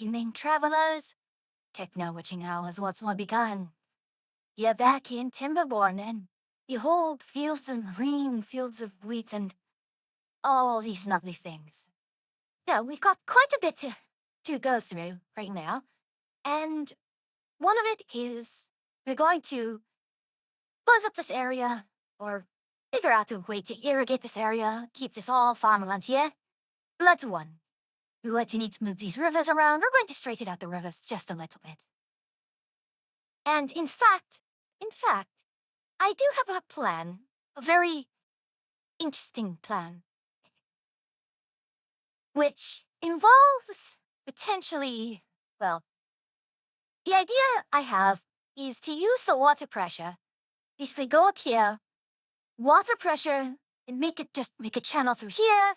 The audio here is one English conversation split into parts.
evening, travelers. Techno witching hour has once more begun. You're back in Timberborn, and behold fields of green, fields of wheat, and all these lovely things. Now, we've got quite a bit to go through right now, and one of it is we're going to buzz up this area, or figure out a way to irrigate this area, keep this all farmland here. That's one. We're going to need to move these rivers around. We're going to straighten out the rivers just a little bit. And in fact, I do have a plan, a very interesting plan, which involves potentially, well, the idea I have is to use the water pressure, basically go up here, water pressure, and make a channel through here,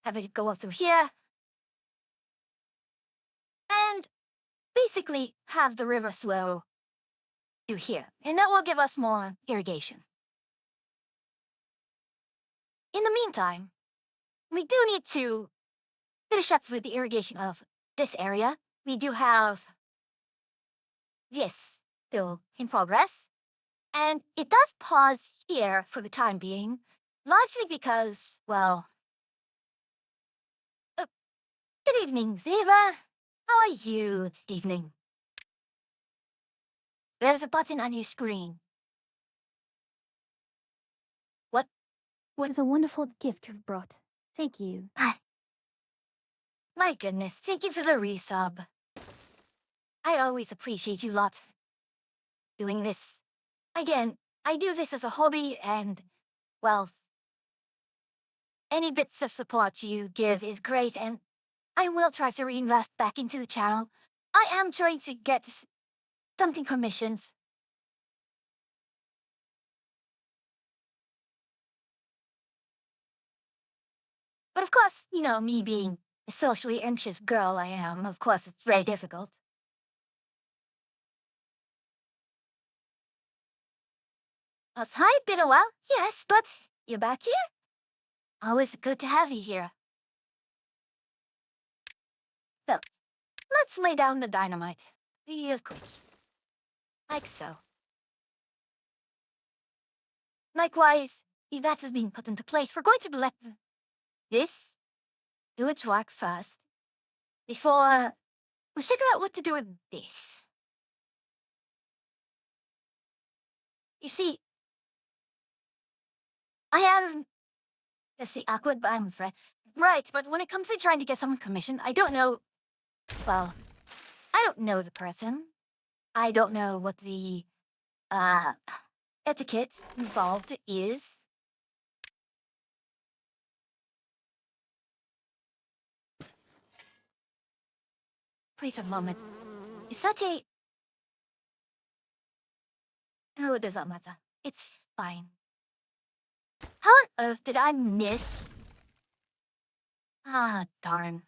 have it go up through here, and basically have the river flow through here, and that will give us more irrigation. In the meantime, we do need to finish up with the irrigation of this area. We do have this still in progress, and it does pause here for the time being, largely because, well, good evening, Ziva. How are you this evening? There's a button on your screen. What? It's a wonderful gift you've brought. Thank you. My goodness, thank you for the resub. I always appreciate you lot doing this. Again, I do this as a hobby, and, well, any bits of support you give is great, and I will try to reinvest back into the channel. I am trying to get something commissioned. But of course, you know, me being a socially anxious girl I am, of course it's very difficult. Hi, been a while, yes, but you're back here? Always good to have you here. So, let's lay down the dynamite. Real quick. Like so. Likewise, if that is being put into place, we're going to let this do its work first, before we figure out what to do with this. You see, I have, let's see, awkward, but I'm afraid. Right, but when it comes to trying to get someone commissioned, I don't know, well, I don't know the person. I don't know what the, etiquette involved is. Wait a moment. Is that a... Oh, it does not matter. It's fine. How on earth did I miss? Ah, darn.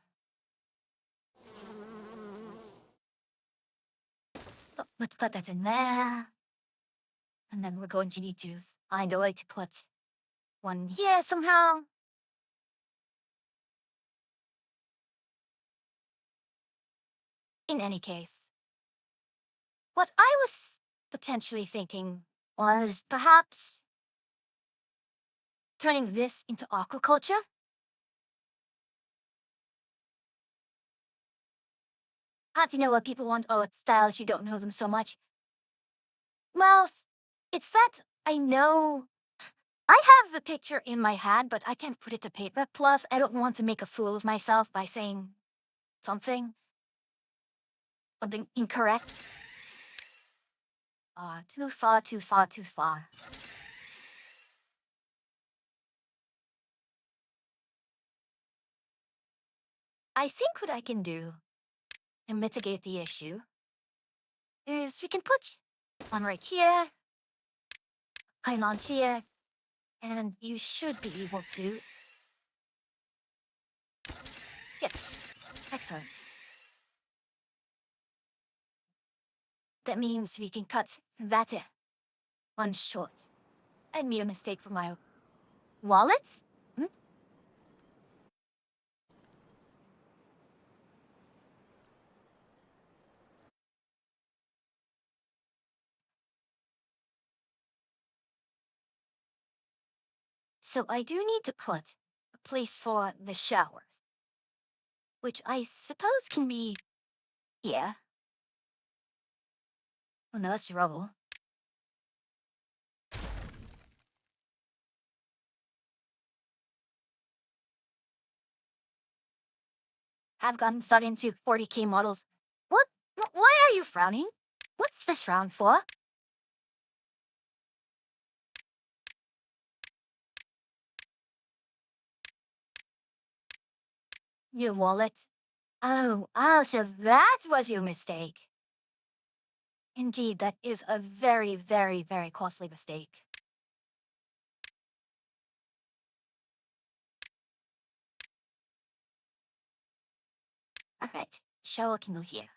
Oh, let's put that in there. And then we're going to need to find a way to put one here somehow. In any case, what I was potentially thinking was perhaps turning this into aquaculture. How do you know what people want? Oh, it's stylish, you don't know them so much. Well, it's that I know I have the picture in my head, but I can't put it to paper. Plus, I don't want to make a fool of myself by saying something incorrect. Too far, too far, too far. I think what I can do to mitigate the issue is we can put one right here, pylon here, and you should be able to... Yes, excellent. That means we can cut that one short. I made a mistake for my wallets? So I do need to put a place for the showers, which I suppose can be here. Oh no, that's rubble. Have gotten sucked into 40K models. What? Why are you frowning? What's this frown for? Your wallet? Oh, so that was your mistake. Indeed, that is a very, very, very costly mistake. Alright, shower can go here.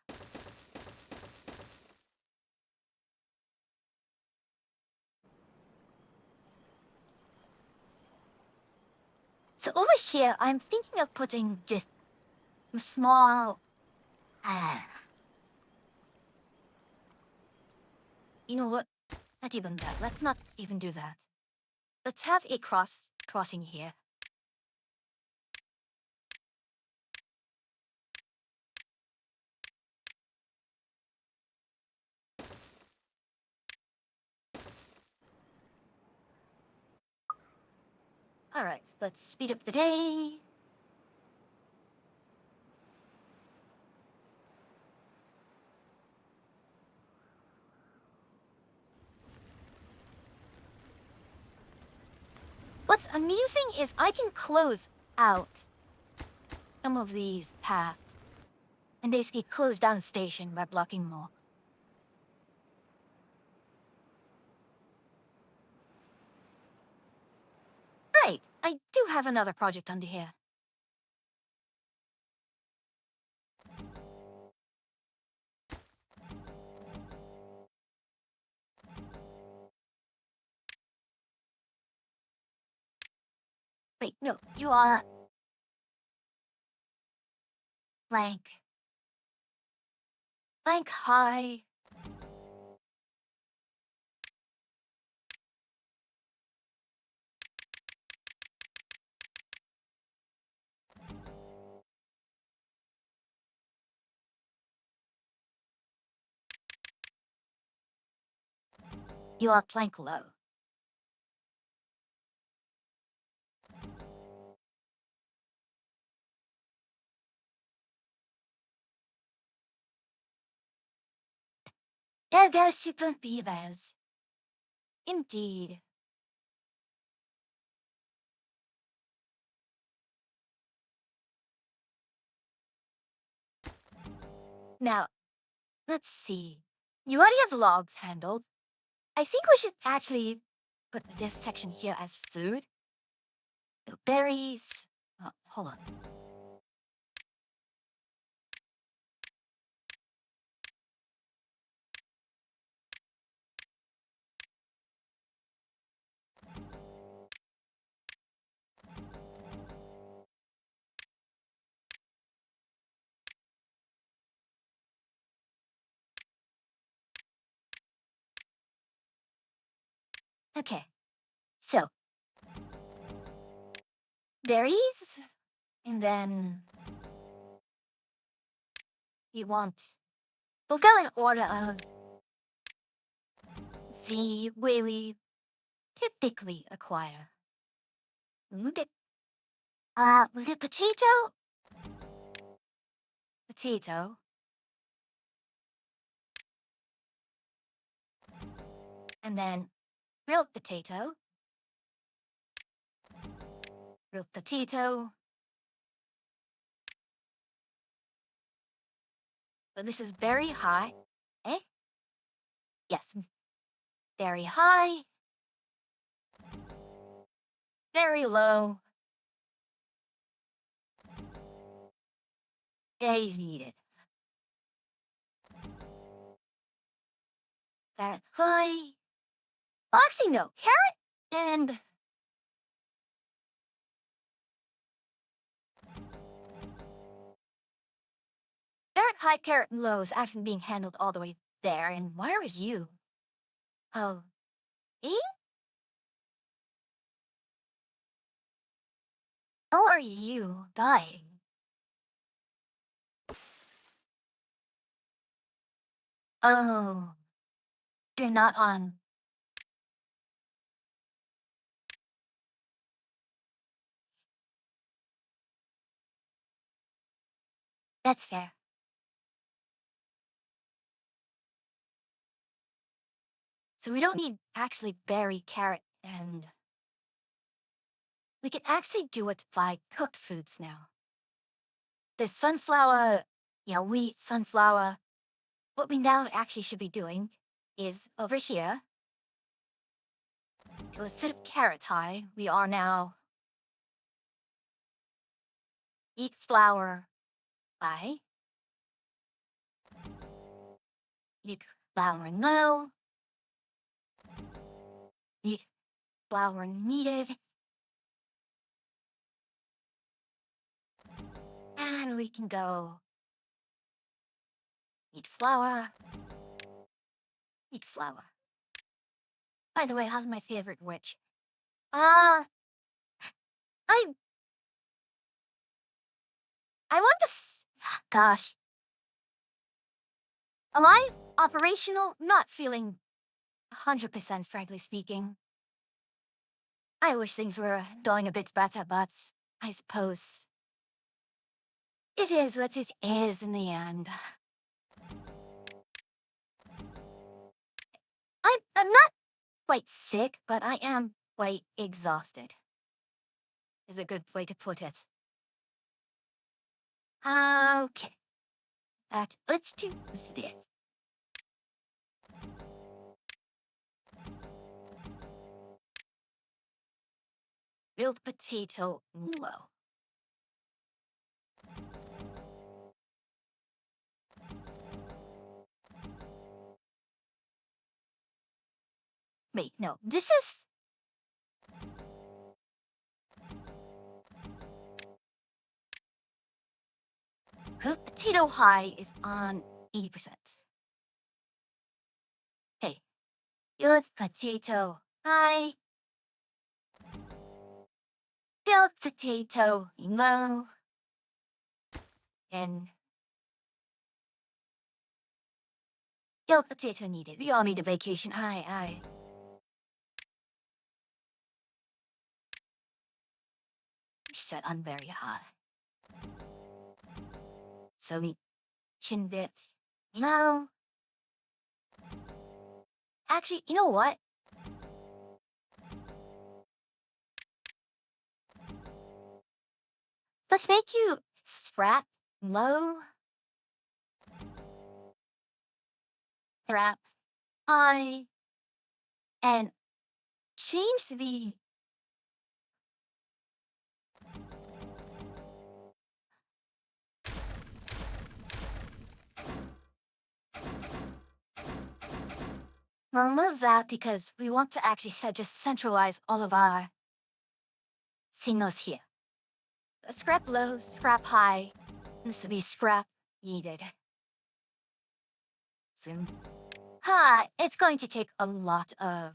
So over here, I'm thinking of putting just a small... you know what? Not even that. Let's not even do that. Let's have a crossing here. Alright, let's speed up the day. What's amusing is I can close out some of these paths and basically close down a station by blocking more. Right, I do have another project under here. Wait, no, you are... blank. Blank high. You are blank low. Ergo super beavers. Indeed. Now, let's see. You already have logs handled. I think we should actually put this section here as food. So berries. Oh, hold on. Okay, so berries, and then you want. We'll go in order of the way we typically acquire. Look at potato, potato, and then grilled potato, grilled potato. But this is very high. Eh? Yes. Very high. Very low. Berries needed. That high. Actually, no. Carrot and carrot high, carrot low is actually being handled all the way there. And where is you? Oh, eh? How are you dying? Oh, you're not on. That's fair. So we don't need actually berry, carrot, and we can actually do it by cooked foods now. The sunflower, wheat, sunflower. What we now actually should be doing is over here, to instead of carrot high, we are now eat flour high, eat flour low, eat flour needed, and we can go eat flour, eat flour. By the way, how's my favorite witch? Uh, I I want to. Gosh, alive, operational, not feeling 100%, frankly speaking. I wish things were going a bit better, but I suppose it is what it is in the end. I'm not quite sick, but I am quite exhausted, is a good way to put it. Okay. Let's do this. Grilled potato low. Wait, no, this is. Grilled potato high is on 80%. Hey, grilled potato high. Grilled potato low. And grilled potato needed. We all need a vacation. I. Set on very high. So we can get low. Actually, you know what? Let's make you scrap low, scrap high, and change the. We'll move that because we want to actually just centralize all of our signals here. Scrap low, scrap high. This will be scrap needed. Soon. It's going to take a lot of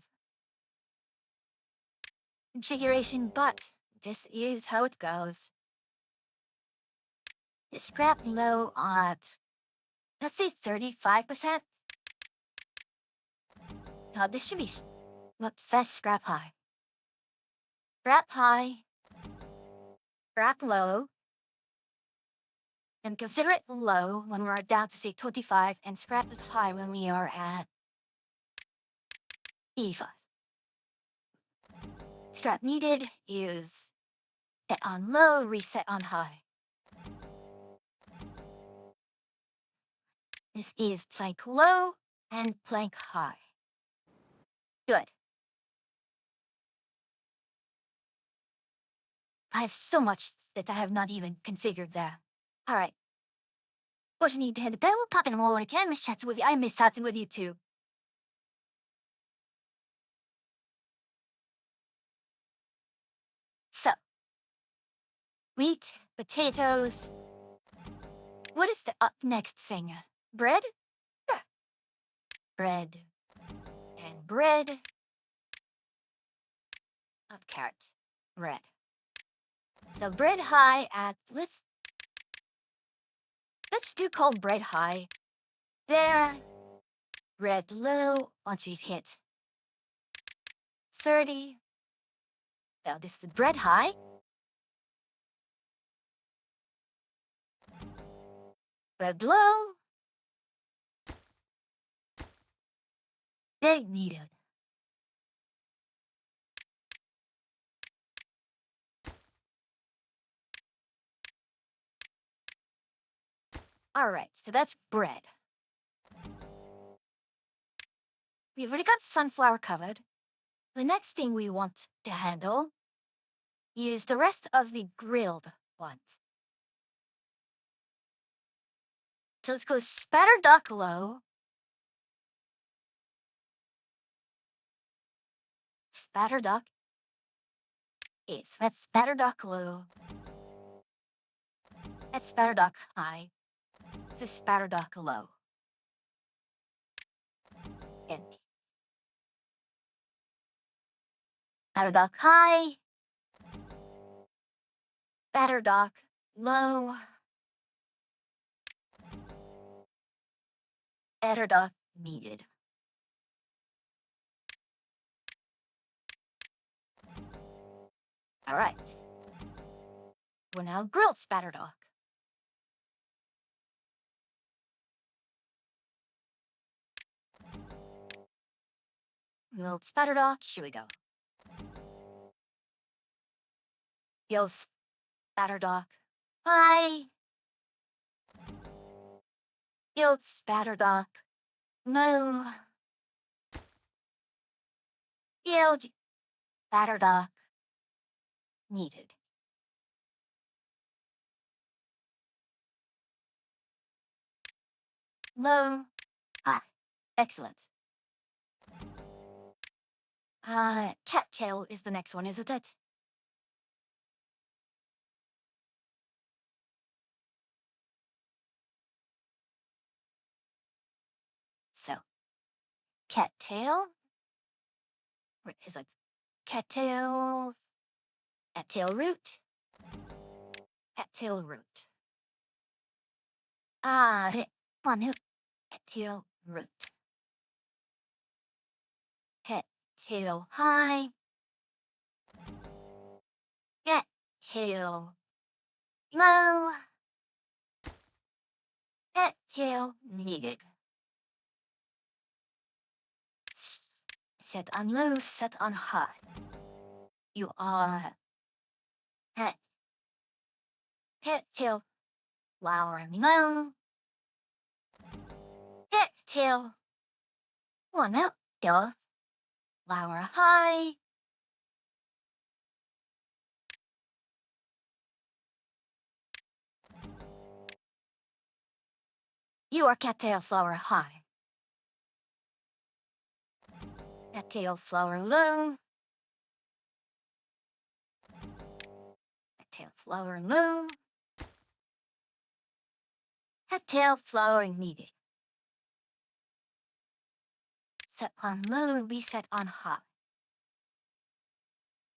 configuration, but this is how it goes. The scrap low at, let's say 35%. Now this should be, whoops, that's scrap high. Scrap high, scrap low, and consider it low when we're down to say 25, and scrap is high when we are at E5. Scrap needed is set on low, reset on high. This is plank low and plank high. Good. I have so much that I have not even configured there. Alright. What you need to head the bell, pop in more when I can, miss chatting with you. I miss chatting with you too. So, wheat, potatoes. What is the up next thing? Bread? Yeah. Bread. And bread. Of carrot. Red. So bread high at let's do cold bread high. There, red low once we've hit 30. Now this is bread high. Red low. Big needed. All right, so that's bread. We've already got sunflower covered. The next thing we want to handle is the rest of the grilled ones. So let's go spatter duck low. Spatter duck is that's spatter duck low. That's spatter duck high. This is spatter duck low. And spatter duck high. Spatter duck low. Spatter duck needed. All right. We're now grilled spatter duck. Grilled spatter duck. Here we go. Grilled spatter duck. Hi. Grilled spatter duck. No. Grilled spatter duck needed. Low. High. Excellent. Cattail is the next one, isn't it? So, cattail. Where is it? Cattail. Cattail root. Cattail root. One cattail root. Cattail high. Cattail low. Cattail needed. Set on low, set on high. You are cattail flowering low. Cattail one out, flower high. You are cattail flower high. Cattail flower low. Cattail flower low. Cattail flower needed. Set on low, reset on high.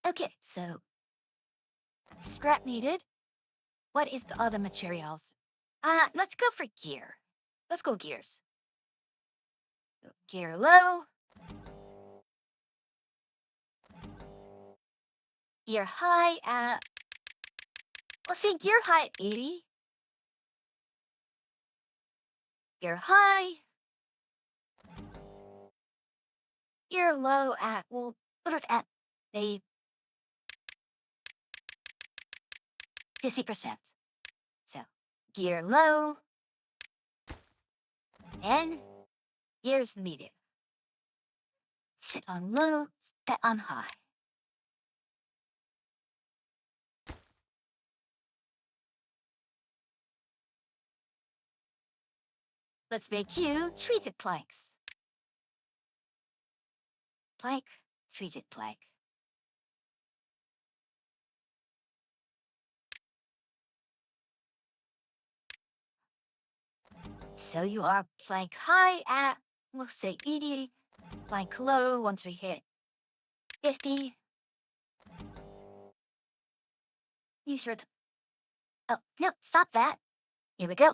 Okay, so scrap needed. What is the other materials? Let's go for gear. Let's go gears. Gear low. Gear high. Let's see, gear high at 80. Gear high. Gear low at, we'll put it at a 50%. So, gear low. And gears medium. Set on low, set on high. Let's make you treated planks. Plank, treated plank. So you are plank high at, we'll say 80, plank low once we hit 50. You sure? Oh, no, stop that. Here we go.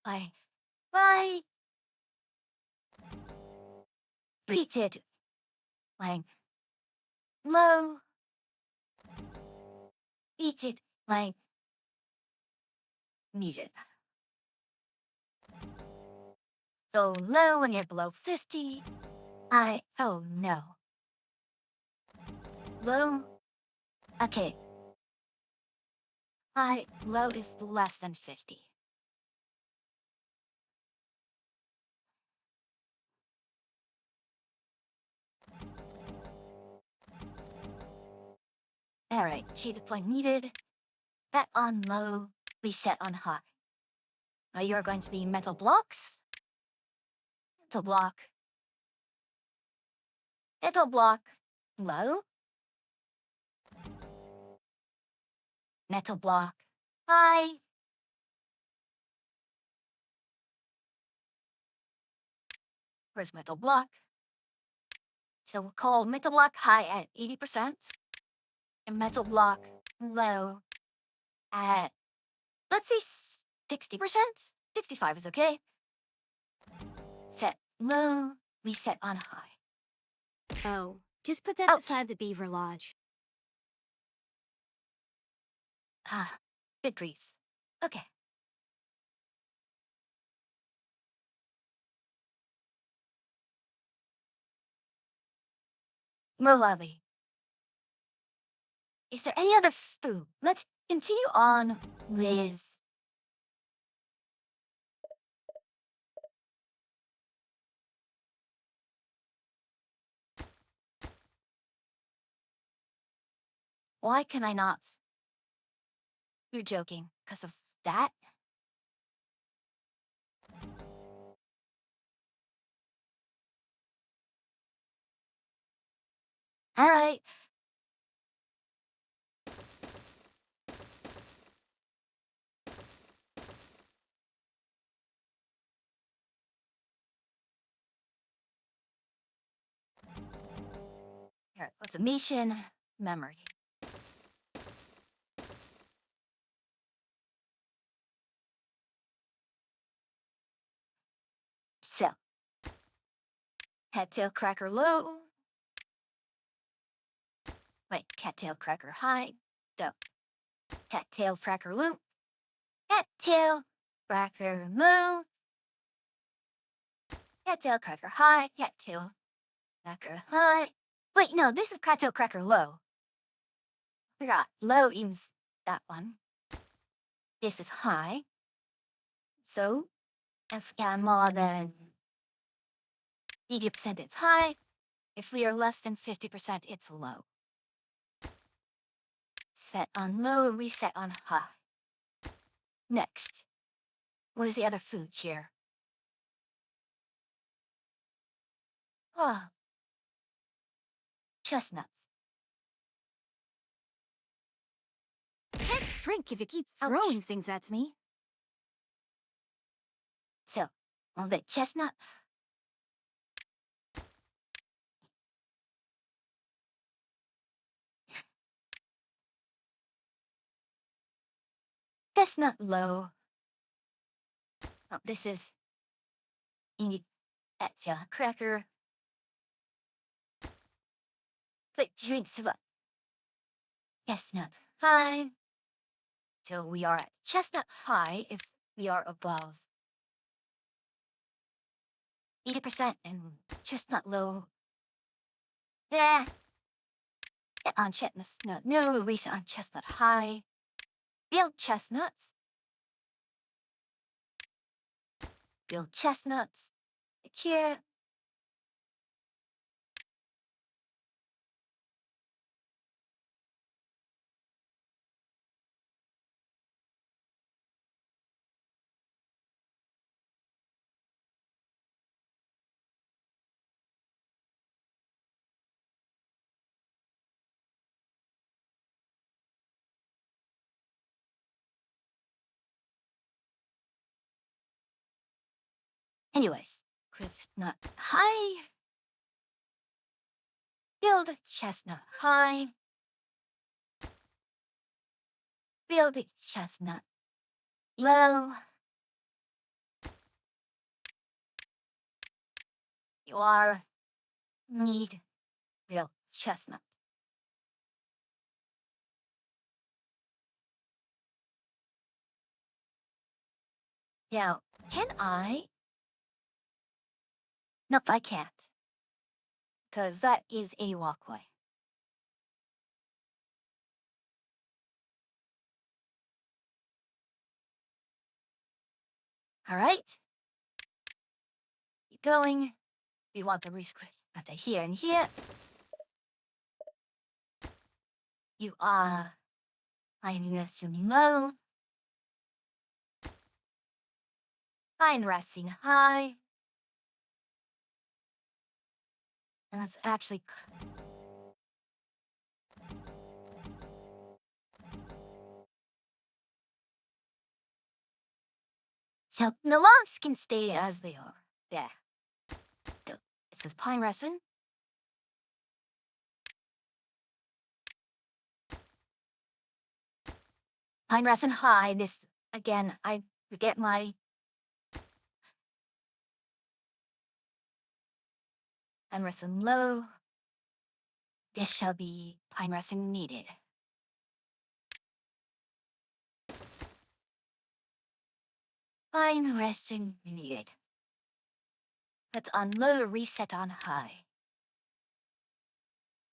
Bye. Bye. Repeated. Like, low. Repeated. Like, muted. Go low when you're below 50. Oh no. Low. Okay. Low is less than 50. Alright, cheat point needed. That on low, we set on high. Now you're going to be metal blocks. Metal block. Metal block. Low. Metal block. High. Where's metal block? So we'll call metal block high at 80%. And metal block low at, let's say 60%? 65 is okay. Set low, we set on high. Oh, just put that Ouch. beside the beaver lodge. Ah, good grief. Okay. Molabi. Is there any other food? Let's continue on with... Why can I not? You're joking because of that? Alright. Here, automation, memory. So, cattail cracker low. Wait, cattail cracker high. Don't. Cattail cracker low. Cattail cracker low. Cattail cracker high. Cattail cracker high. Wait, no, this is cattail cracker low. Forgot. Low means that one. This is high. So, if we are more than 80%, it's high. If we are less than 50%, it's low. Set on low, reset on high. Next. What is the other food here? Ah, chestnuts. Can't drink if you keep Ouch. throwing things at me. So, on the chestnut. Chestnut low. Oh, this is cattail cracker. But drinks of chestnut high. So we are at chestnut high if we are above 80% and chestnut low. There. On chestnut, no, we on chestnut high. Build chestnuts. Build chestnuts. Here. Anyways, chestnut high. Build chestnut high. building chestnut. Low. You are need real chestnut. Now, can I? Nope, I can't. Because that is a walkway. Alright. Keep going. We want to rescript after here and here. You are finding resting low. Find resting high. And let's actually. So the logs can stay as they are. There. It says pine resin. Pine resin high. This again, I forget my pine resin low. This shall be pine resin needed. Pine resin needed. Let's unload, reset on high.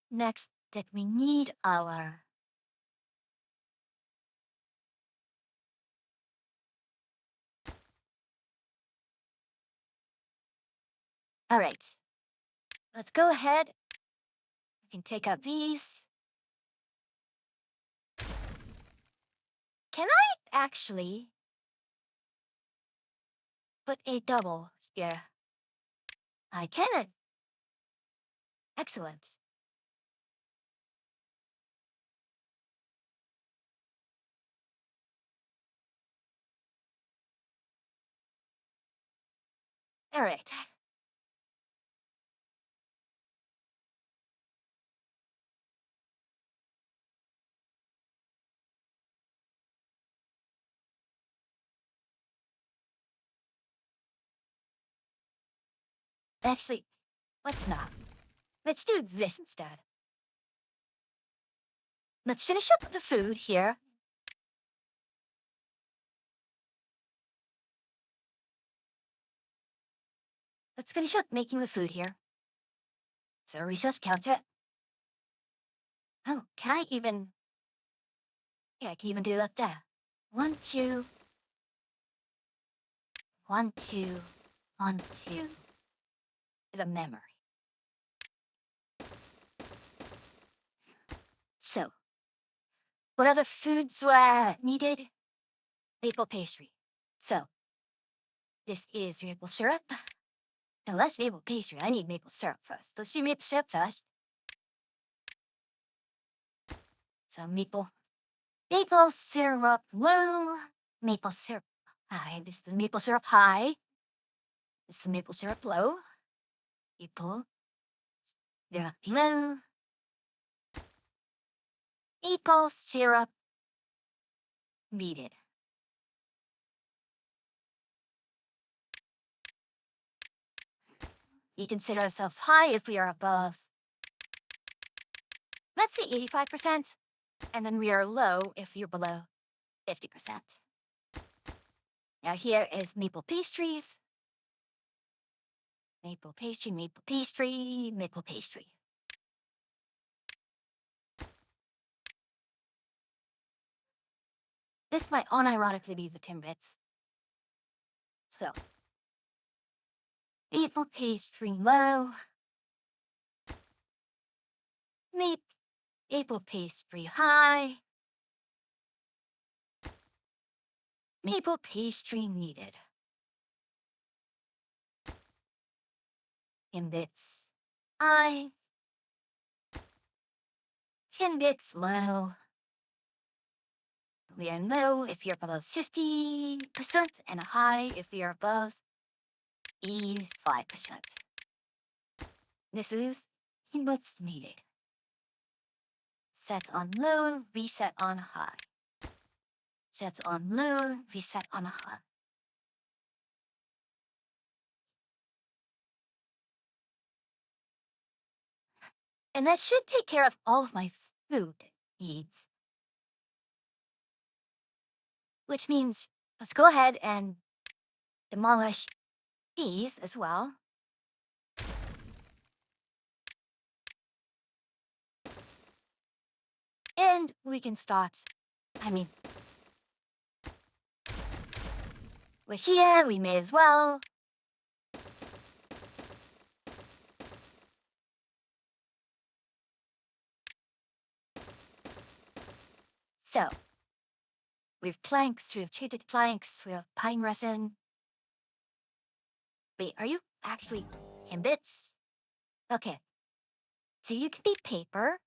Next, that we need our Alright. Let's go ahead. We can take out these. Can I actually put a double here? I can. Excellent. Alright. Actually, let's not. Let's do this instead. Let's finish up the food here. Let's finish up making the food here. So resource counter. Oh, can I even... Yeah, I can even do that there. 1, 2. 1, 2. 1, 2. Is a memory. So, what other foods were needed? Maple pastry. So, this is maple syrup. No, that's maple pastry. I need maple syrup first. Let's do maple syrup first. So maple syrup low, maple syrup high. This is the maple syrup high. This is the maple syrup low. Maple syrup low. Maple syrup needed. We consider ourselves high if we are above, let's say 85%, and then we are low if you're below 50%. Now here is maple pastries. Maple pastry, maple pastry, maple pastry. This might unironically be the Timbits. So, maple pastry low. Maple pastry high. Maple pastry needed. Timbits high. Timbits low. We are low if you're above 50%, and high if you're above 85%. This is what's needed. Set on low, reset on high. set on low, we set on high. And that should take care of all of my food needs. Which means let's go ahead and demolish these as well. And we can start, we're here, we may as well. So, we have planks, we have treated planks, we have pine resin. Wait, are you actually in bits? Okay. So you can be paper.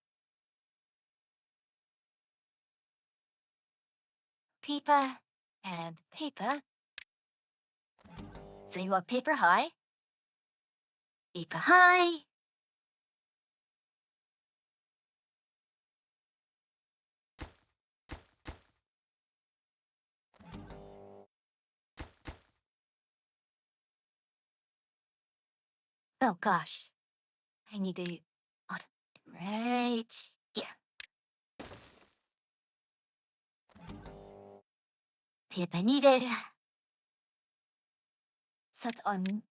Paper and paper. So you want paper high. Paper high. Oh gosh. I need to right here. Paper needed. Set on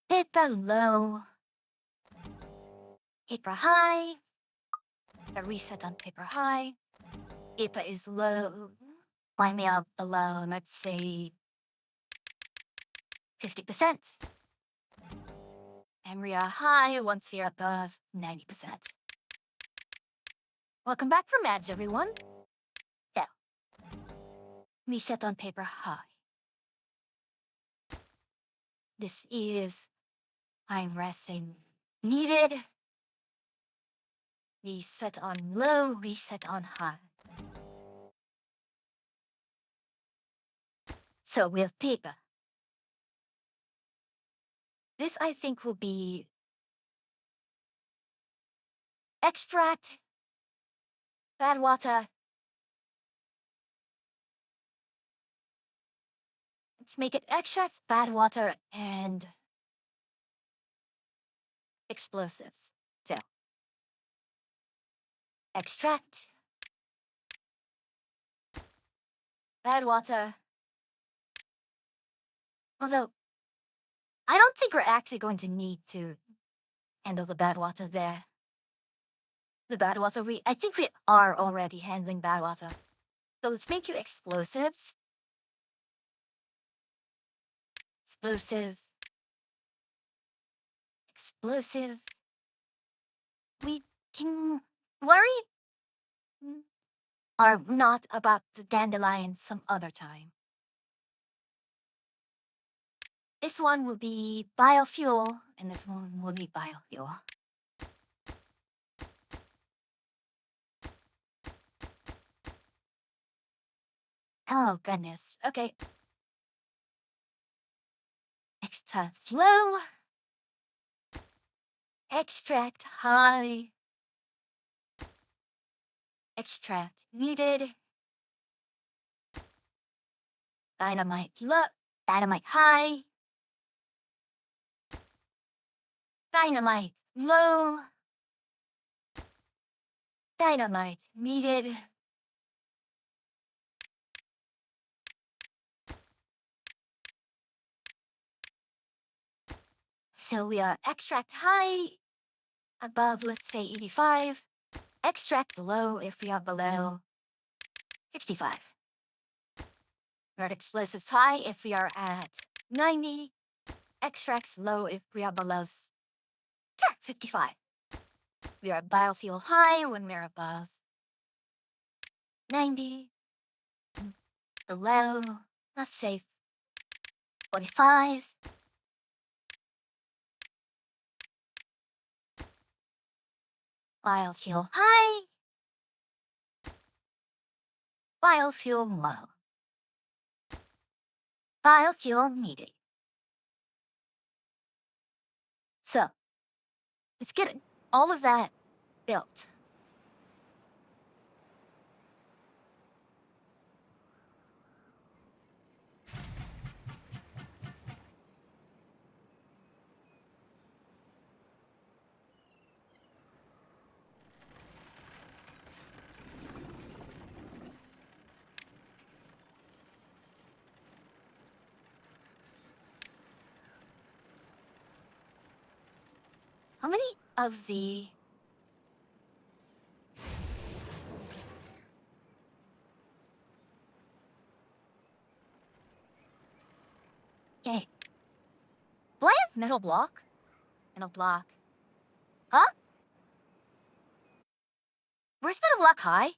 paper low. Paper high. A reset on paper high. Paper is low. Line me up below, let's say 50%. And we are high once we are above 90%. Welcome back from ads, everyone. Yeah. Reset on paper high. This is pine resin needed. Reset on low, reset on high. So we have paper. This I think will be extract, bad water. Let's make it extract, bad water, and explosives. So extract, bad water. Although, I don't think we're actually going to need to handle the bad water there. The bad water, I think we are already handling bad water. So let's make you explosives. Explosive. Explosive. We can worry or not about the dandelion some other time. This one will be biofuel, and this one will be biofuel. Oh, goodness. Okay. Extract low. Extract high. Extract needed. Dynamite low. Dynamite high. Dynamite low. Dynamite needed. So we are extract high above, let's say 85. Extract low if we are below 65. We're at explosives high if we are at 90. Extracts low if we are below 55. We are biofuel high when we're above 90. Below, let's say 45. Biofuel high. Biofuel low. Biofuel needed. So, let's get all of that built. How many of the... Okay. Why is metal block? Metal block. Huh? Where's metal block high?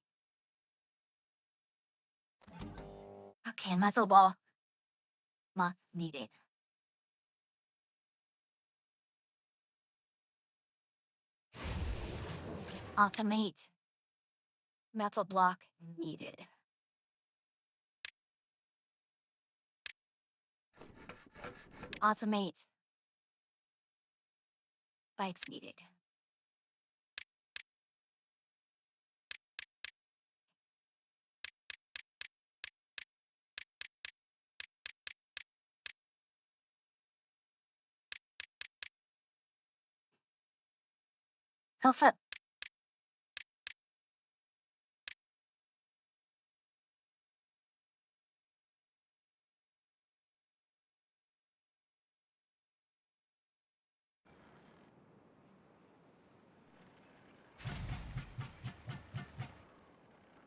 Okay, metal ball. Needed. Automate. Metal block needed. Automate. Bikes needed. Alpha.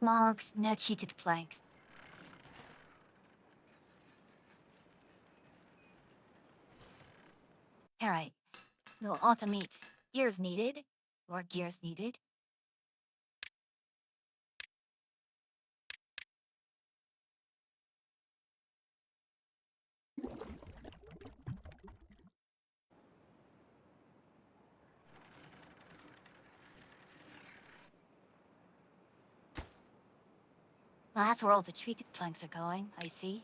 Logs, no cheated planks. Alright. No automate. Gears needed. More gears needed. Well, that's where all the treated planks are going, I see.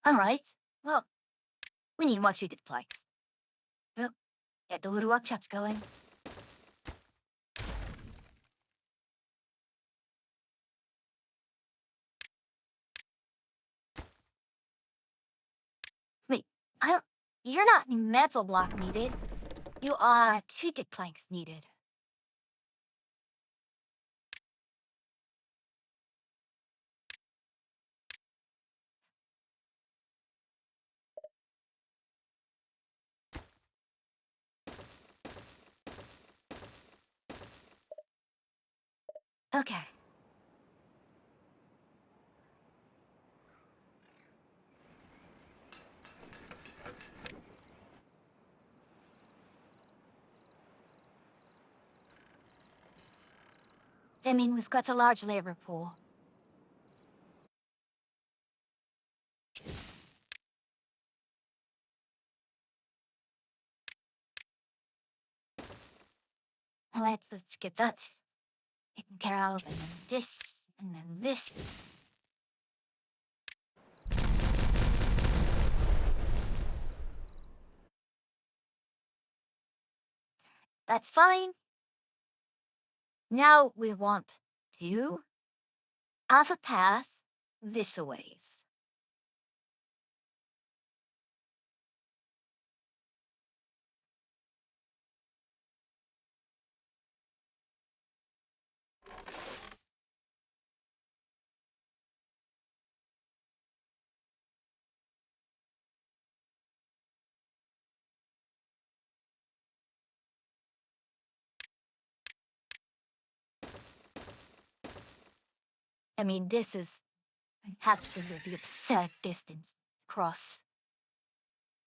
Alright. Well, we need more treated planks. Well, get the wood workshops going. Wait, I don't... You're not metal block needed. You are treated planks needed. Okay. I mean, we've got a large labor pool. Let's get that taken care of, and then this, and then this. That's fine. Now we want to have a path this a ways. I mean, this is an absolutely absurd distance to cross.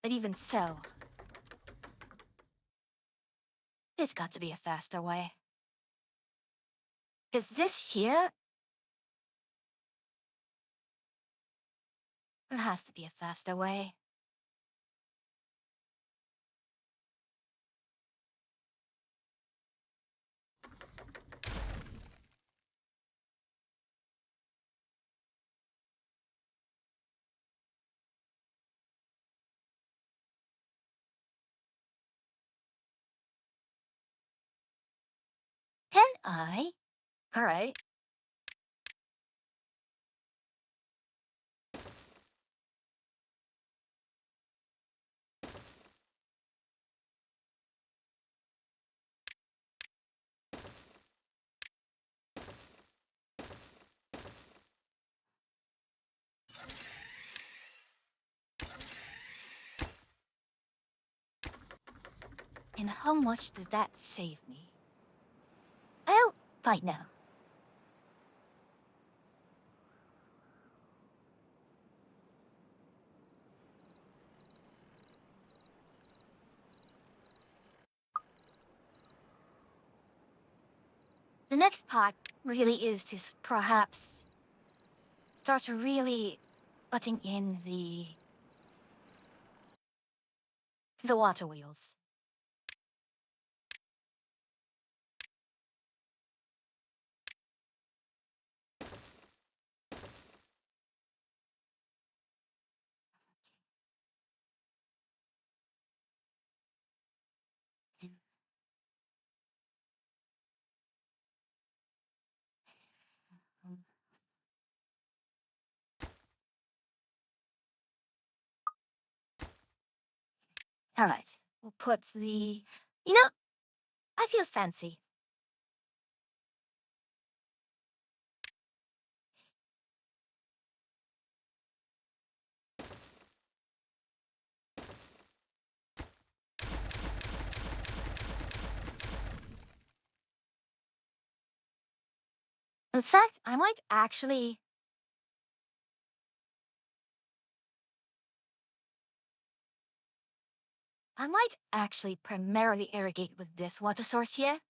But even so, there's got to be a faster way. Is this here? There has to be a faster way. Can I? Alright. And how much does that save me? I'll fight now. The next part really is to perhaps start to really putting in the water wheels. All right, we'll put the. You know, I feel fancy. In fact, I might actually. I might actually primarily irrigate with this water source here.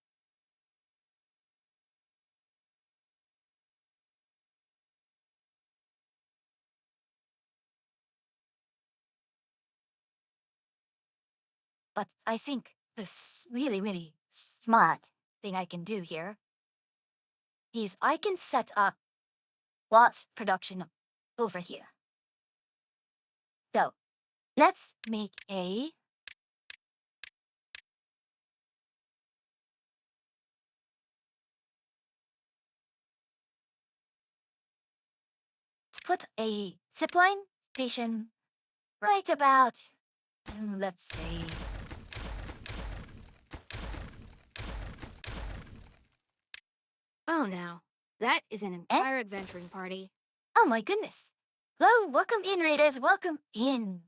But I think the really, really smart thing I can do here is I can set up watt production over here. So let's make a put a zipline station right about, let's say, Oh, now. That is an entire adventuring party. oh my goodness. Hello, welcome in, Raiders, welcome in.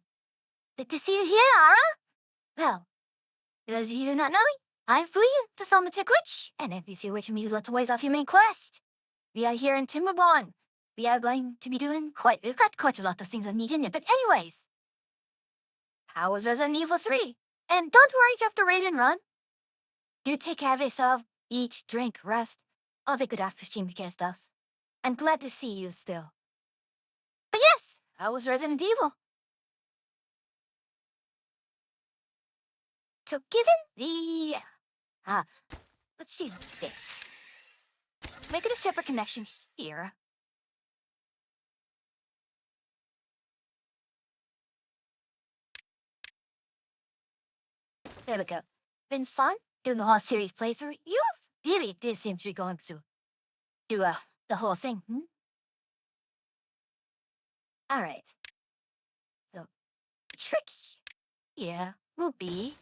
Good to see you here, Ara. Well, those of you who do not know me, I'm Fuyu, the Salmatic Witch, and NPC Witch means little ways off your main quest. We are here in Timberborn. We are going to be doing we've got quite a lot of things I need in it, but anyways. How was Resident Evil 3? And don't worry if you have to raid and run. Do take care of yourself, eat, drink, rest, all the good after stream care stuff. I'm glad to see you still. But yes, how was Resident Evil? So given the let's use this. Let's make it a separate connection here. There we go. Been fun doing the whole series playthrough. You really did seem to be going to do the whole thing, hmm? Alright. So trick here will be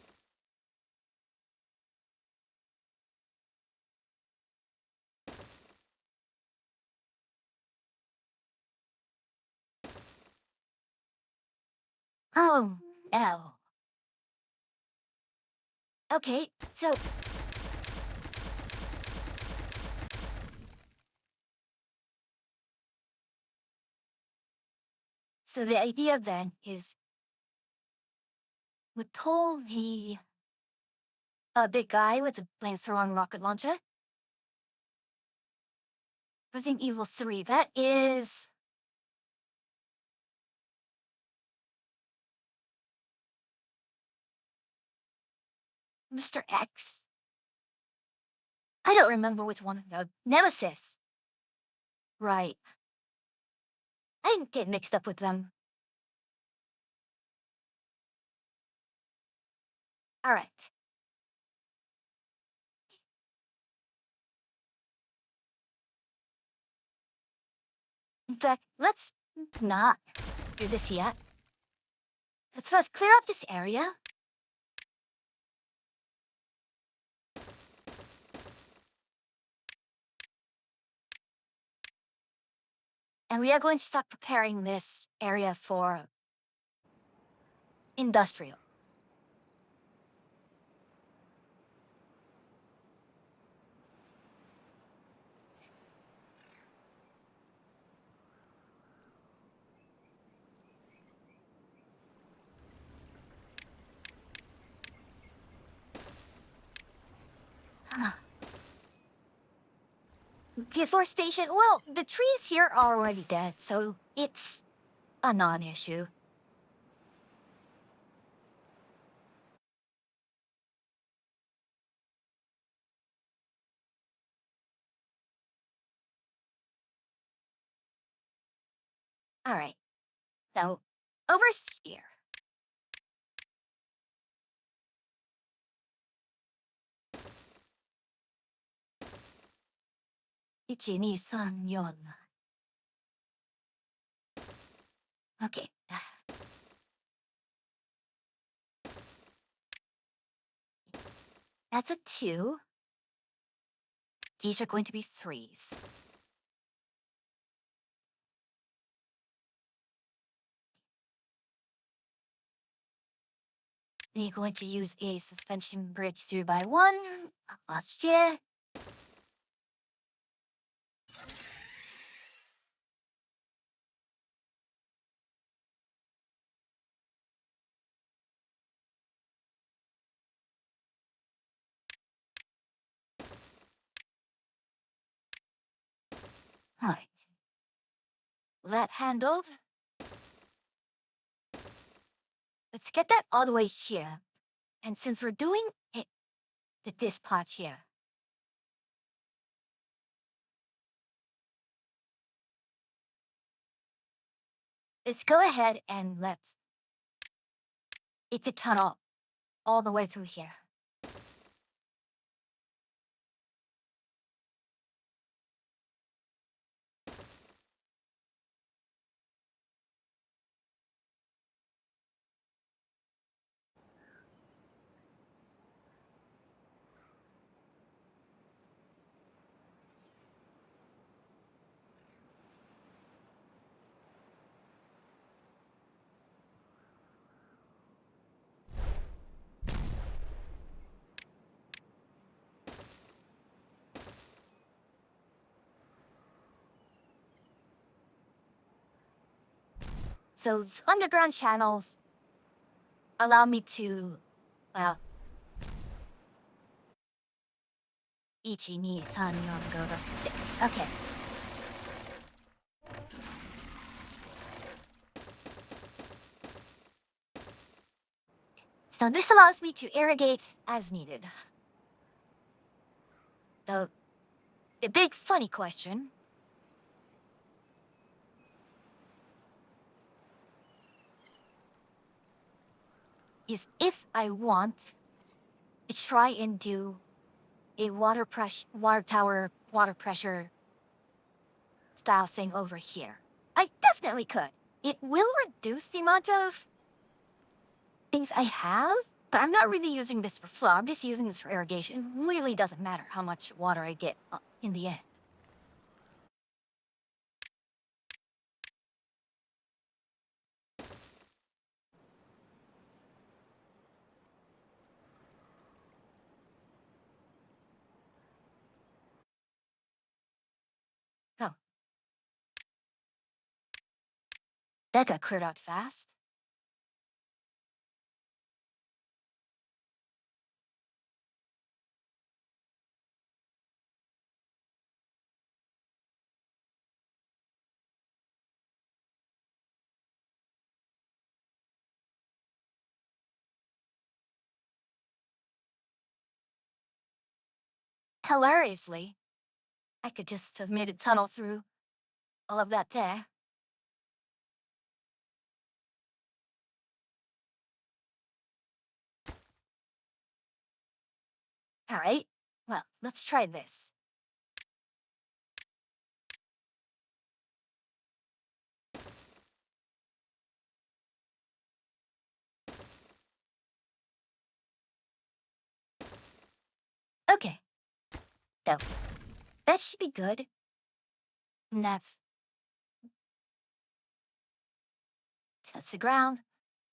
oh L. Okay, so the idea then is we pull the big guy with the flamethrower and rocket launcher. Resident Evil 3, that is Mr. X. I don't remember which one. Nemesis. Right. I didn't get mixed up with them. Alright. In fact, let's not do this yet. Let's first clear up this area. And we are going to start preparing this area for industrial. Deforestation, well, the trees here are already dead, so it's a non-issue. Alright, so over here. Ichi, ni, san, yon. Okay. That's a 2. These are going to be 3s. We're going to use a suspension bridge 3x1. Last year. Alright. That handled. Let's get that all the way here. And since we're doing it, this part here. Let's go ahead and let's hit the tunnel all the way through here. So these underground channels allow me to, well, Ichi, ni, san, yon, go to 6. Okay. So this allows me to irrigate as needed. So, the big funny question is if I want to try and do a water tower, water pressure style thing over here. I definitely could. It will reduce the amount of things I have, but I'm not really using this for flow. I'm just using this for irrigation. It really doesn't matter how much water I get in the end. Oh. That got cleared out fast. Hilariously, I could just have made a tunnel through all of that there. All right, well, let's try this. Okay, so that should be good. And that's touch the ground.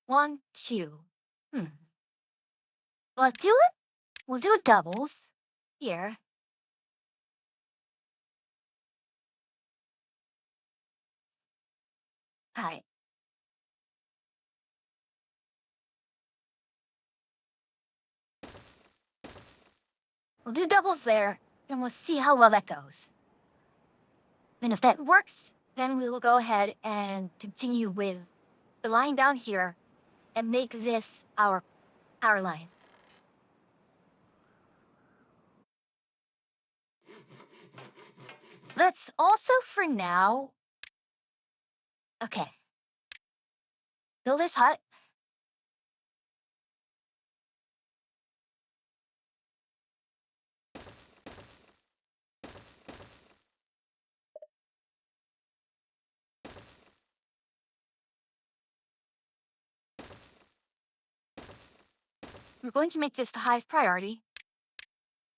1, 2. Let's do it. We'll do doubles here. Hi. We'll do doubles there, and we'll see how well that goes. And if that works, then we will go ahead and continue with the line down here and make this our power line. Let's also, for now, okay, build this hut. We're going to make this the highest priority,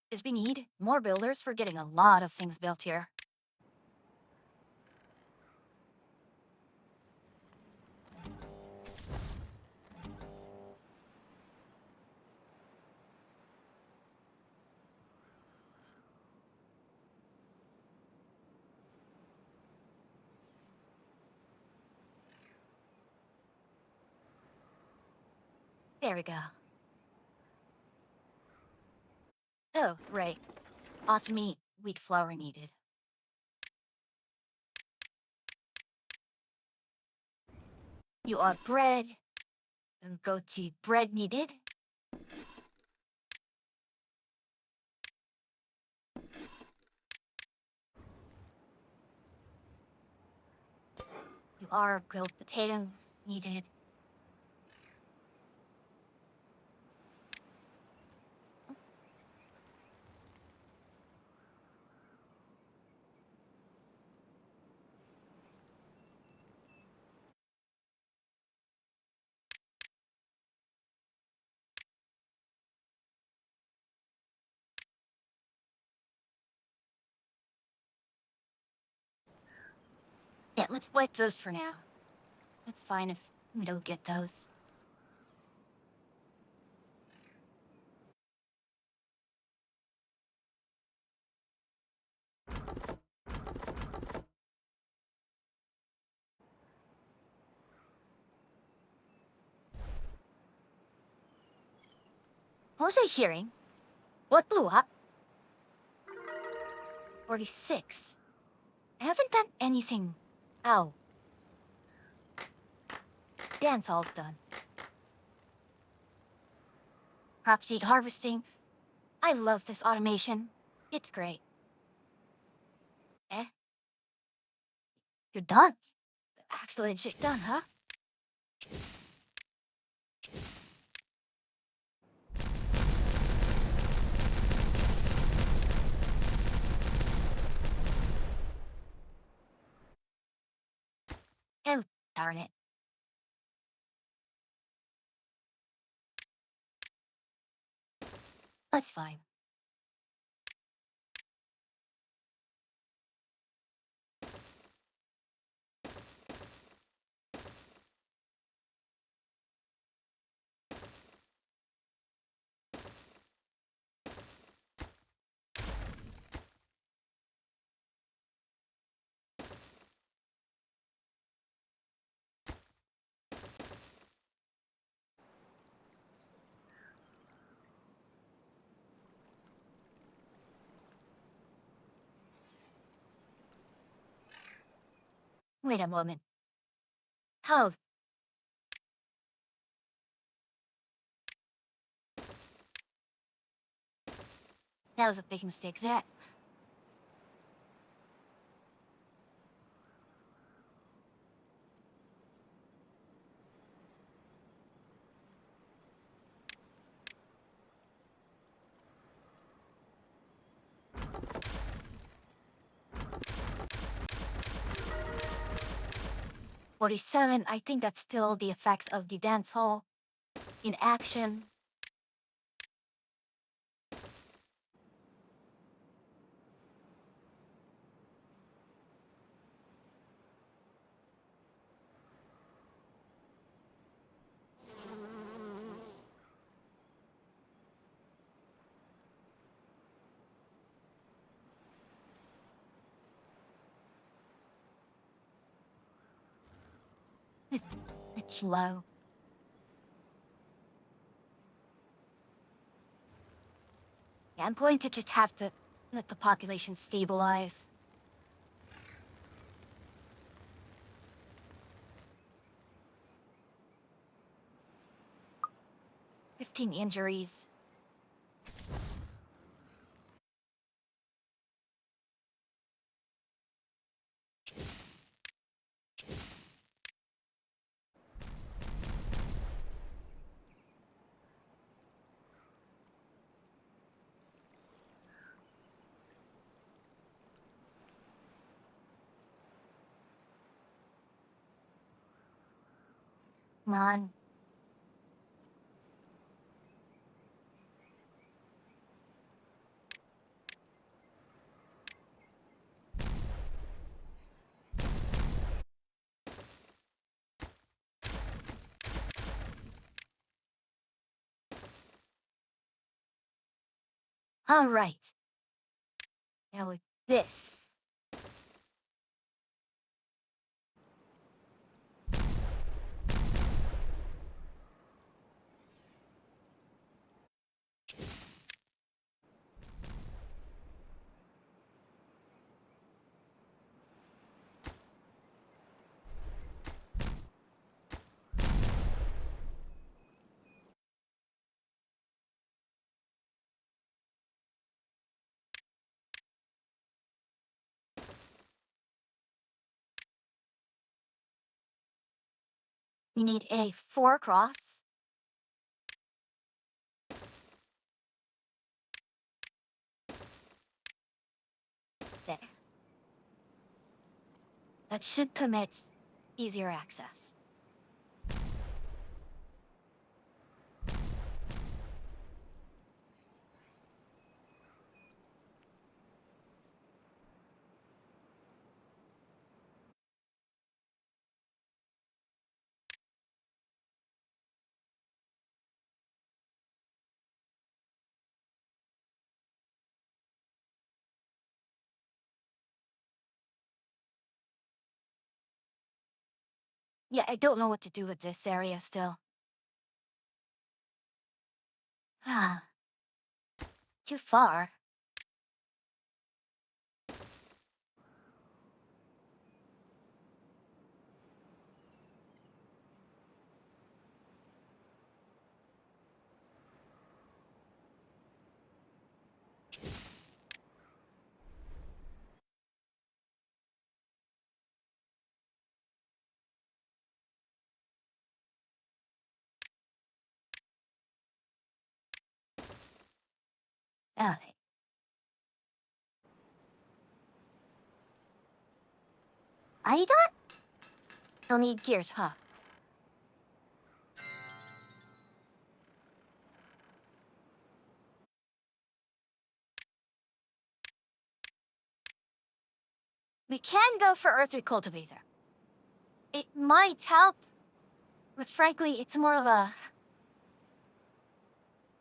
because we need more builders. We're getting a lot of things built here. There we go. Oh, right. Lots of meat, wheat flour needed. You are bread, and goatee bread needed. You are grilled potato needed. Yeah, let's wipe those for now. It's fine if we don't get those. What was I hearing? What blew up? 46. I haven't done anything. Ow. Dance hall's done. Crop seed harvesting. I love this automation. It's great. Eh? You're done? Actually legit done, huh? Oh, darn it. That's fine. Wait a moment. How? That was a big mistake, Zach. "47, I think that's still the effects of the dance hall in action. It's low. Yeah, I'm going to just have to let the population stabilize. 15 injuries. Come on. All right. Now with this. We need a 4 cross. There. That should permit easier access. Yeah, I don't know what to do with this area still. Ah, too far. Okay. I don't. You'll need gears, huh? We can go for Earth Recultivator. It might help, but frankly, it's more of a...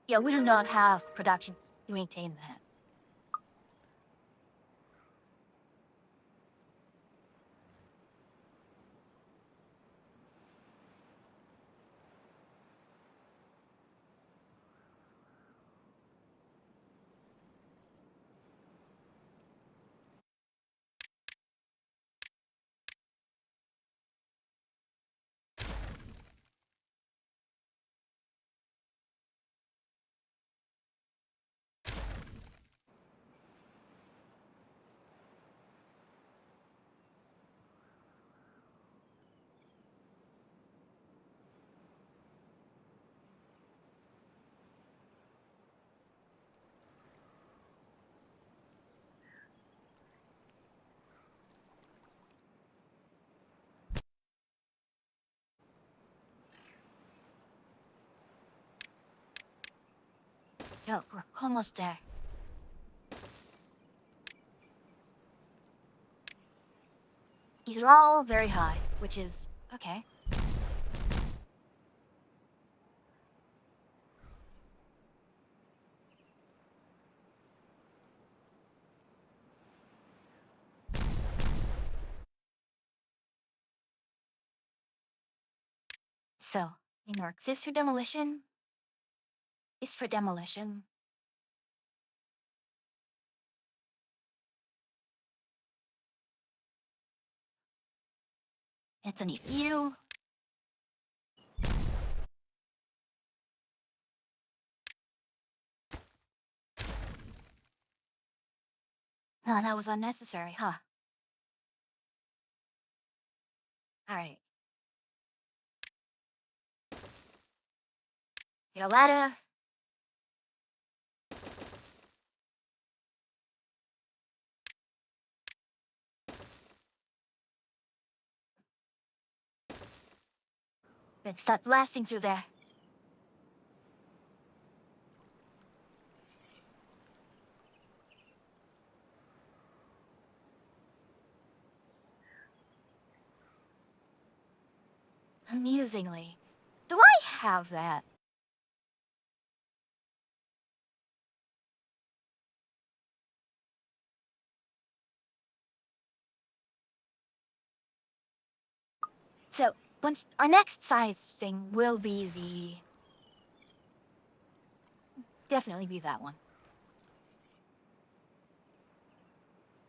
Yeah, we do not have production to maintain that. Yeah, we're almost there. These are all very high, which is okay. So, you mark this for demolition, this for demolition. It's a neat view. Oh, that was unnecessary, huh? Alright. Get a ladder. Then start blasting through there. Amusingly, do I have that? So, once our next science thing will be definitely be that one.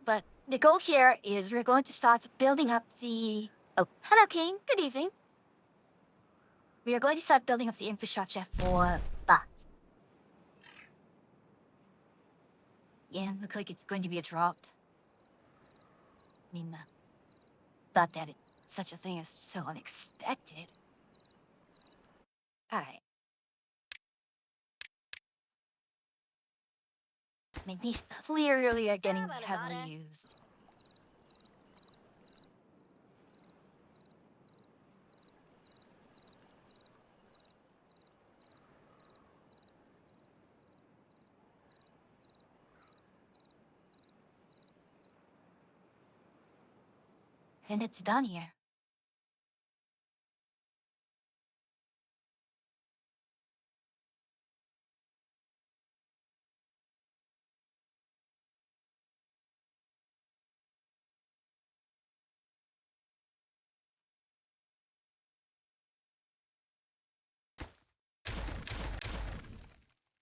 But the goal here is we're going to start building up the... Oh, hello, King. Good evening. We are going to start building up the infrastructure for bots. Yeah, looks like it's going to be a drought. I mean, thought that such a thing is so unexpected. Alright. I mean, these clearly are getting heavily used. And it's done here.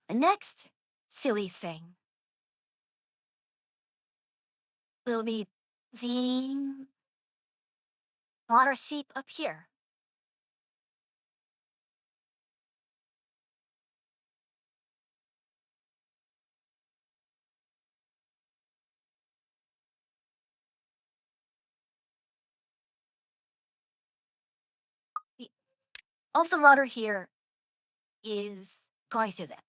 The next silly thing will be the water seep up here. The, all of the water here is going to that.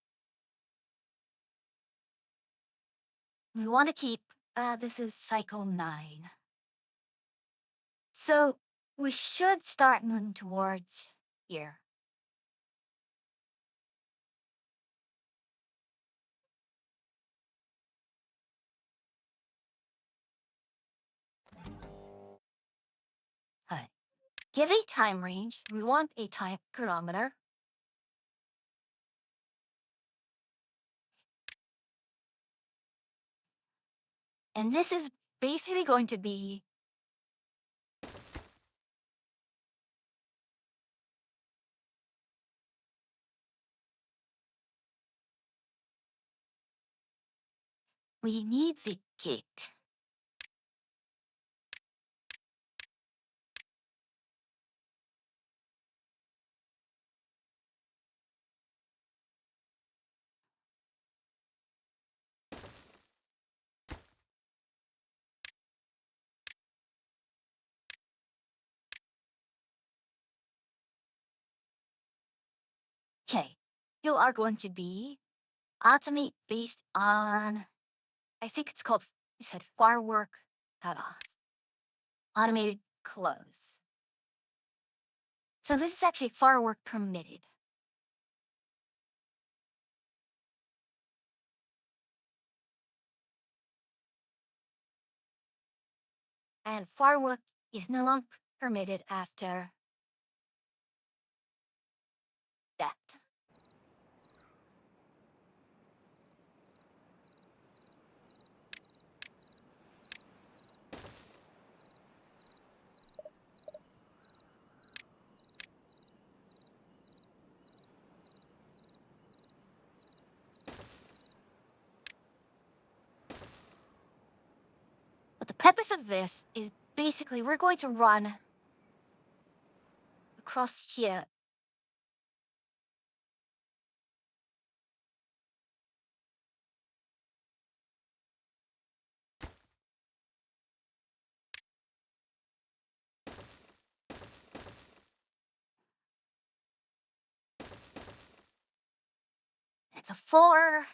We want to keep, this is cycle 9. So we should start moving towards here. Alright. Give a time range. We want a time chronometer. And this is basically going to be we need the gate. Okay. You are going to be automate based on, I think it's called, you said firework cutoff. Automated close. So this is actually firework permitted. And firework is no longer permitted after that. But the purpose of this is basically we're going to run across here. That's a 4.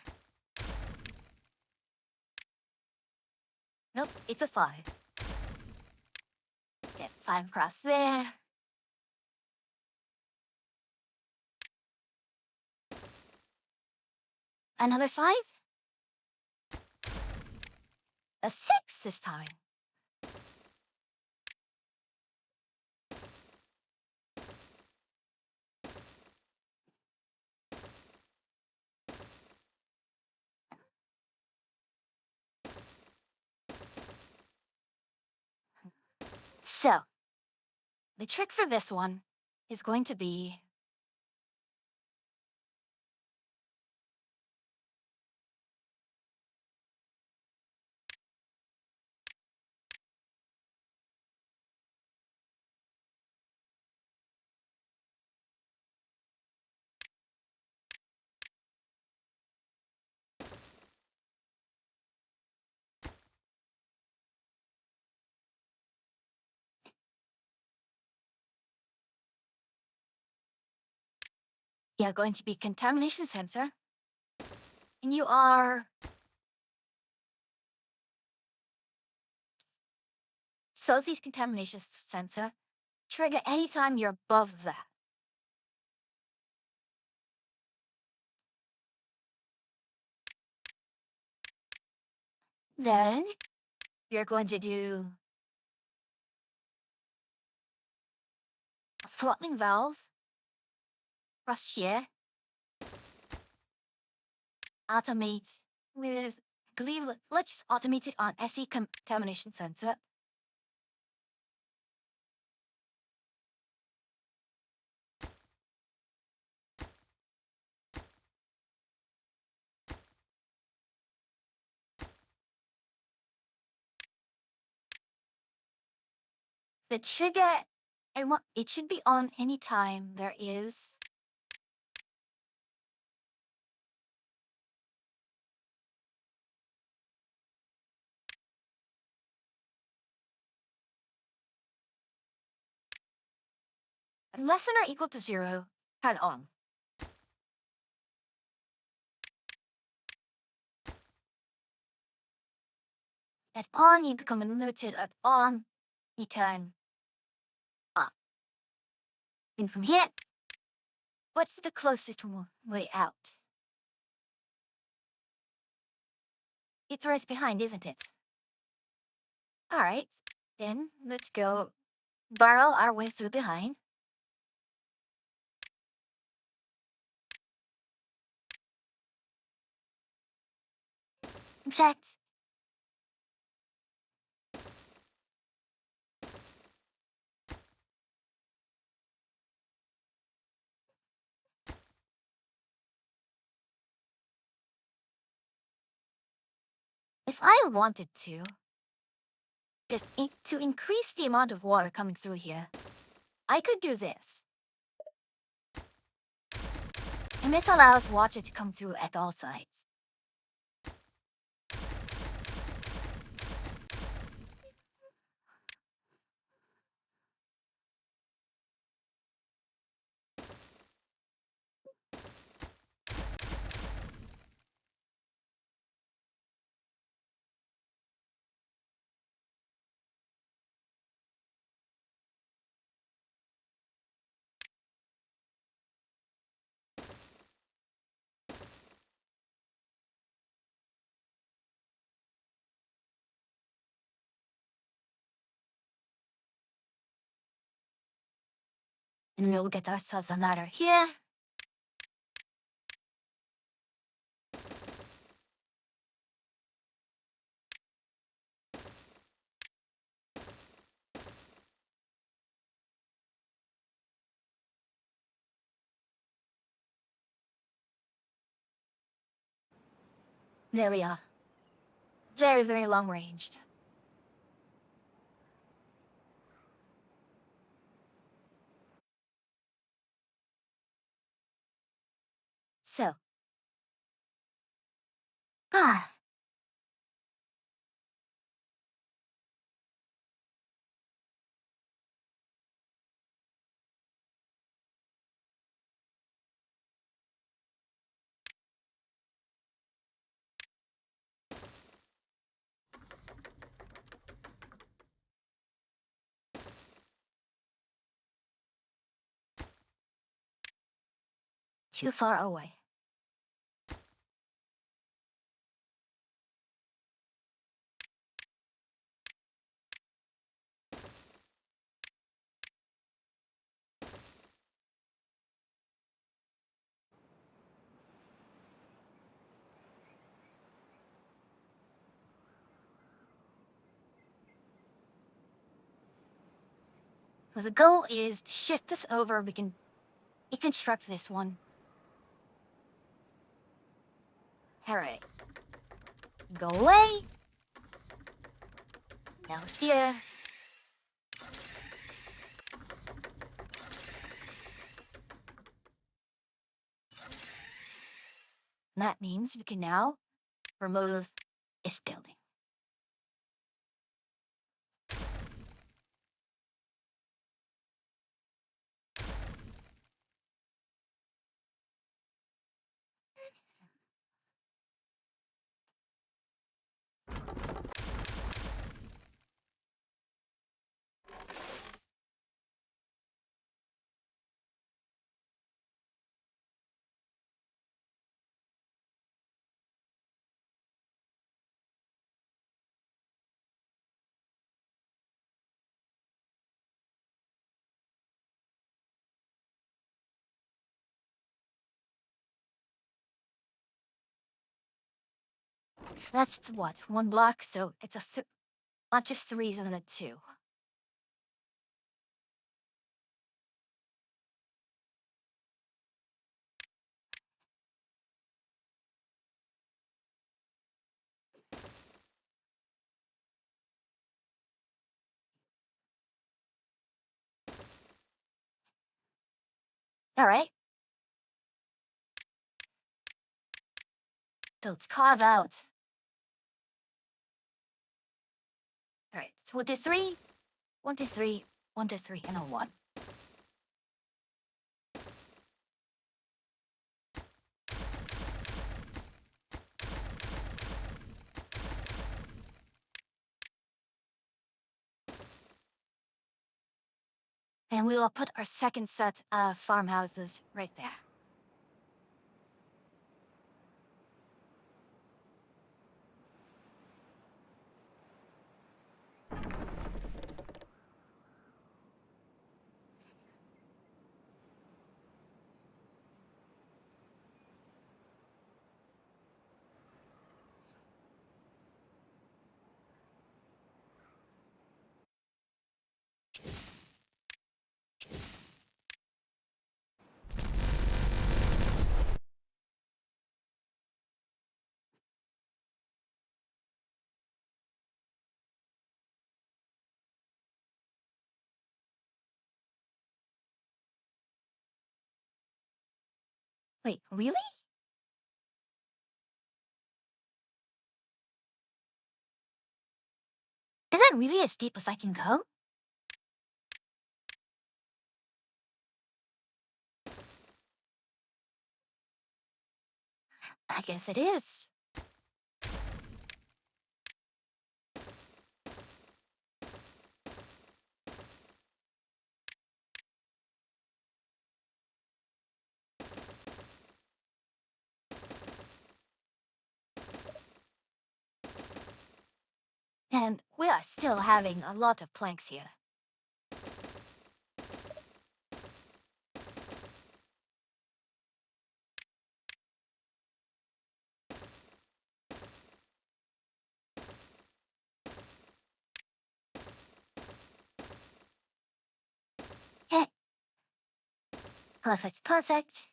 Nope, it's a 5. Get 5 across there. Another 5. A 6 this time. So, the trick for this one is going to be going to be contamination sensor. And you are SOSI's contamination sensor trigger anytime you're above that. Then you're going to do a throttling valve across here. Automate with, I believe, let's just automate it on SE contamination sensor. The trigger, it should be on anytime there is less than or equal to 0, turn on. At on, you become limited. At on, you turn up. And from here, what's the closest way out? It's right behind, isn't it? Alright, then let's go barrel our way through behind. Checked. If I wanted to, just to increase the amount of water coming through here, I could do this. And this allows water to come through at all sides. And we'll get ourselves a ladder here. There we are. Very, very long ranged. So. Ah. Too far away. The goal is to shift this over. We can deconstruct this one. Alright. Go away. Now here. That means we can now remove this building. That's what, 1 block, so it's a bunch of 3s and a 2. Alright. So let's carve out. Alright, so 1 to 3, 1 to 3, 1 to 3, and a 1. And we will put our second set of farmhouses right there. Wait, really? Is that really as deep as I can go? I guess it is. And we are still having a lot of planks here. Heh. Perfect, perfect.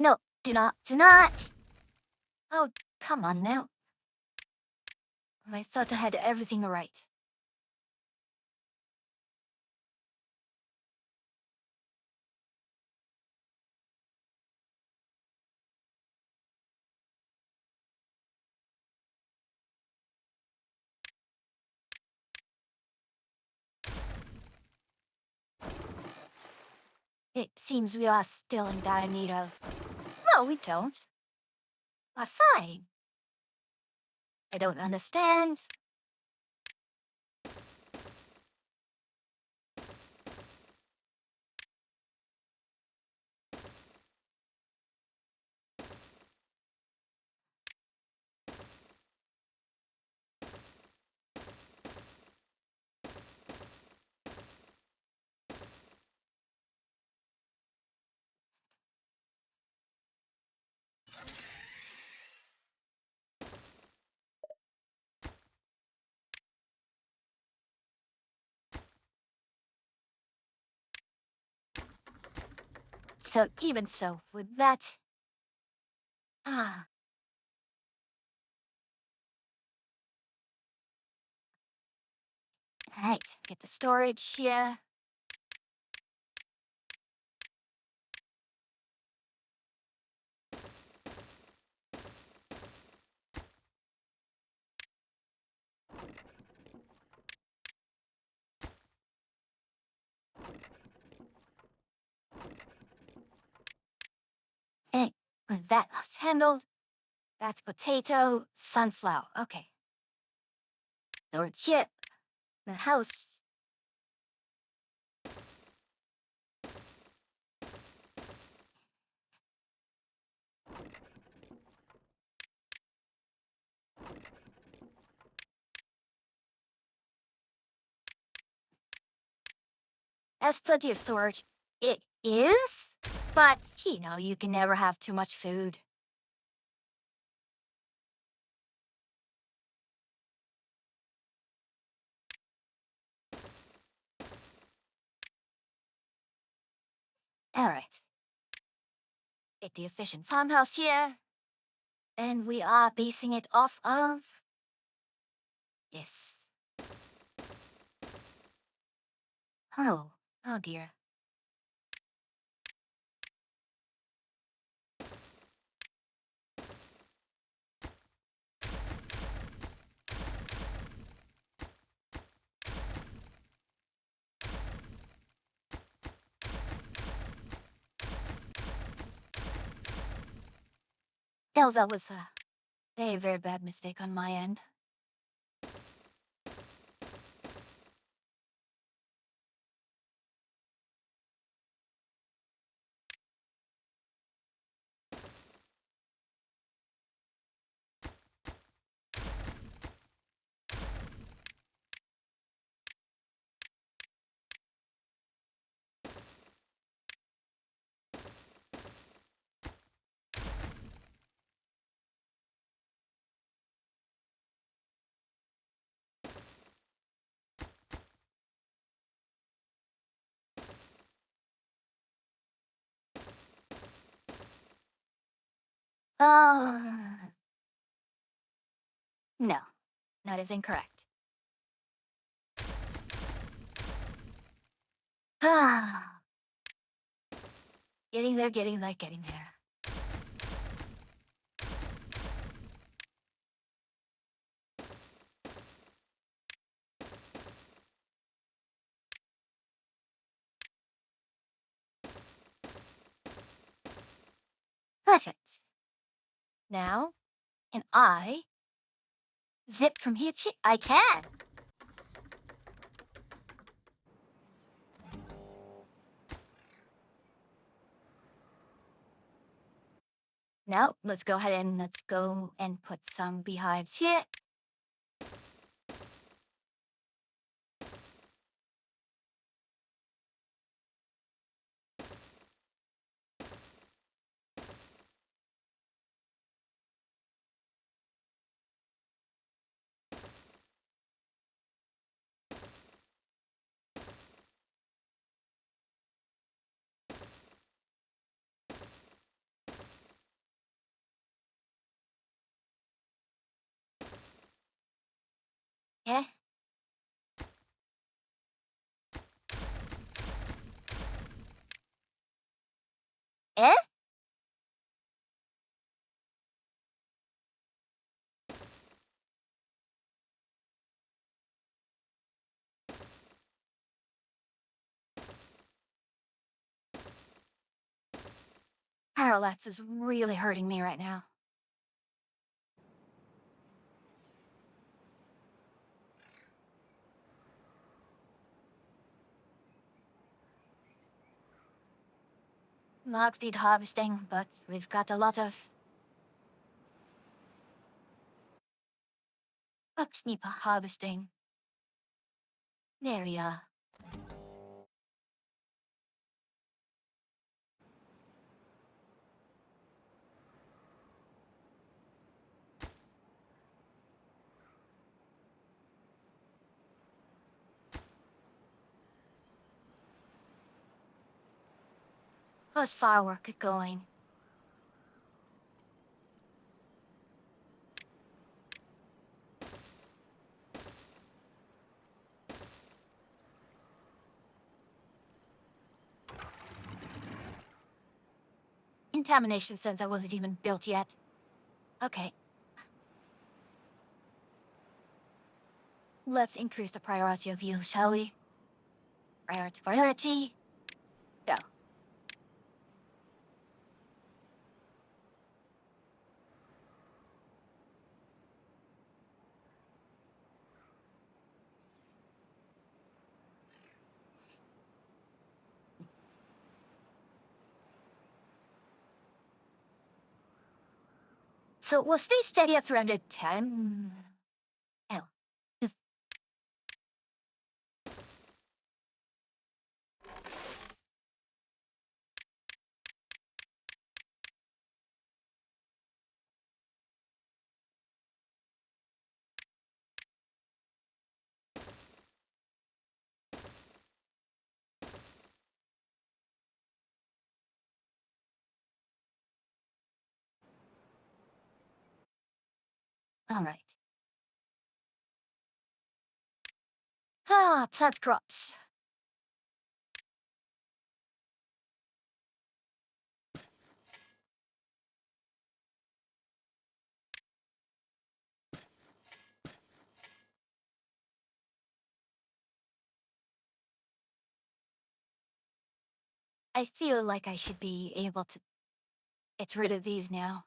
No, do not, do not! Oh, come on now. I thought I had everything right. It seems we are still in dire need of No, we don't. Outside. I don't understand. So even so, with that, ah, right, get the storage here. And with that was handled, that's potato, sunflower. Okay. Storage here. The house. Has plenty of storage. It is, but you can never have too much food. All right. Get the efficient farmhouse here. And we are basing it off of. Yes. Oh, oh dear. No, that was a very, very bad mistake on my end. Oh, no, that is incorrect. Ah, getting there, getting there, getting there. Perfect. Now, can I zip from here to... I can. Now, let's go ahead and let's go and put some beehives here. Yeah. Eh? Parallax is really hurting me right now. Logs need harvesting, but we've got a lot of Bugsnip harvesting. There we are. How's firework going? Contamination sensor wasn't even built yet. Okay. Let's increase the priority of you, shall we? Priority. Go. So we'll stay steady at 310. Oh. All right. Plant crops. I feel like I should be able to get rid of these now.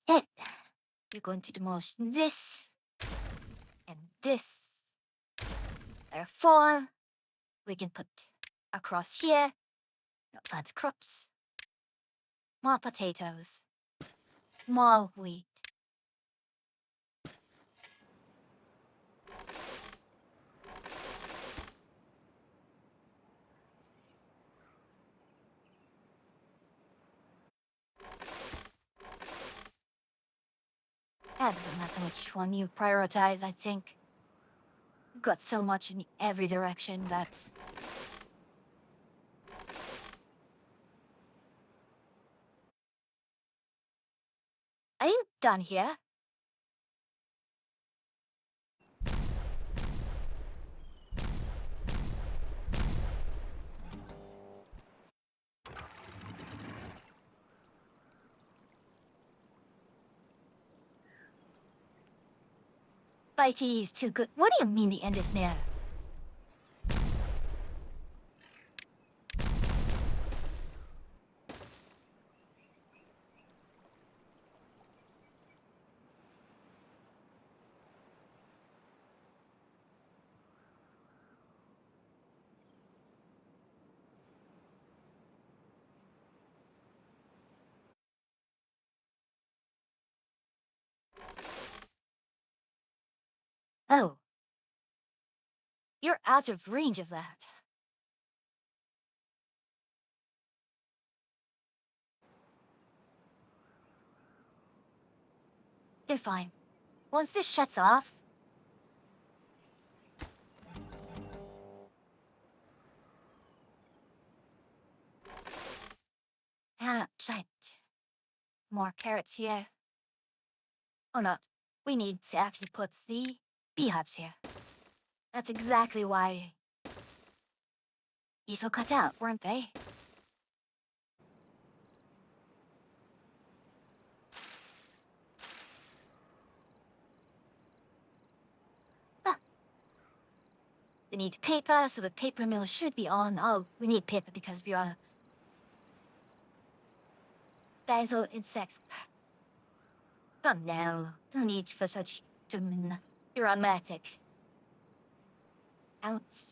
Hey, you're going to demolish this and this. Therefore, we can put across here. Plant crops. More potatoes. More wheat. That doesn't matter which one you prioritize, I think. You've got so much in every direction that... Are you done here? Bitey is too good. What do you mean the end is near? Oh. You're out of range of that. You're fine. Once this shuts off... giant. More carrots here. Oh, not. We need to actually put the beehives here. That's exactly why easel cut out, weren't they? Ah. They need paper, so the paper mill should be on. Oh, we need paper because we are basil insects. Come now, no need for such dramatic. Ounce.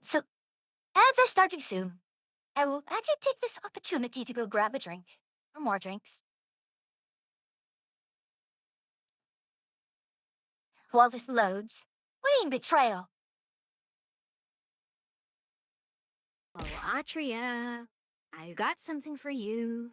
So, as I starting soon, I will actually take this opportunity to go grab a drink. Or more drinks. While this loads, plain betrayal. Oh, Atria, I've got something for you.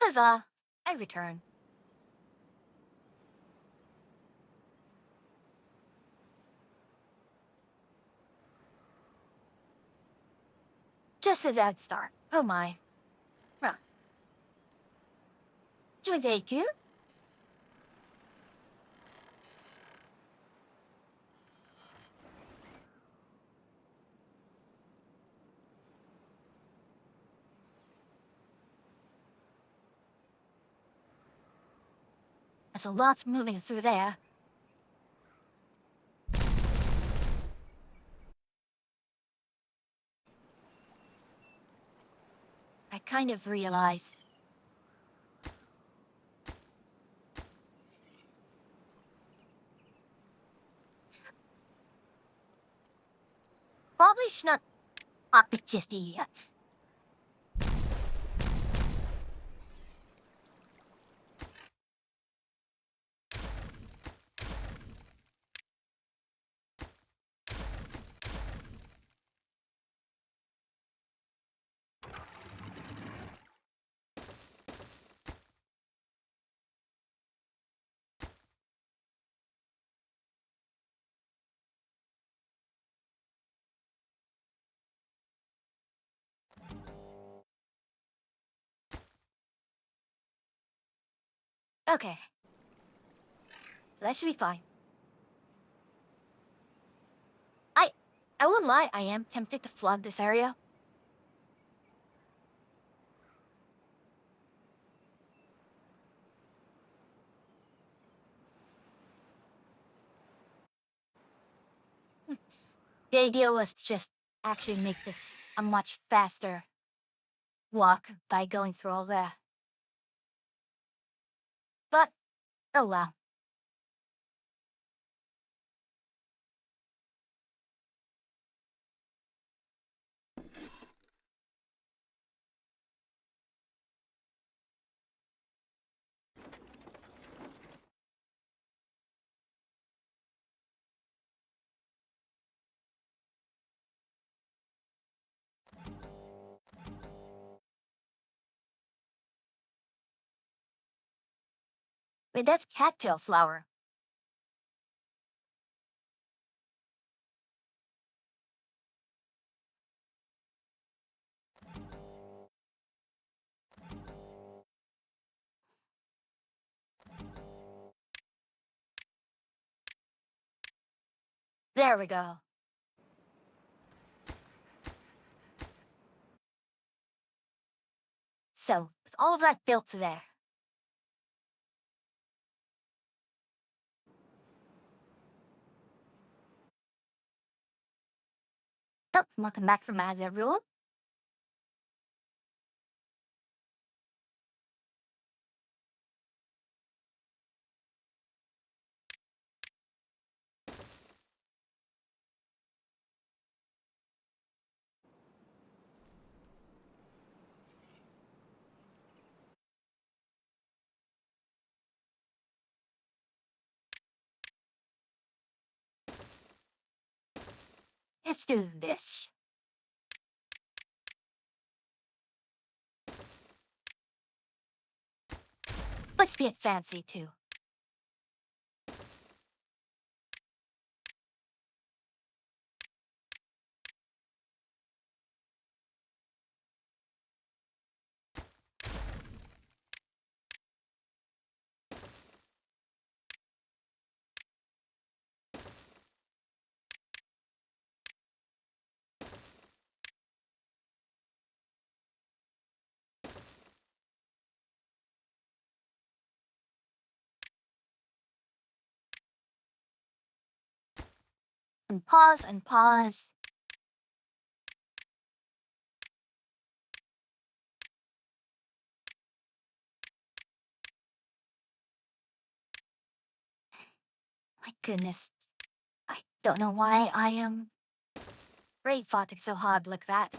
Huzzah! I return. Just as I'd start. Oh my. Huh. Joyveku? There's a lot moving through there. I kind of realize. Probably should not up it just yet. Okay. That should be fine. I won't lie, I am tempted to flood this area. The idea was to just actually make this a much faster walk by going through all that. But, oh well. Wait, that's cattail flower. There we go. So, with all of that built there. Oh, welcome back from out of the room. Let's do this. Let's be it fancy too. And pause and pause. My goodness. I don't know why I am great fought it so hard like that.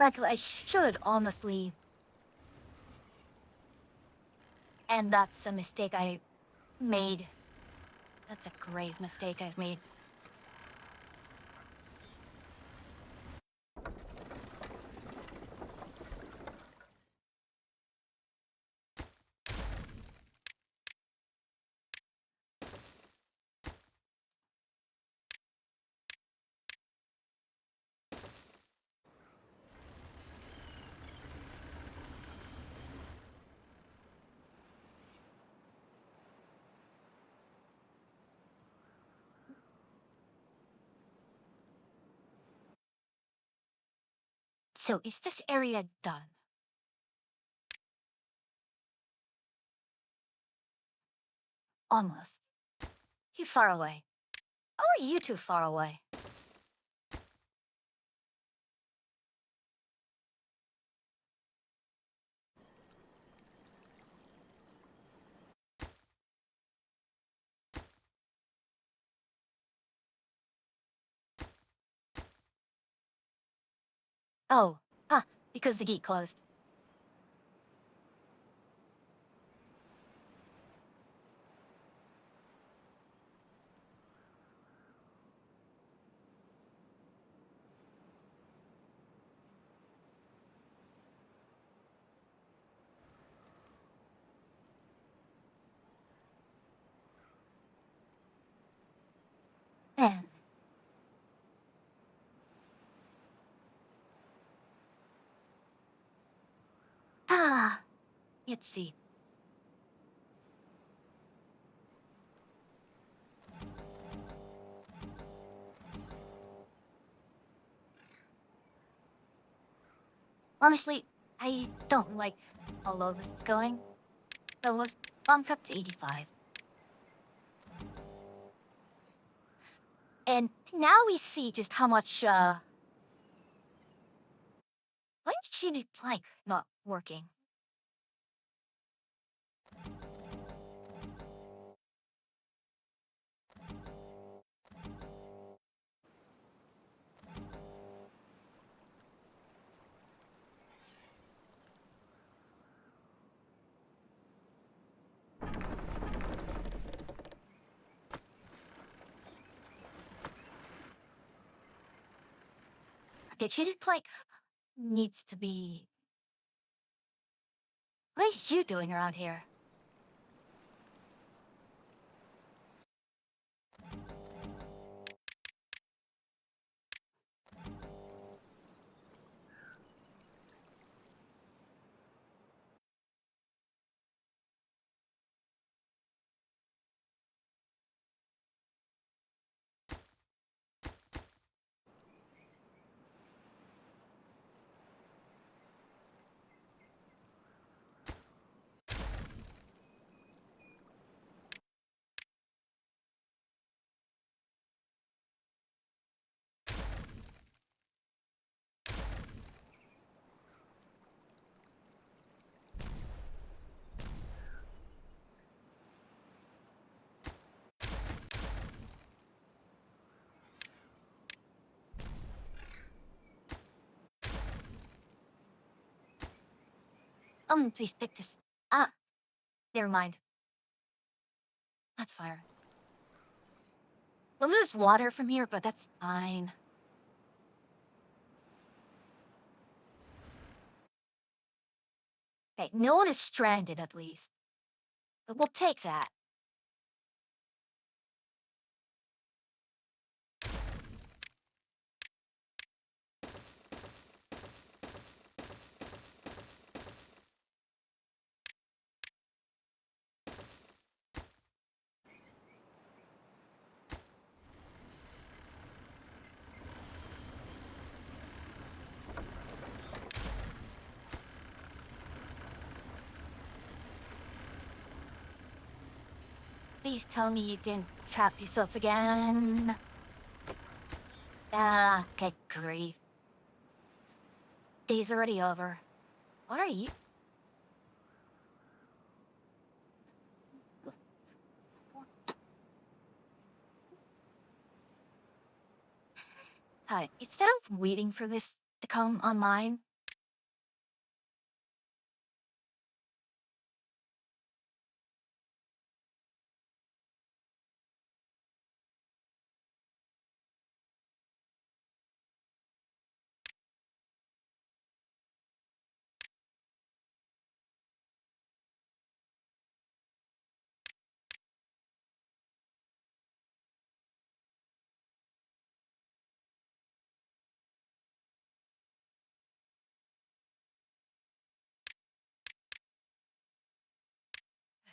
Like I should almost leave. And that's a mistake I made. That's a grave mistake I've made. So is this area done? Almost. You far away. Or are you too far away? Oh, because the gate closed. Man. Ah, let's see. Honestly, I don't like how low this is going. So let's bump up to 85. And now we see just how much, why did she like not working? Okay, she like needs to be. What are you doing around here? Please pick this. Ah, never mind. That's fire. We'll lose water from here, but that's fine. Okay, no one is stranded at least. But we'll take that. Please tell me you didn't trap yourself again. Ah, okay, grief. Day's already over. What are you? Hi, instead of waiting for this to come online,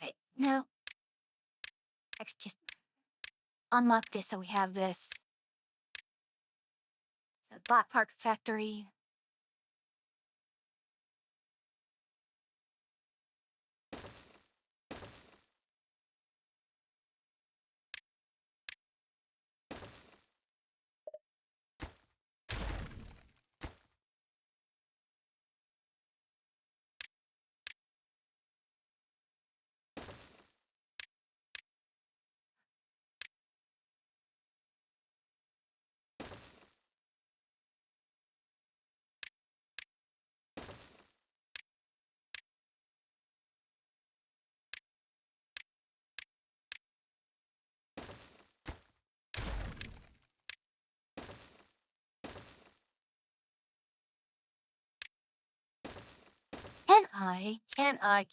right now, let's just unlock this so we have this. The Black Park Factory.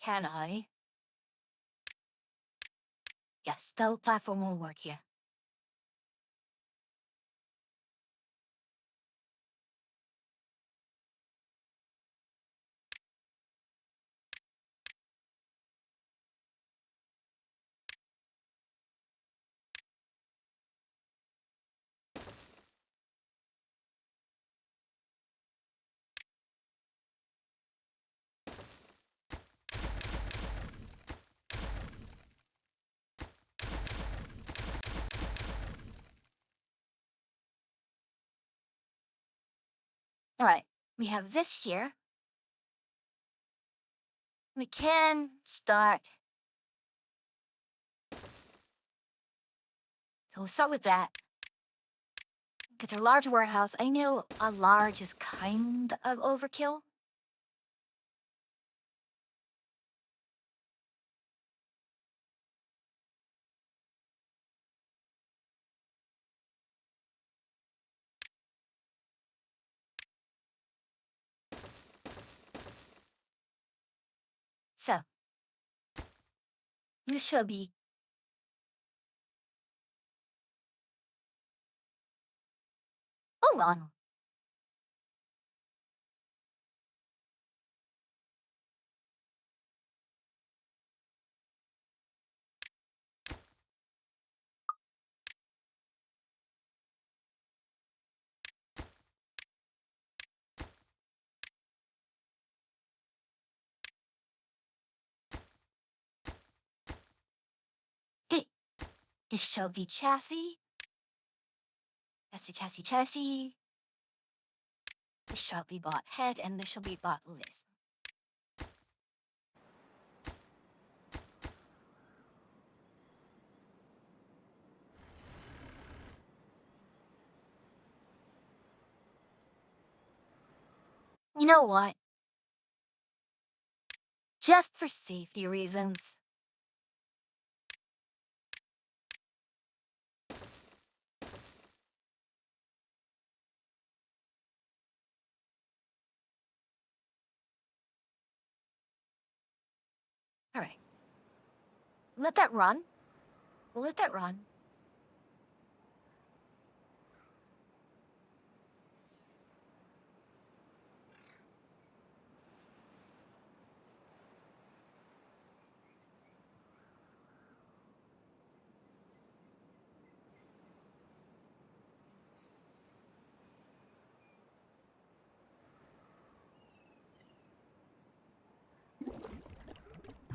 Can I? Yes, the platform will work here. All right, we have this here. We can start. So we'll start with that. Get a large warehouse. I know a large is kind of overkill. So, you should be. Hold on. Hey, this shall be chassis. That's the chassis. This shall be bought head, and this shall be bought list. You know what? just for safety reasons. All right. Let that run. We'll let that run.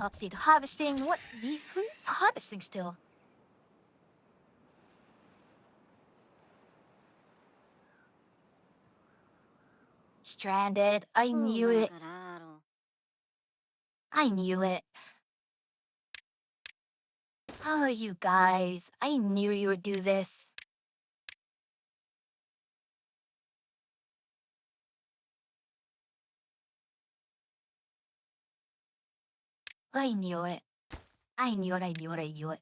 Let's see the harvesting. Who's harvesting still? Stranded. I knew it. Carajo. I knew it. Oh, you guys. I knew you would do this. I knew it. I knew it. I knew it. I knew it.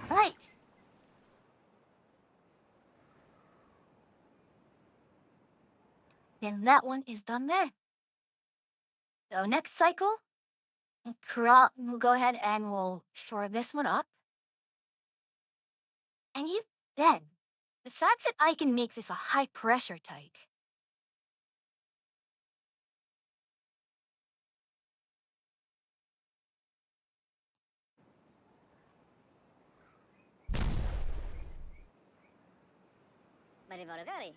Right. Then that one is done there. So next cycle, we'll go ahead and we'll shore this one up. And then, the fact that I can make this a high pressure tank. Marivaragari.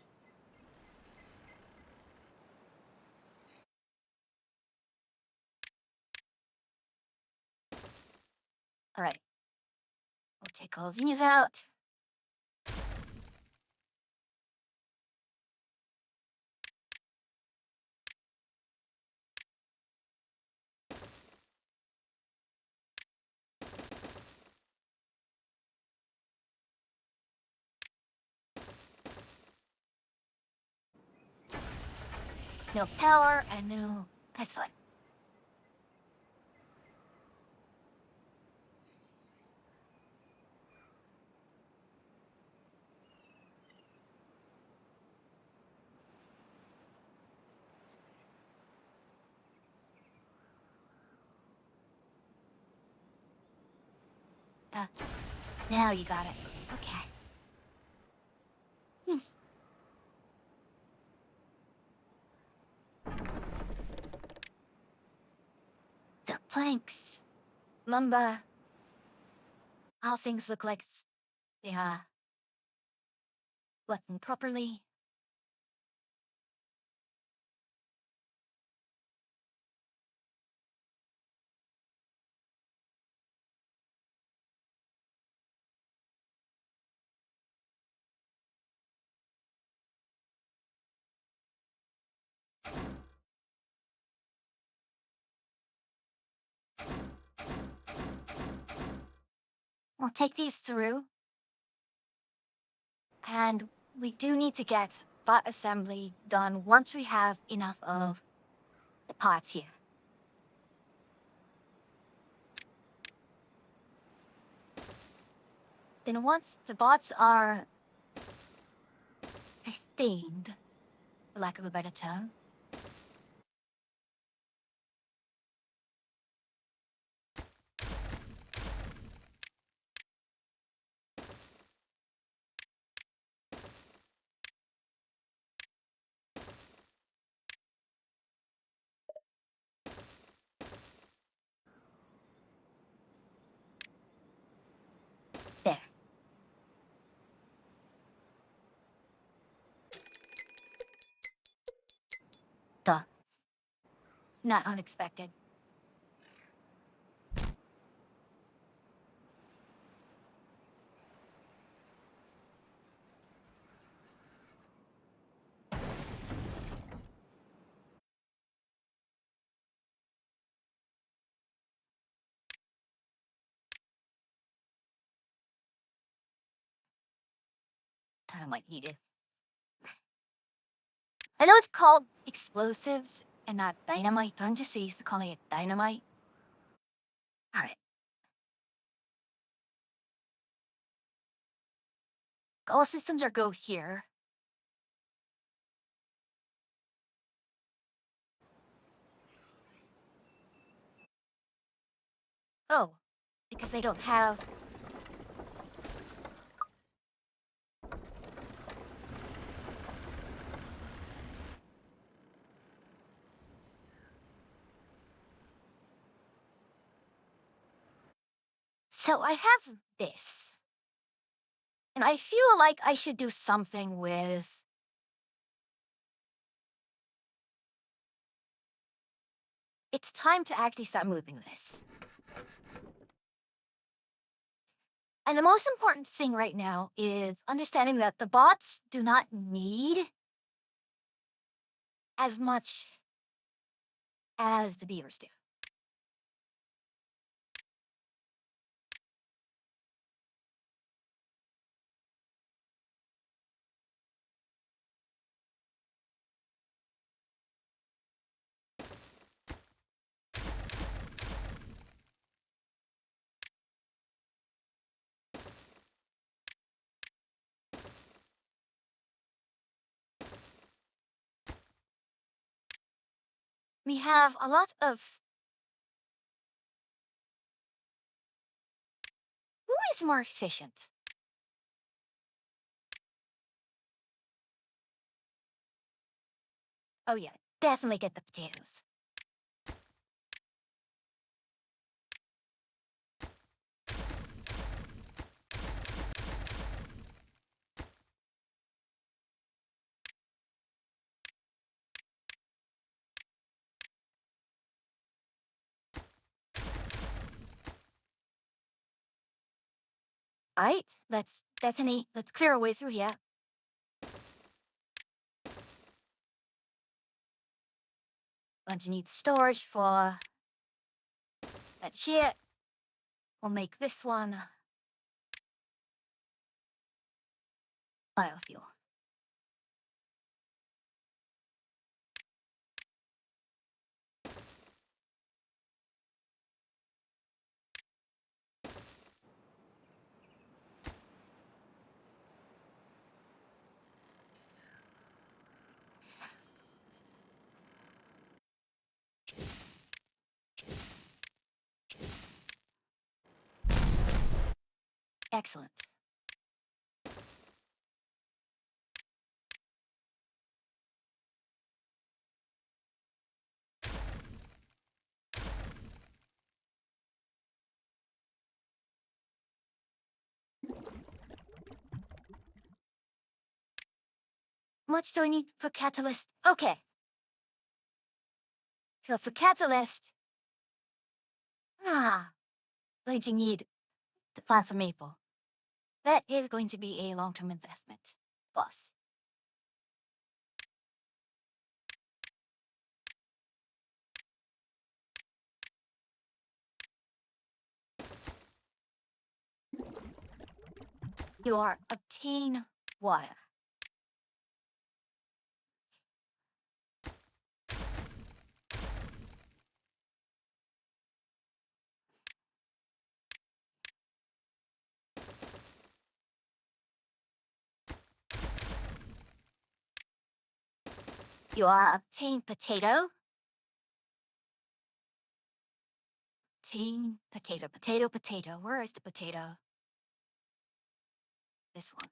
All right. We'll take all these out. No power and no. That's fine. Now you got it. Okay. Yes. The planks. Lumber. All things look like they are working properly. We'll take these through. And we do need to get bot assembly done once we have enough of the parts here. Then once the bots are themed, for lack of a better term, there. Duh. Not unexpected. kind of like needed. I know it's called explosives and not dynamite, but I'm just so used to calling it dynamite. Alright. All systems are go here. Oh, because they don't have. So I have this. And I feel like I should do something with. It's time to actually start moving this. And the most important thing right now is understanding that the bots do not need as much as the beavers do. We have a lot of. Who is more efficient? Oh, yeah, definitely get the potatoes. Alright, let's clear our way through here. Bunch need storage for that shit. We'll make this one biofuel. Excellent. Much do I need for catalyst? Okay. So for catalyst, going to need to plant some maple. That is going to be a long-term investment. Plus. You are obtain water. You are obtain potato. Obtain potato, potato, potato. Where is the potato? This one.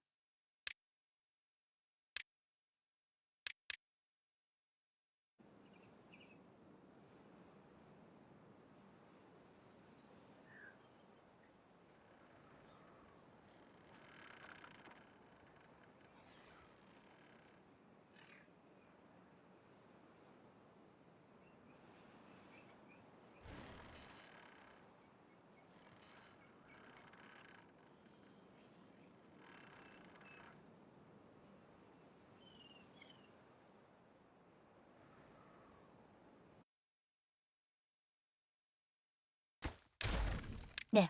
No.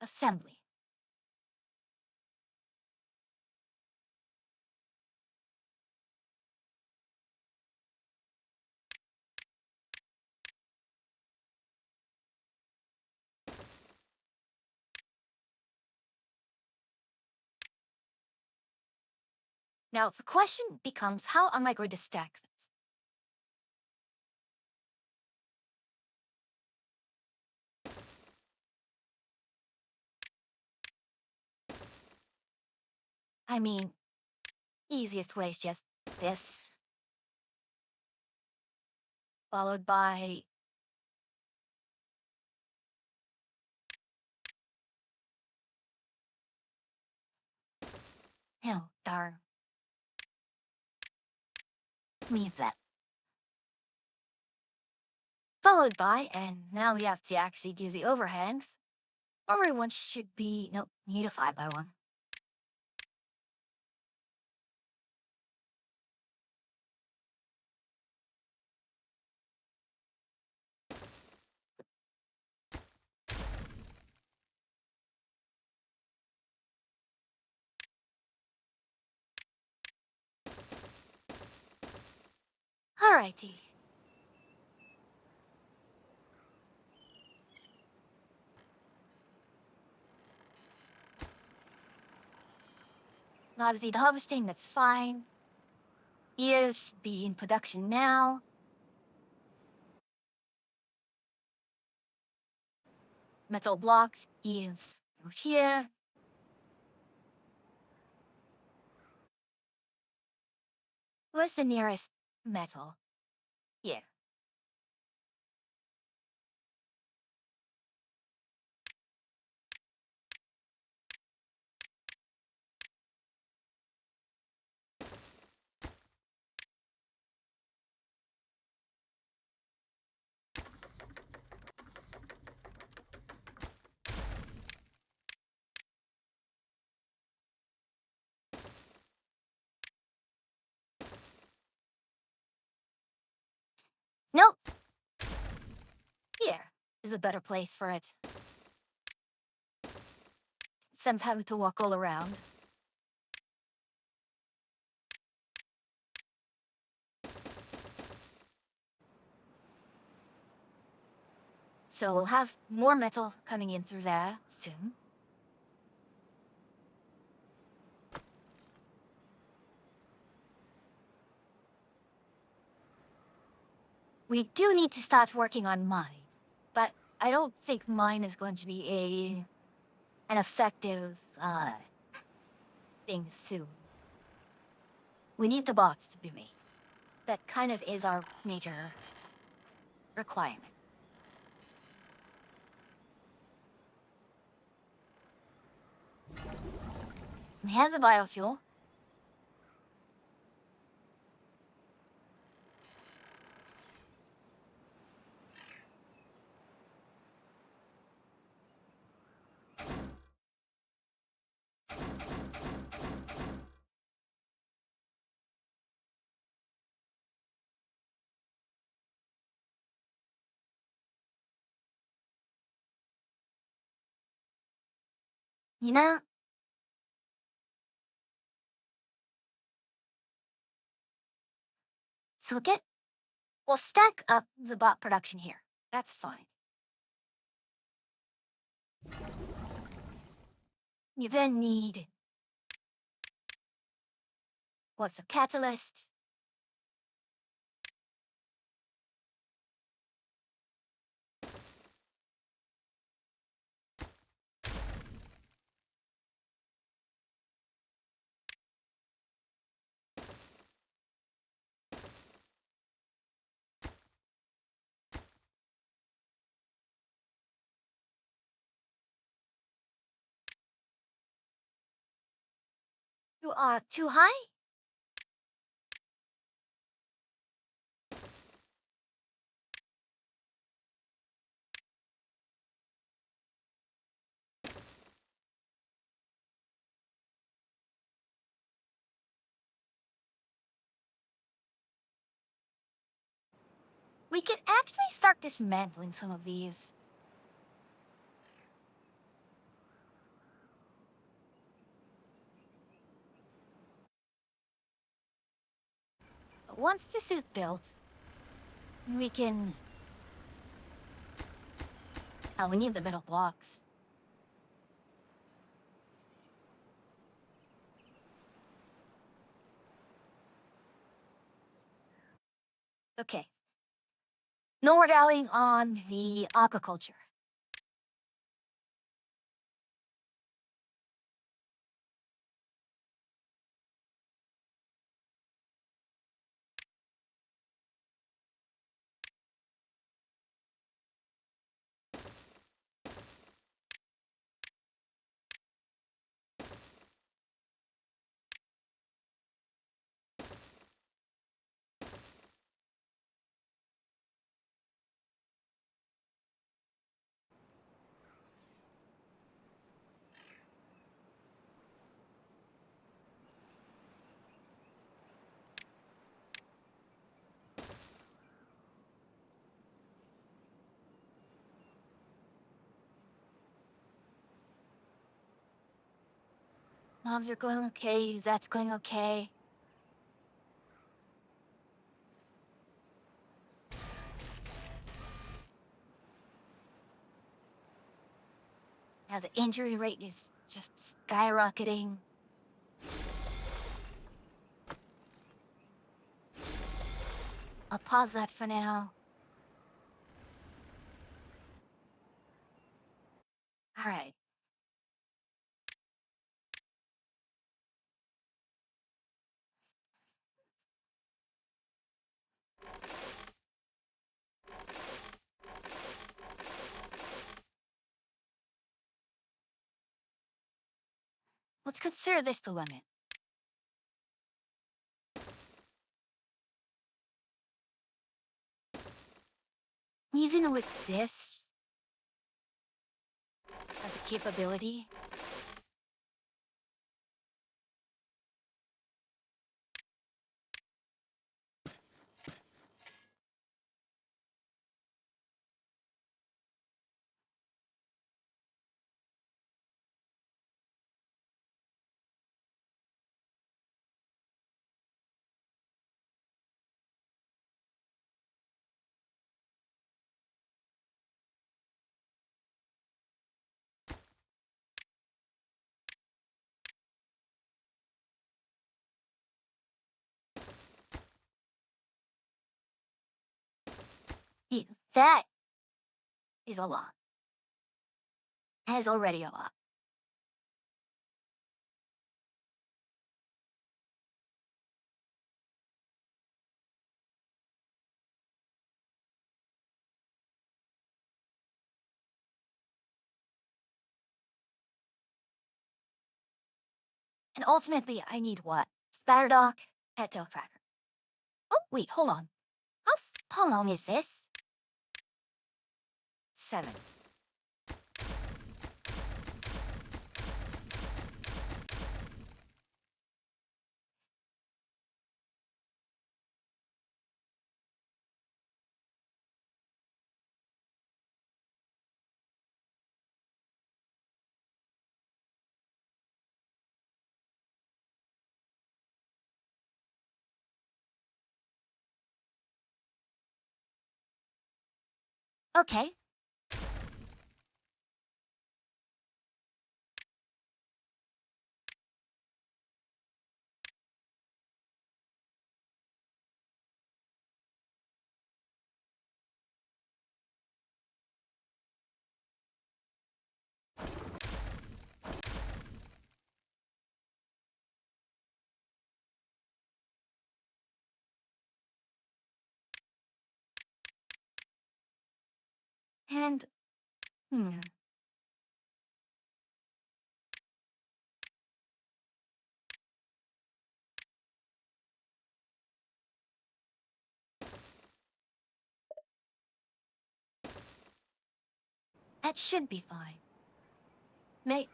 Assembly. Now, the question becomes, how am I going to stack this? I mean, easiest way is just this, followed by... Oh, darn. Means that. Followed by, and now we have to actually do the overhangs. Everyone should be, no, need a 5x1. Alrighty. Obviously, the harvesting, that's fine. Ears should be in production now. Metal blocks is here. Where's the nearest metal? Here. Nope. Here is a better place for it. Instead of having to walk all around. So we'll have more metal coming in through there soon. We do need to start working on mine, but I don't think mine is going to be an effective thing soon. We need the box to be made. That kind of is our major requirement. We have the biofuel. You know? So we'll stack up the bot production here. That's fine. You then need... what's a catalyst? You are too high? We could actually start dismantling some of these. Once this is built, we can... oh, we need the metal blocks. Okay. No more dallying on the aquaculture. Moms are going okay. That's going okay. Now the injury rate is just skyrocketing. I'll pause that for now. All right. Let's consider this the limit. Even with this as a capability, that is a lot. That is already a lot. And ultimately, I need what? Spatterdock, cattail cracker. Oh, wait, hold on. How long is this? 7. Okay. And, hmm. That should be fine. May.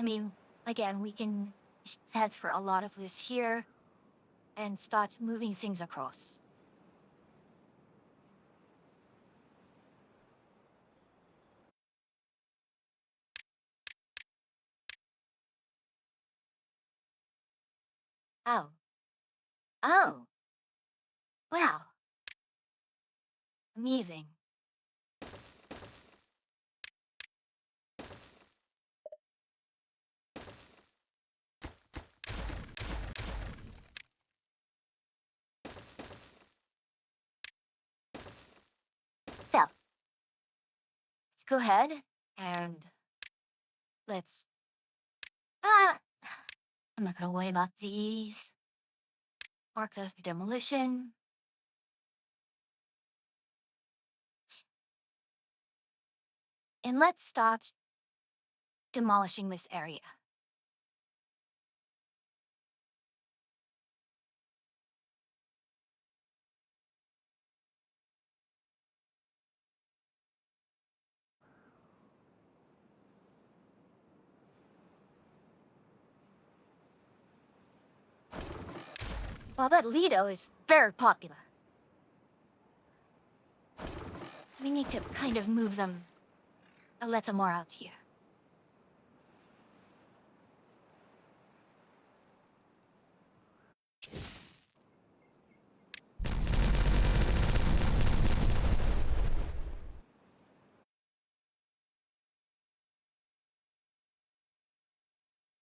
I mean, again, we can just transfer a lot of this here and start moving things across. Oh. Oh. Wow. Amazing. So, let's go ahead and let's. Ah! I'm not gonna worry about these. Mark of demolition. And let's start demolishing this area. Well, that Lido is very popular. We need to kind of move them a little more out here.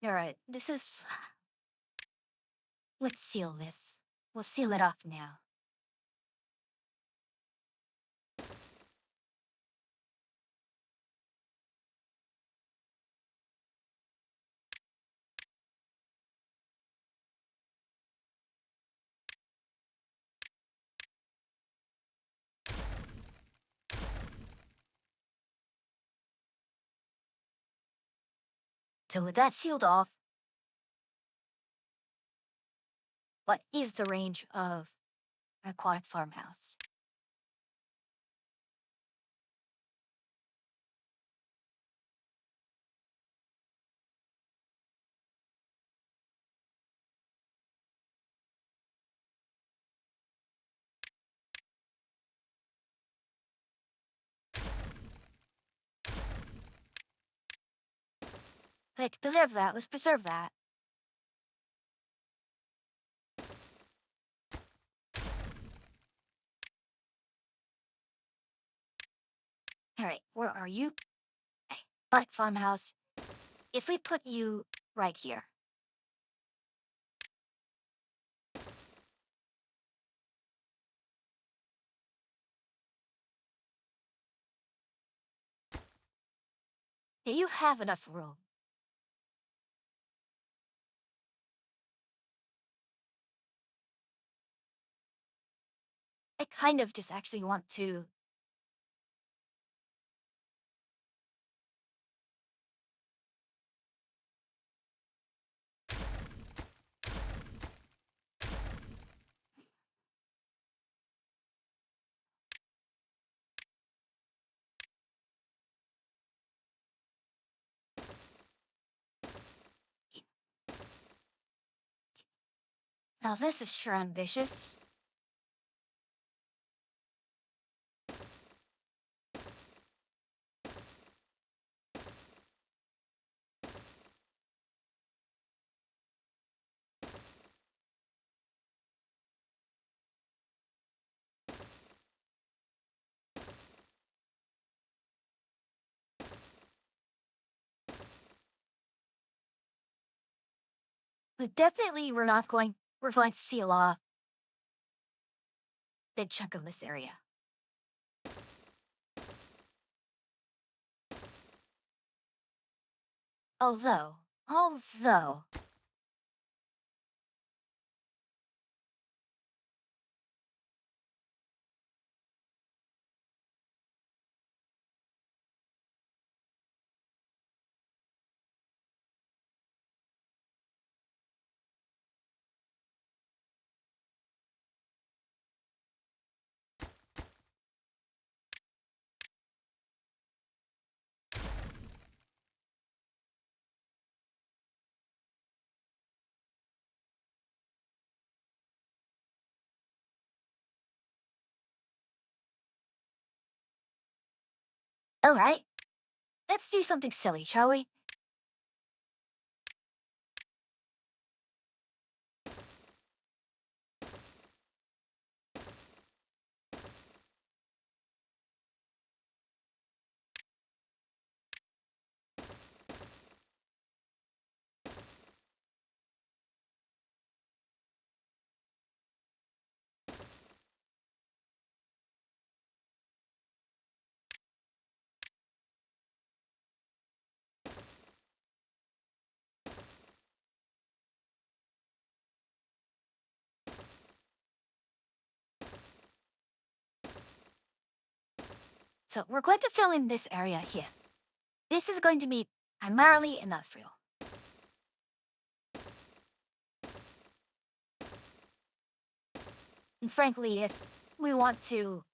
Alright, this is. Let's seal this. We'll seal it off now. So with that sealed off, what is the range of a quiet farmhouse? Let's preserve that. Let's preserve that. Alright, where are you? Hey, quiet farmhouse. If we put you right here. Do you have enough room? I kind of just actually want to. Now this is sure ambitious. But definitely we're going to seal off a big chunk of this area. Although, alright, let's do something silly, shall we? So we're going to fill in this area here. This is going to be primarily industrial. And frankly, if we want to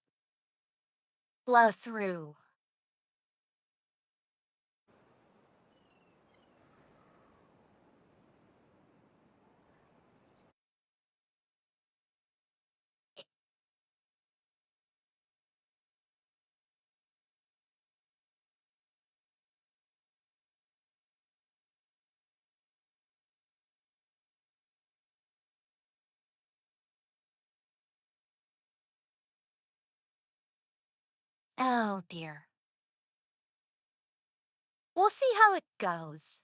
blow through oh dear. We'll see how it goes.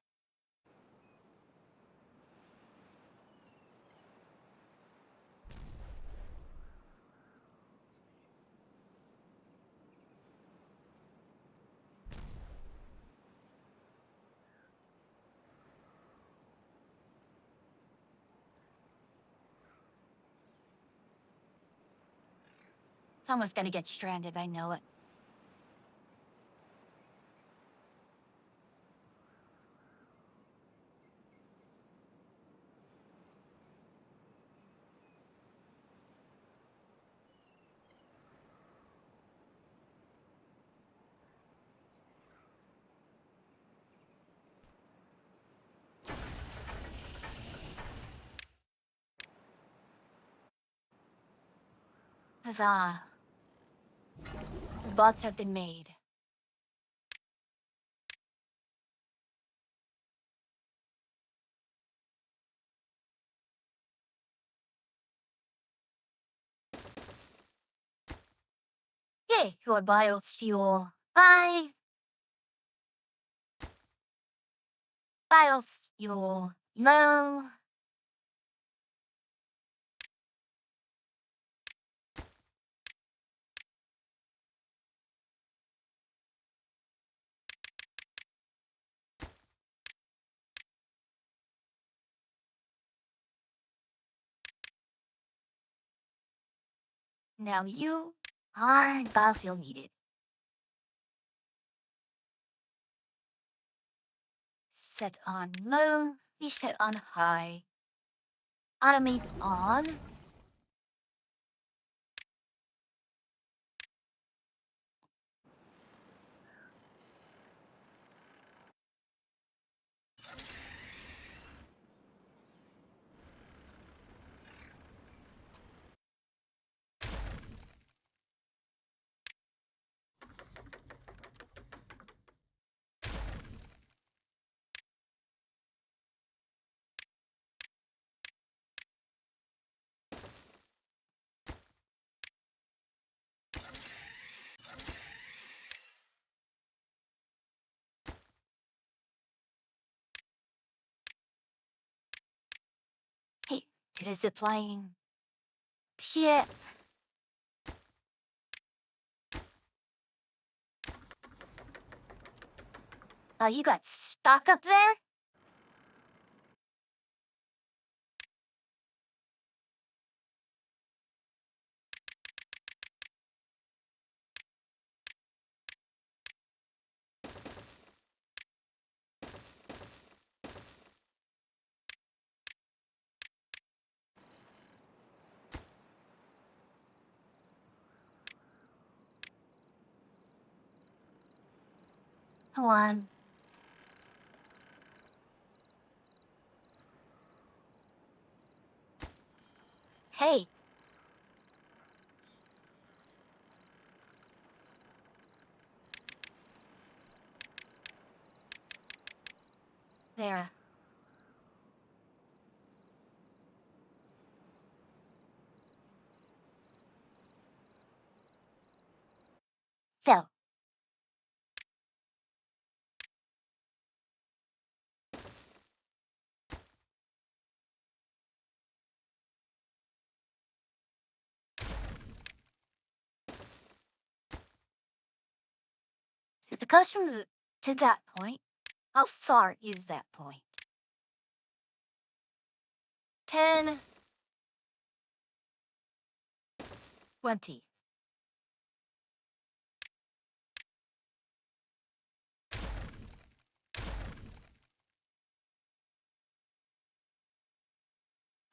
Someone's gonna get stranded, I know it. Huzzah. The bots have been made. Yay, your biofuel. Bye! Biofuel. No. Now you are biofuel needed. Set on low, we set on high. Automate on. Hey, it is applying. Shit. You got stuck up there? Come on. Hey. There. So, if the customer to that point, how far is that point? 10, 20.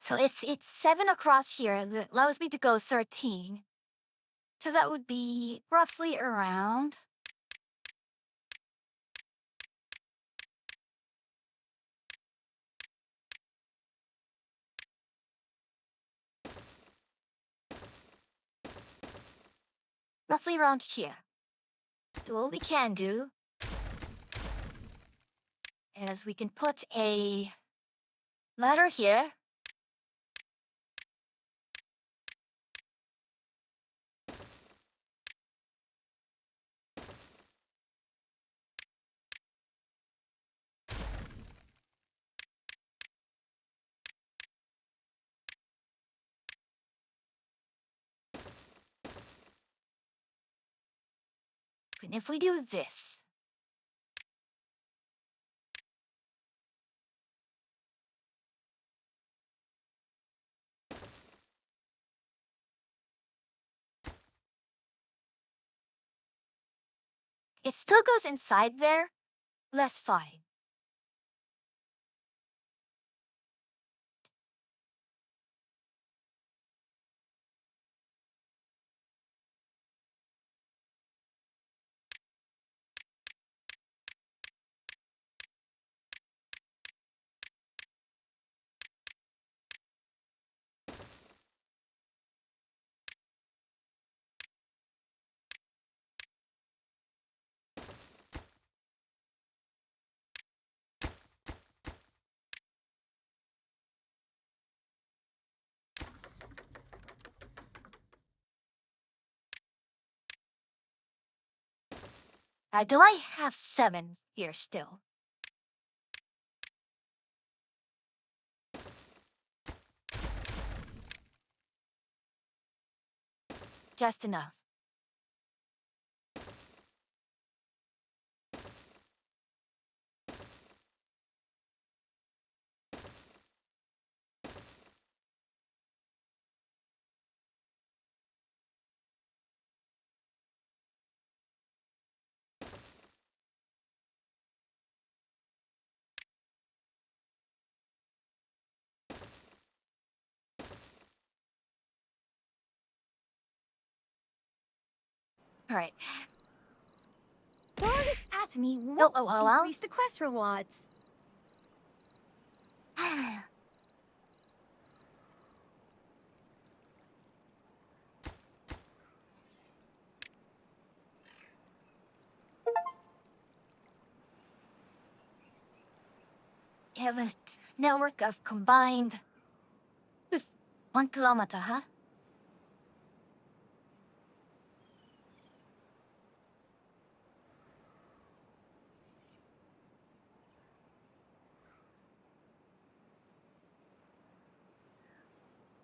So it's 7 across here that allows me to go 13. So that would be roughly around. Roughly around here. So what we can do is we can put a ladder here. And if we do this, it still goes inside there. That's fine. Do I have 7 here still? Just enough. All right. Throwing it at me Oh, won't oh, hello? increase the quest rewards. You have a network of combined 1 kilometer, huh?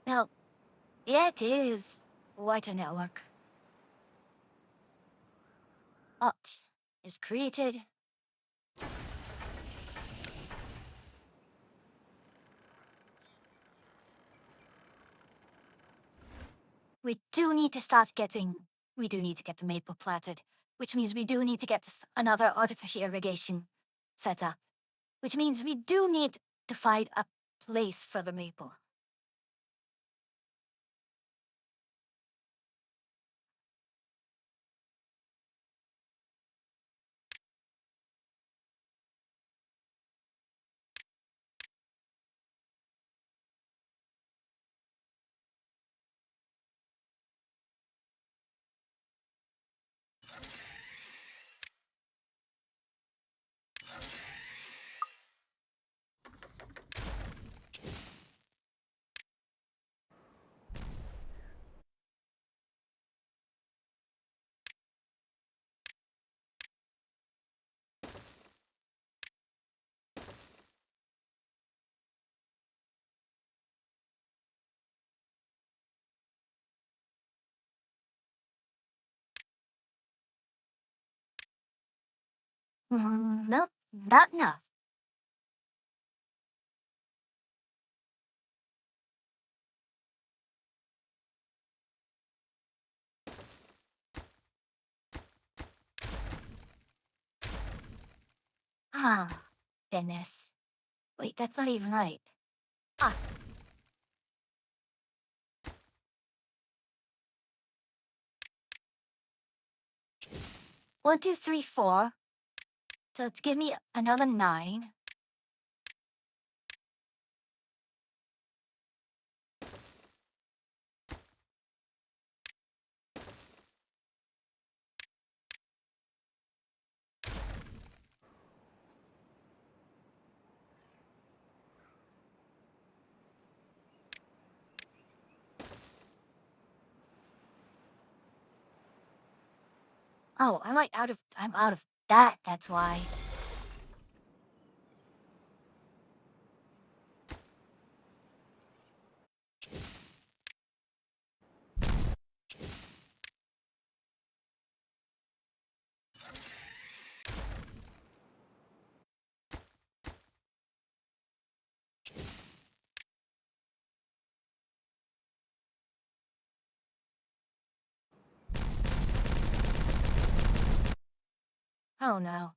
Well, yeah, it is quite a network. Art is created. We do need to get the maple platted, which means we do need to get another artificial irrigation set up, which means we do need to find a place for the maple. Nope, not enough. Ah, goodness. Wait, that's not even right. Ah, 1, 2, 3, 4. So to give me another 9. Oh, I'm out of that, that's why. Oh no.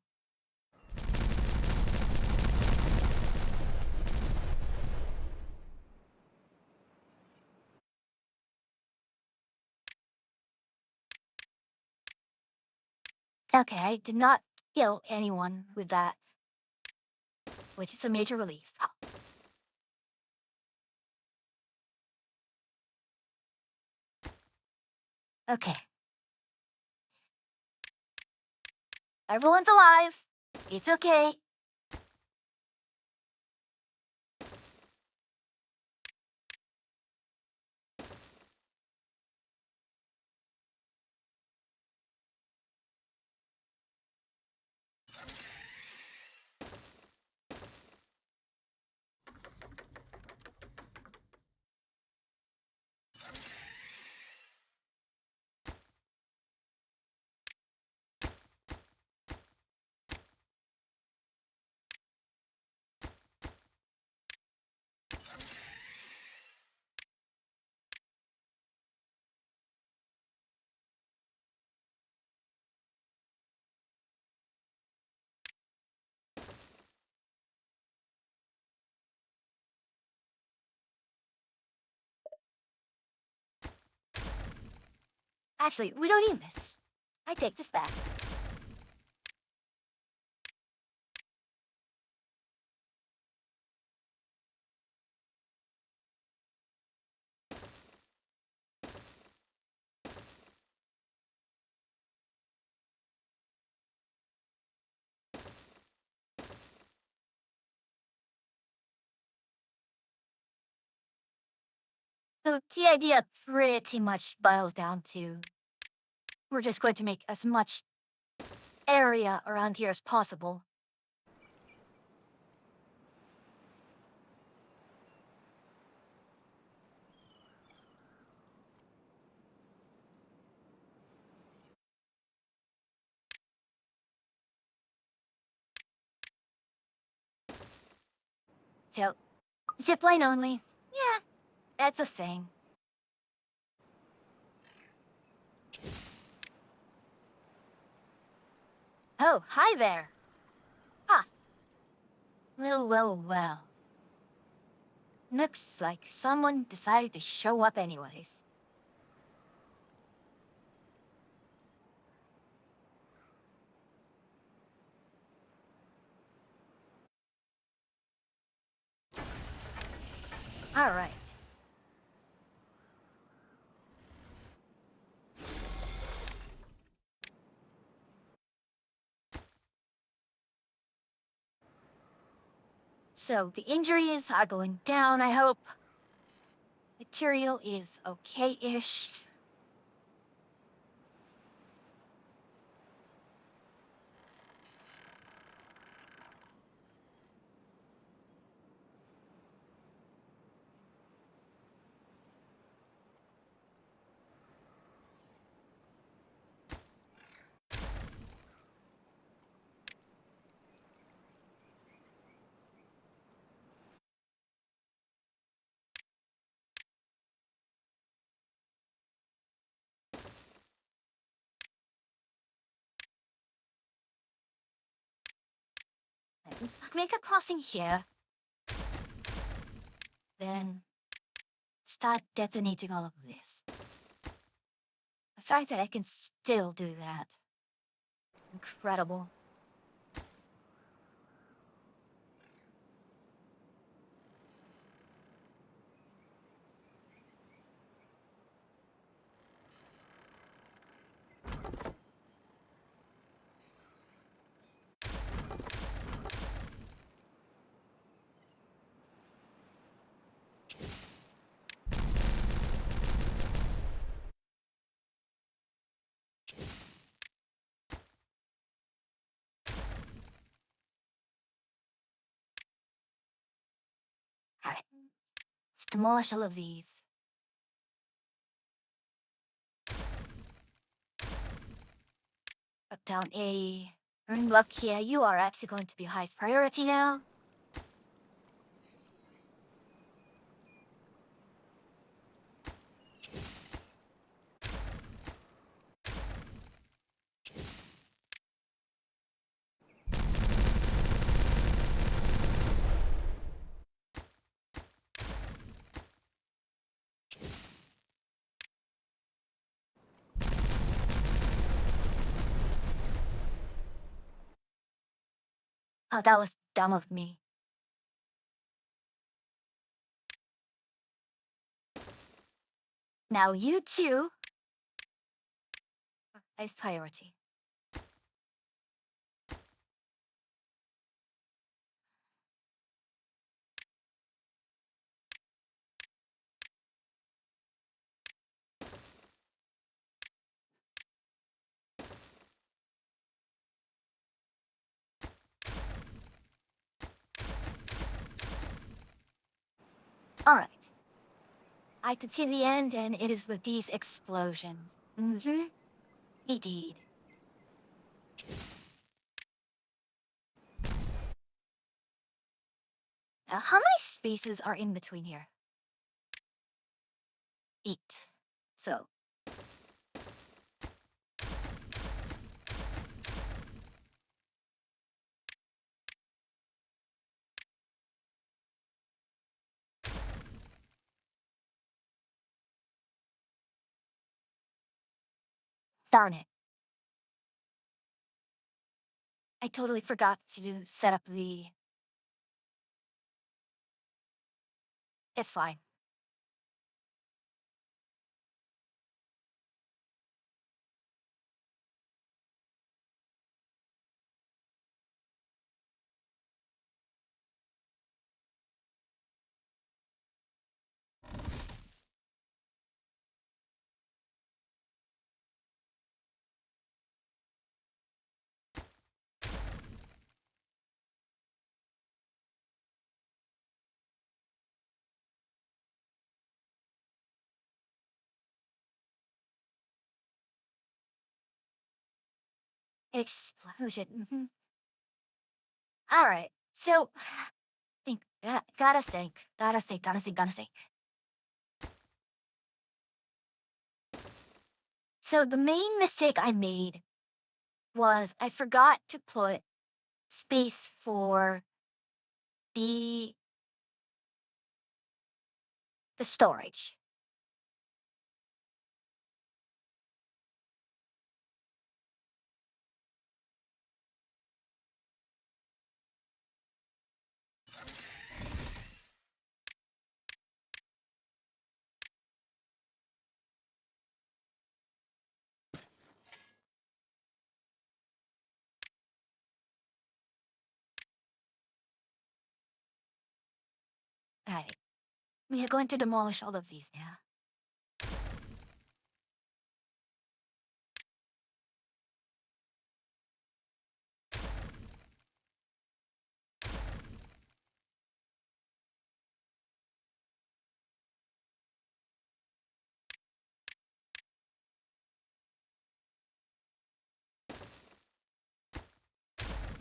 Okay, I did not kill anyone with that, which is a major relief. Okay. Everyone's alive. It's okay. Actually, we don't need this. I take this back. So the idea pretty much boils down to we're just going to make as much area around here as possible. So, zipline only. Yeah, that's a thing. Oh, hi there. Ah, well. Looks like someone decided to show up anyways. Alright. So the injuries are going down, I hope. Material is okay-ish. Let's make a crossing here. Then start detonating all of this. The fact that I can still do that. Incredible. Alright. Let's demolish all of these. Up down A. Earn luck here. You are actually going to be highest priority now. Oh, that was dumb of me. Now you two. Highest priority. Alright. I can see the end, and it is with these explosions. Mm-hmm. Indeed. Now, how many spaces are in between here? 8. So. Darn it. I totally forgot to set up the... It's fine. Explosion. Mm-hmm. Alright. So, think. Gotta think. Gotta think. Gotta think. Gotta think. So, the main mistake I made was I forgot to put space for the storage. Alright. We are going to demolish all of these now.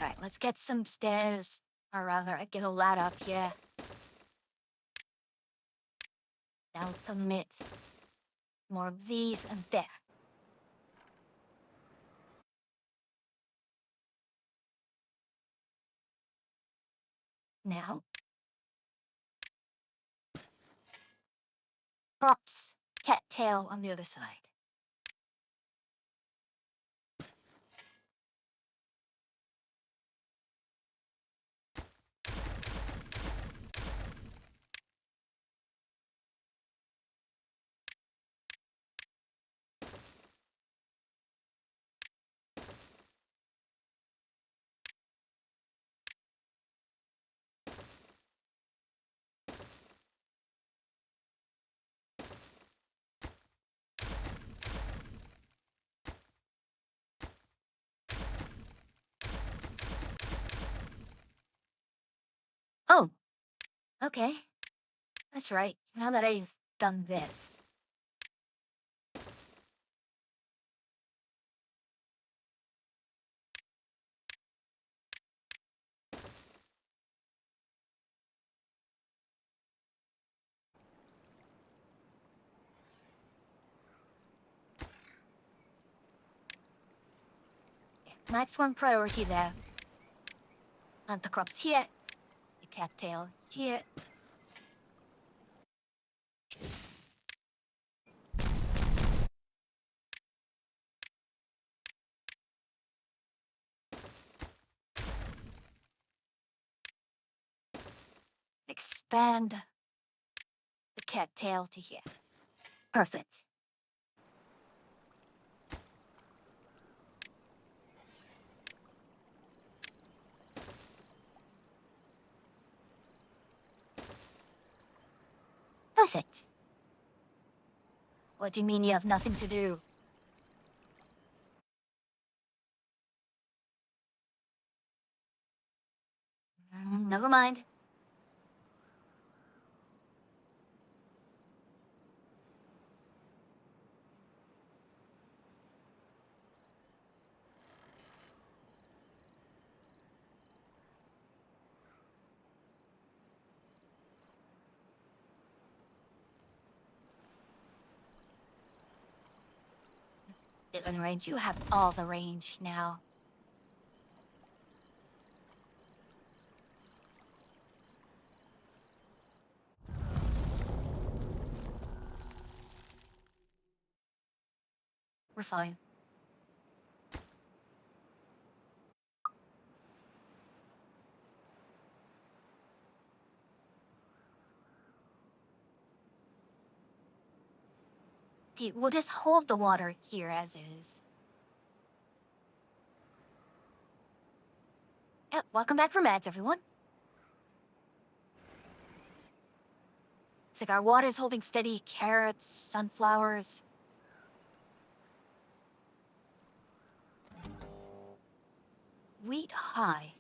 Alright, let's get some stairs. Or rather, get a ladder up here. Now commit more of these and there. Now. Props. Cattail on the other side. Okay, that's right. Now that I've done this. Next one priority there. Plant the crops here. The cattail here. Expand the cattail to here. Perfect. Perfect. What do you mean you have nothing to do? Never mind. Given range, you have all the range now. We're fine. Pete, we'll just hold the water here as is. Yep, welcome back from ads, everyone. It's like our water's holding steady. Carrots, sunflowers. Wheat high.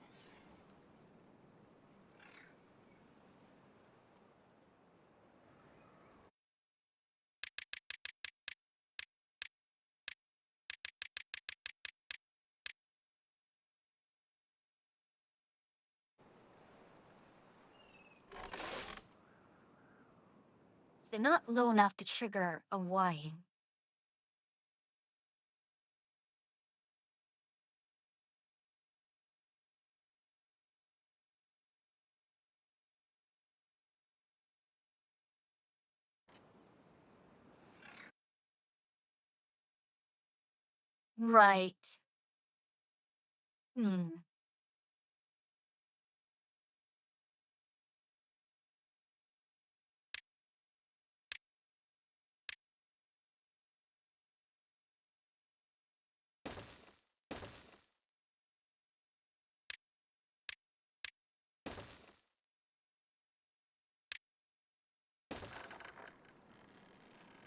They're not low enough to trigger a wine. Right. Hmm.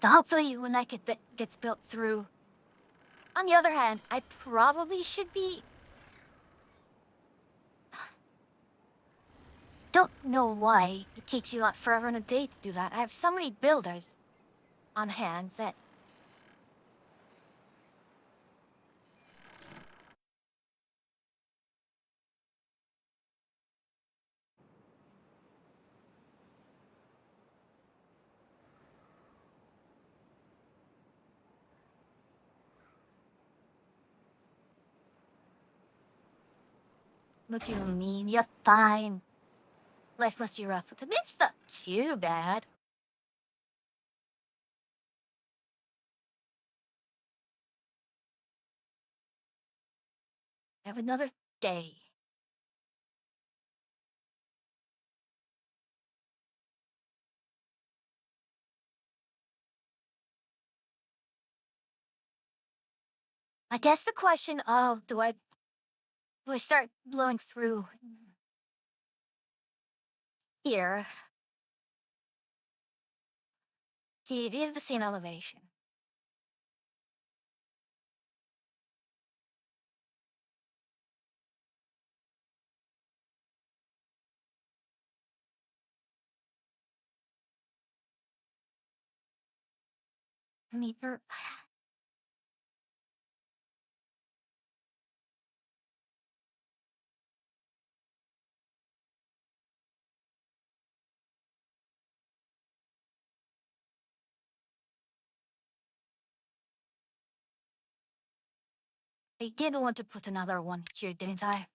Hopefully when that gets built through. On the other hand, I probably should be... Don't know why it takes you forever and a day to do that. I have so many builders on hand that... What do you mean? You're fine. Life must be rough, but it's not too bad. I have another day. I guess the question of do I start blowing through here? See, it is the same elevation. meter. I did want to put another one here, didn't I?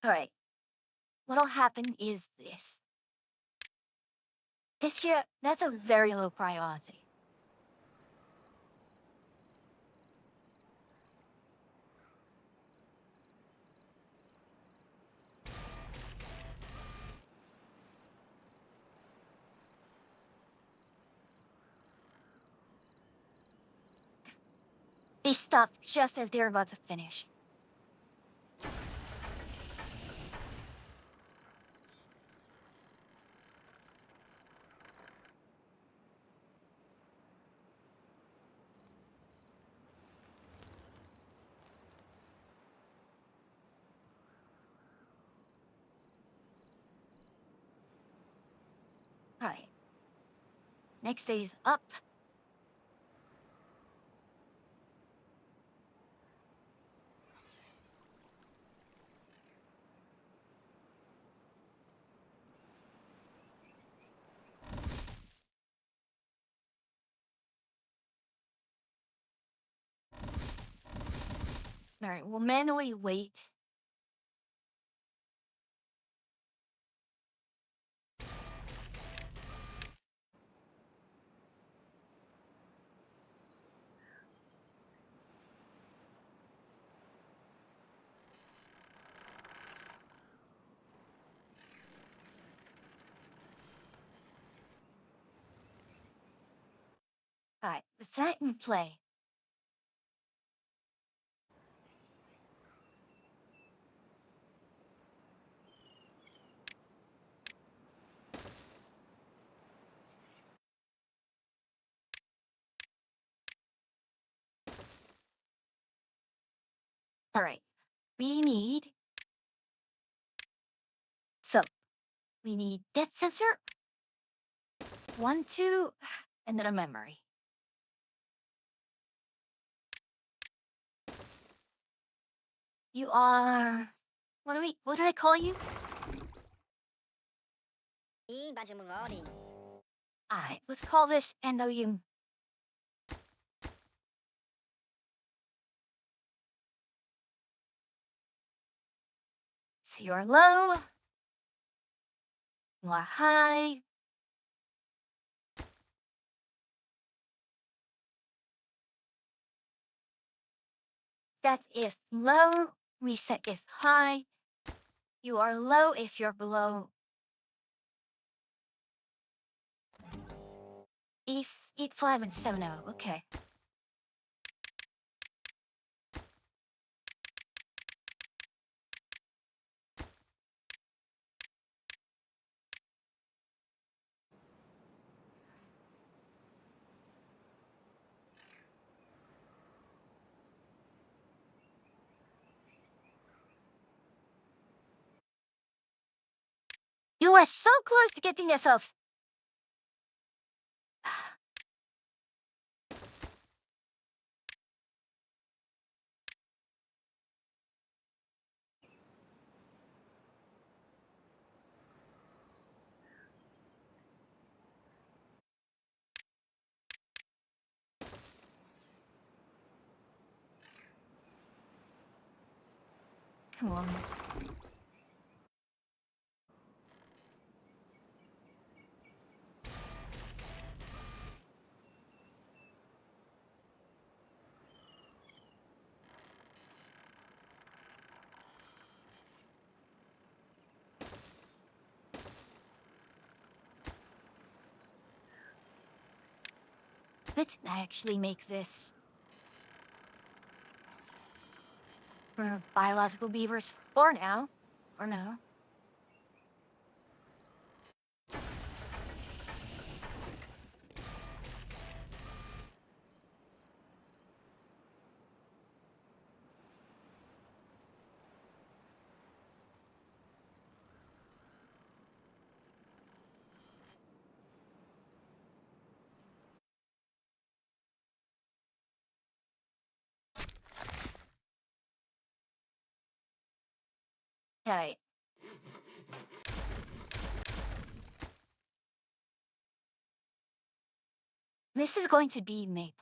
Alright. What'll happen is this. This here, that's a very low priority. They stop just as they're about to finish. Alright. Next day is up. Alright, we'll manually wait. Alright, with that in play. Alright, we need. So, we need depth sensor, 1, 2, and then a memory. You are. What do I call you? Alright, let's call this NW. So you're low. You are high. That's if low. Reset if high. You are low if you're below. If it's 5 and 7 0, okay. You are so close to getting yourself. Come on. Let's actually make this for biological beavers for now. Or no. Okay. This is going to be maple.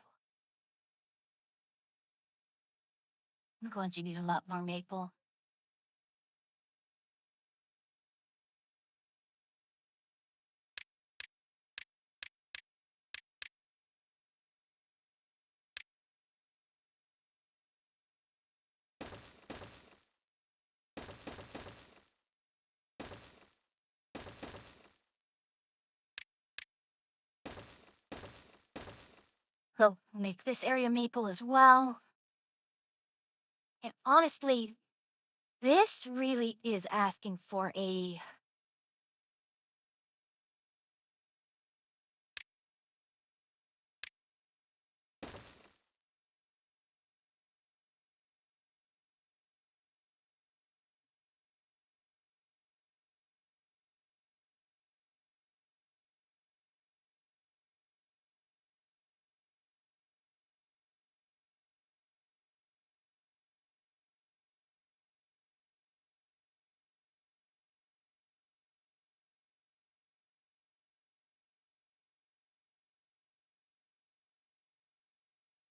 I'm going to need a lot more maple. We'll make this area maple as well. And honestly, this really is asking for a...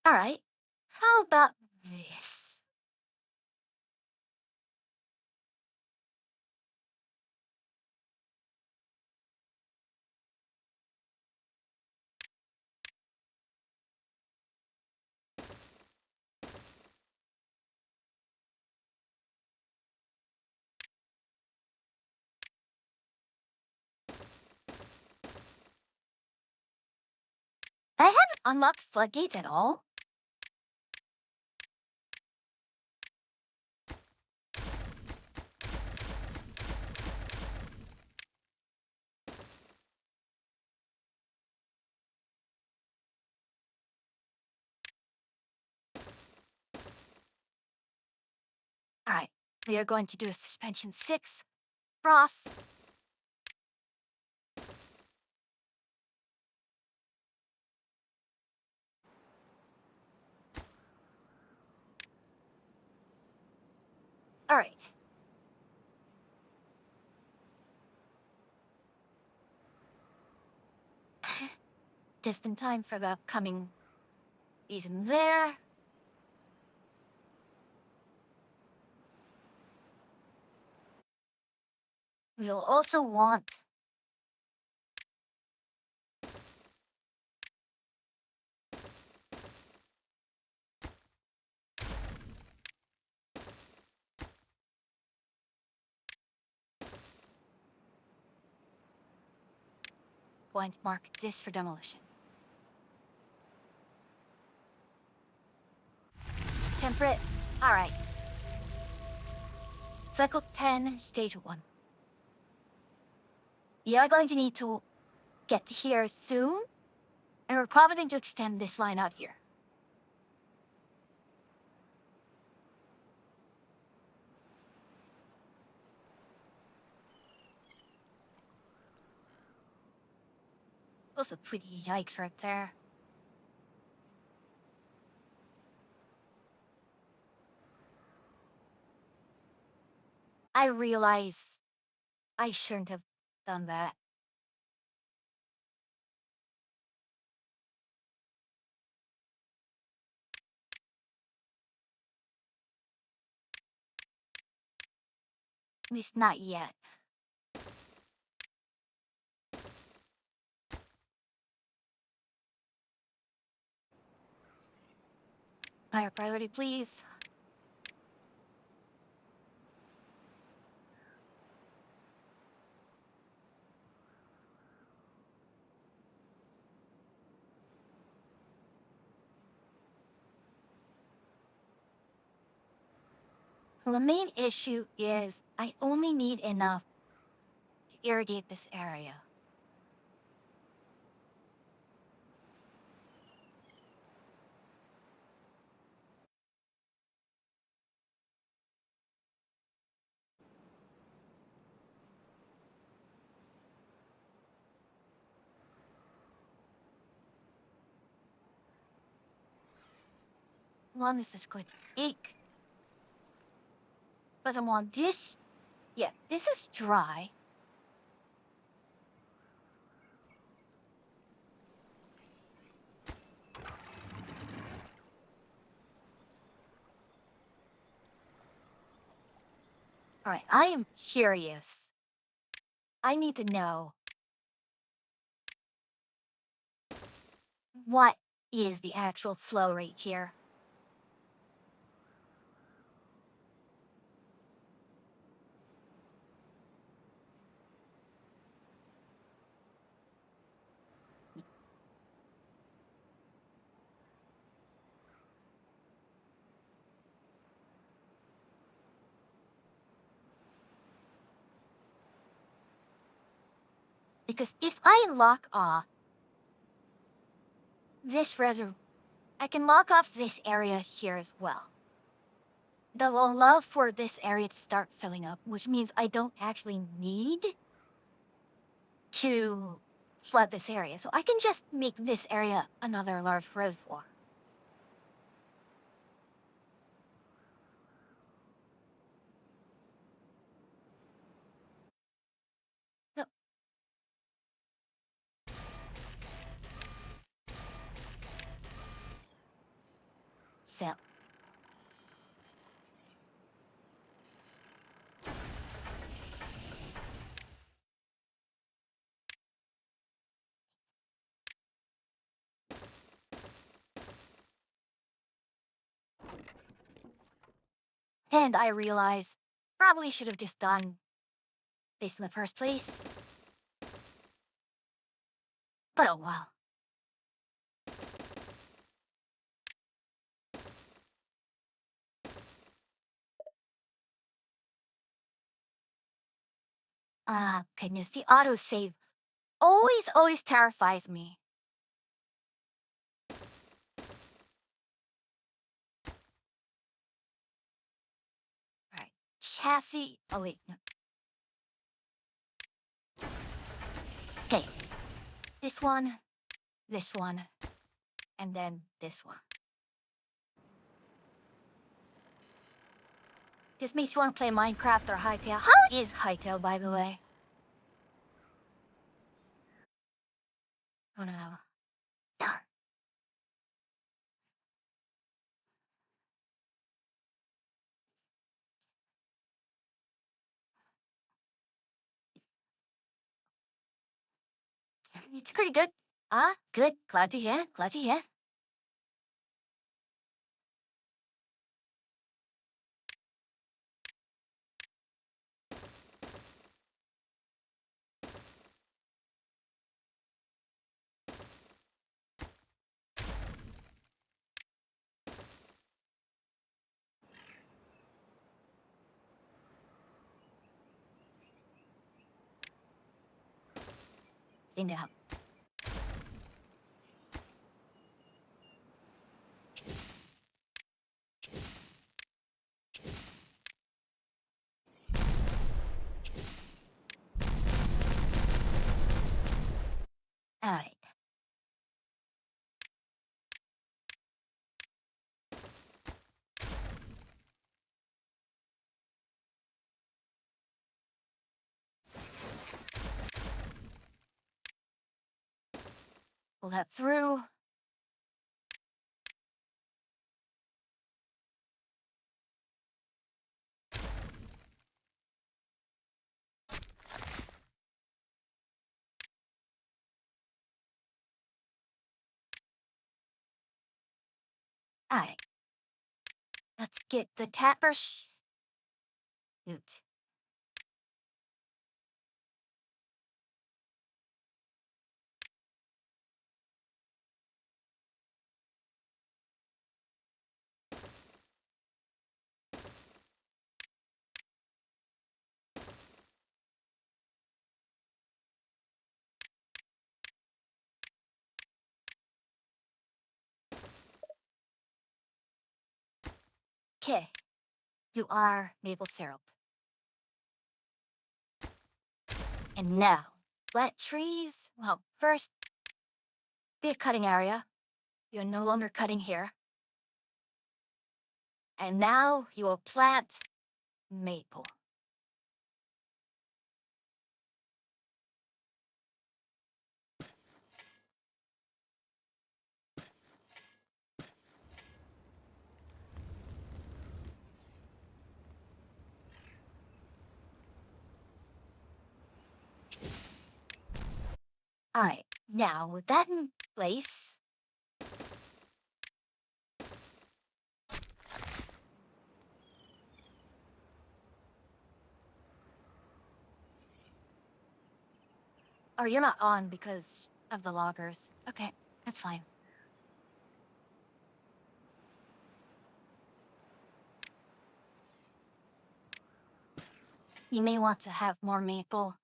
Alright, how about this? I haven't unlocked floodgates at all. Alright, we are going to do a suspension 6. Frost. Alright. Just in time for the upcoming season there. We'll also want... going to mark this for demolition. Temperate. Alright. Cycle 10, stage 1. We are going to need to get here soon, and we're probably going to extend this line out here. Those are pretty yikes right there. I realize I shouldn't have done that. At least not yet. Higher priority, please. The main issue is I only need enough to irrigate this area. How long is this going to take? Because I want this Yeah, this is dry. All right, I am curious. I need to know what is the actual flow rate here. Because if I lock off this reservoir, I can lock off this area here as well. That will allow for this area to start filling up, which means I don't actually need to flood this area. So I can just make this area another large reservoir. No. So, and I realized probably should have just done this in the first place. But oh well. Ah, goodness, the autosave always terrifies me. Alright, chassis, oh wait, no. Okay, this one, and then this one. This makes you want to play Minecraft or Hytale. How is Hytale, by the way? Oh no. Darn. It's pretty good. Ah, good. Glad to hear. Glad to hear. Seem to help. Alright. Pull that through. Alright. Let's get the tapper shoot. Okay. You are maple syrup. And now, plant trees. Well, first, the cutting area. You're no longer cutting here. And now you will plant maple. Alright, now with that in place, oh, you're not on because of the loggers. Okay, that's fine. You may want to have more maple.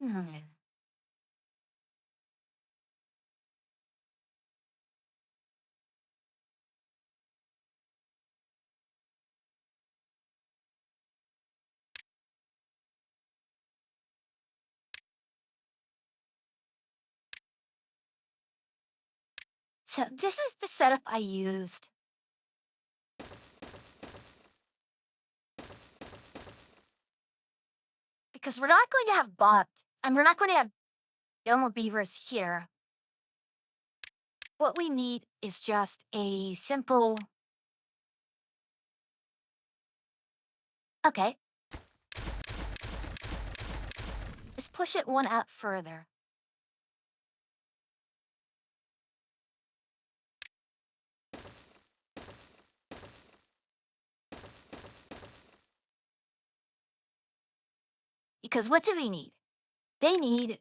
Hmm. So this is the setup I used. Because we're not going to have and we're not going to have yellow beavers here. What we need is just a simple... Okay. Let's push it one out further. Because what do they need? They need...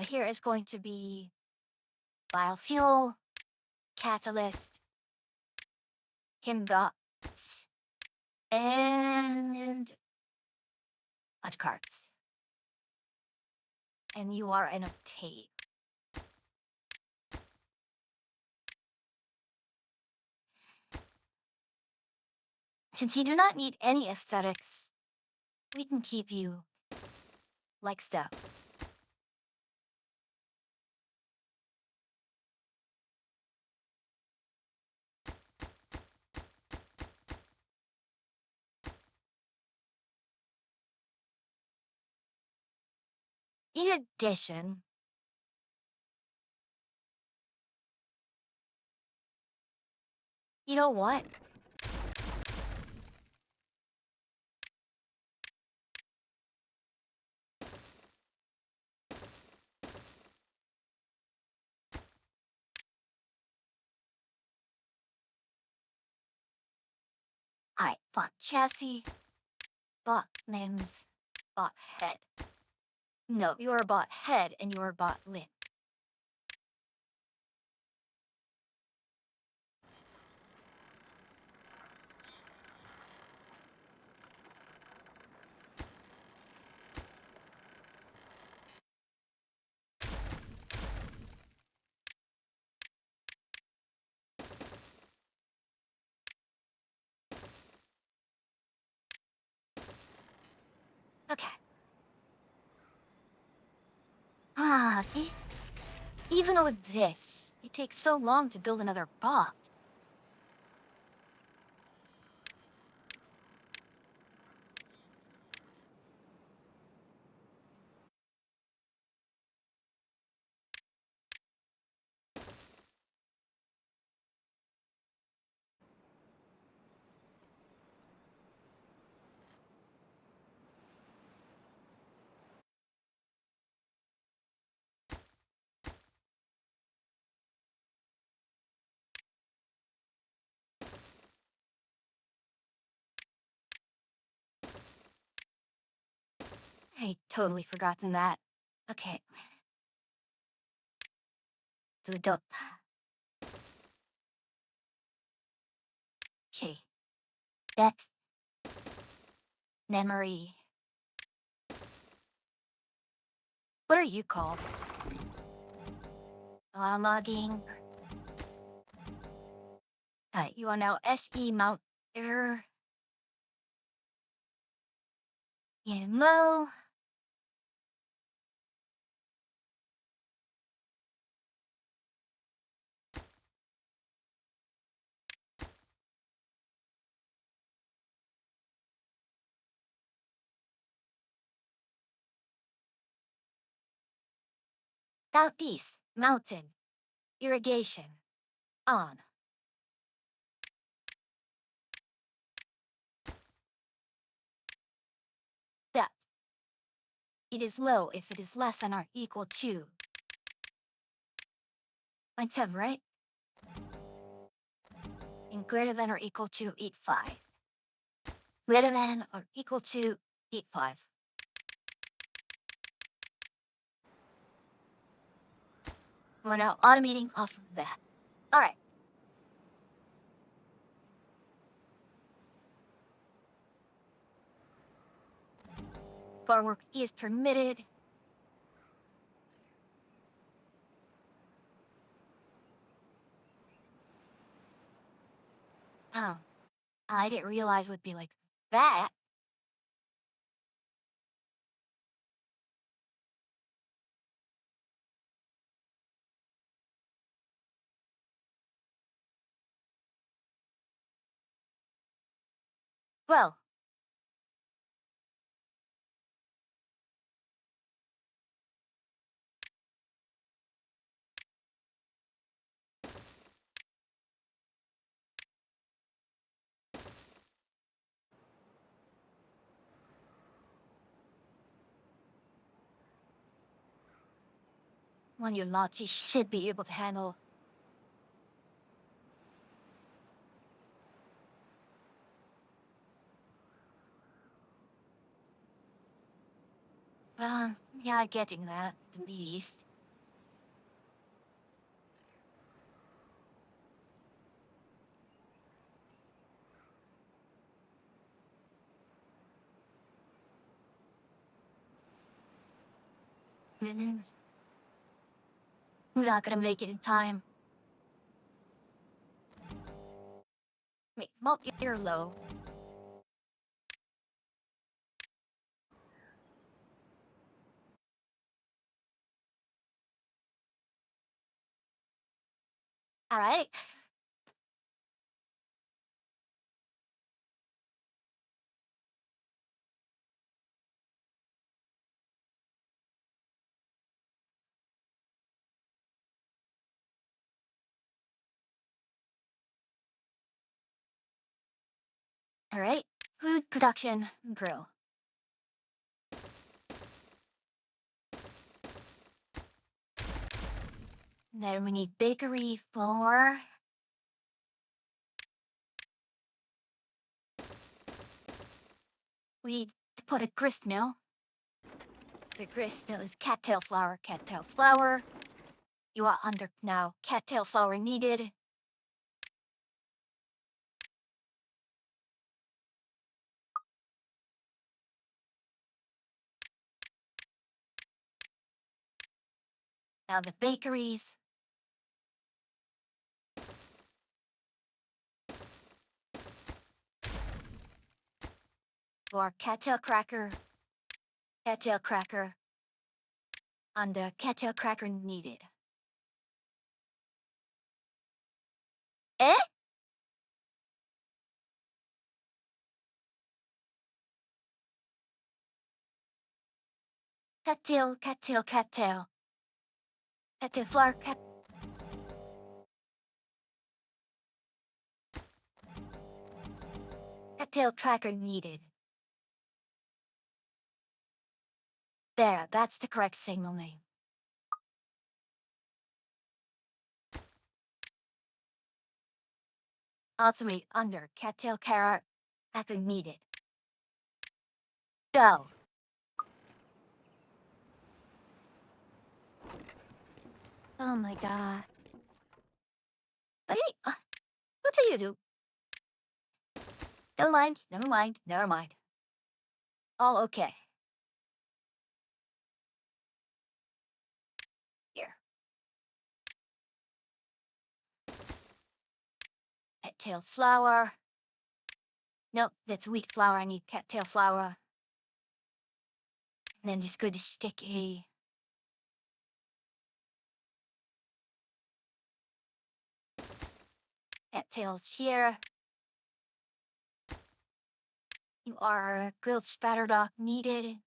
here is going to be biofuel, catalyst, himbox, and punch cards. And you are an obtain. Since you do not need any aesthetics, we can keep you like so. In addition, you know what? I bought chassis, bought limbs, bought head. No, you are bought head and you are bought limb. Okay. Even with this, it takes so long to build another bot. I totally forgotten that. Okay. Do the dope. Okay. Depth. Memory. What are you called? Logging. You are now SE Mount Error. Low. Southeast Mountain. Irrigation. On. Depth. It is low if it is less than or equal to 0.7, right? And greater than or equal to 8.5. Greater than or equal to 8.5. We're now automating off of that. All right. Bar work is permitted. Oh, I didn't realize it would be like that. Well, one your Lottie should be able to handle. Well, yeah, getting that, at least. Mm, We're not gonna make it in time. Wait, multi-year low. All right. All right. Food production grow. Then we need bakery for. We need to put a grist mill. So grist mill is cattail flour, cattail flour. You are under now. Cattail flour needed. Now the bakeries. For cattail cracker. Cattail cracker. Under cattail cracker needed. Eh? Cattail, cattail, cattail. Cattail flour, cattail cracker needed. There, that's the correct signal name. Ultimate under cattail carrot cracker needed. Go. Oh my god. What do you do? Never mind, never mind, never mind. All okay. cattail flour. Nope, that's wheat flour. I need cattail flour. And then just go to stick a cattails here. You are grilled spatterdock needed.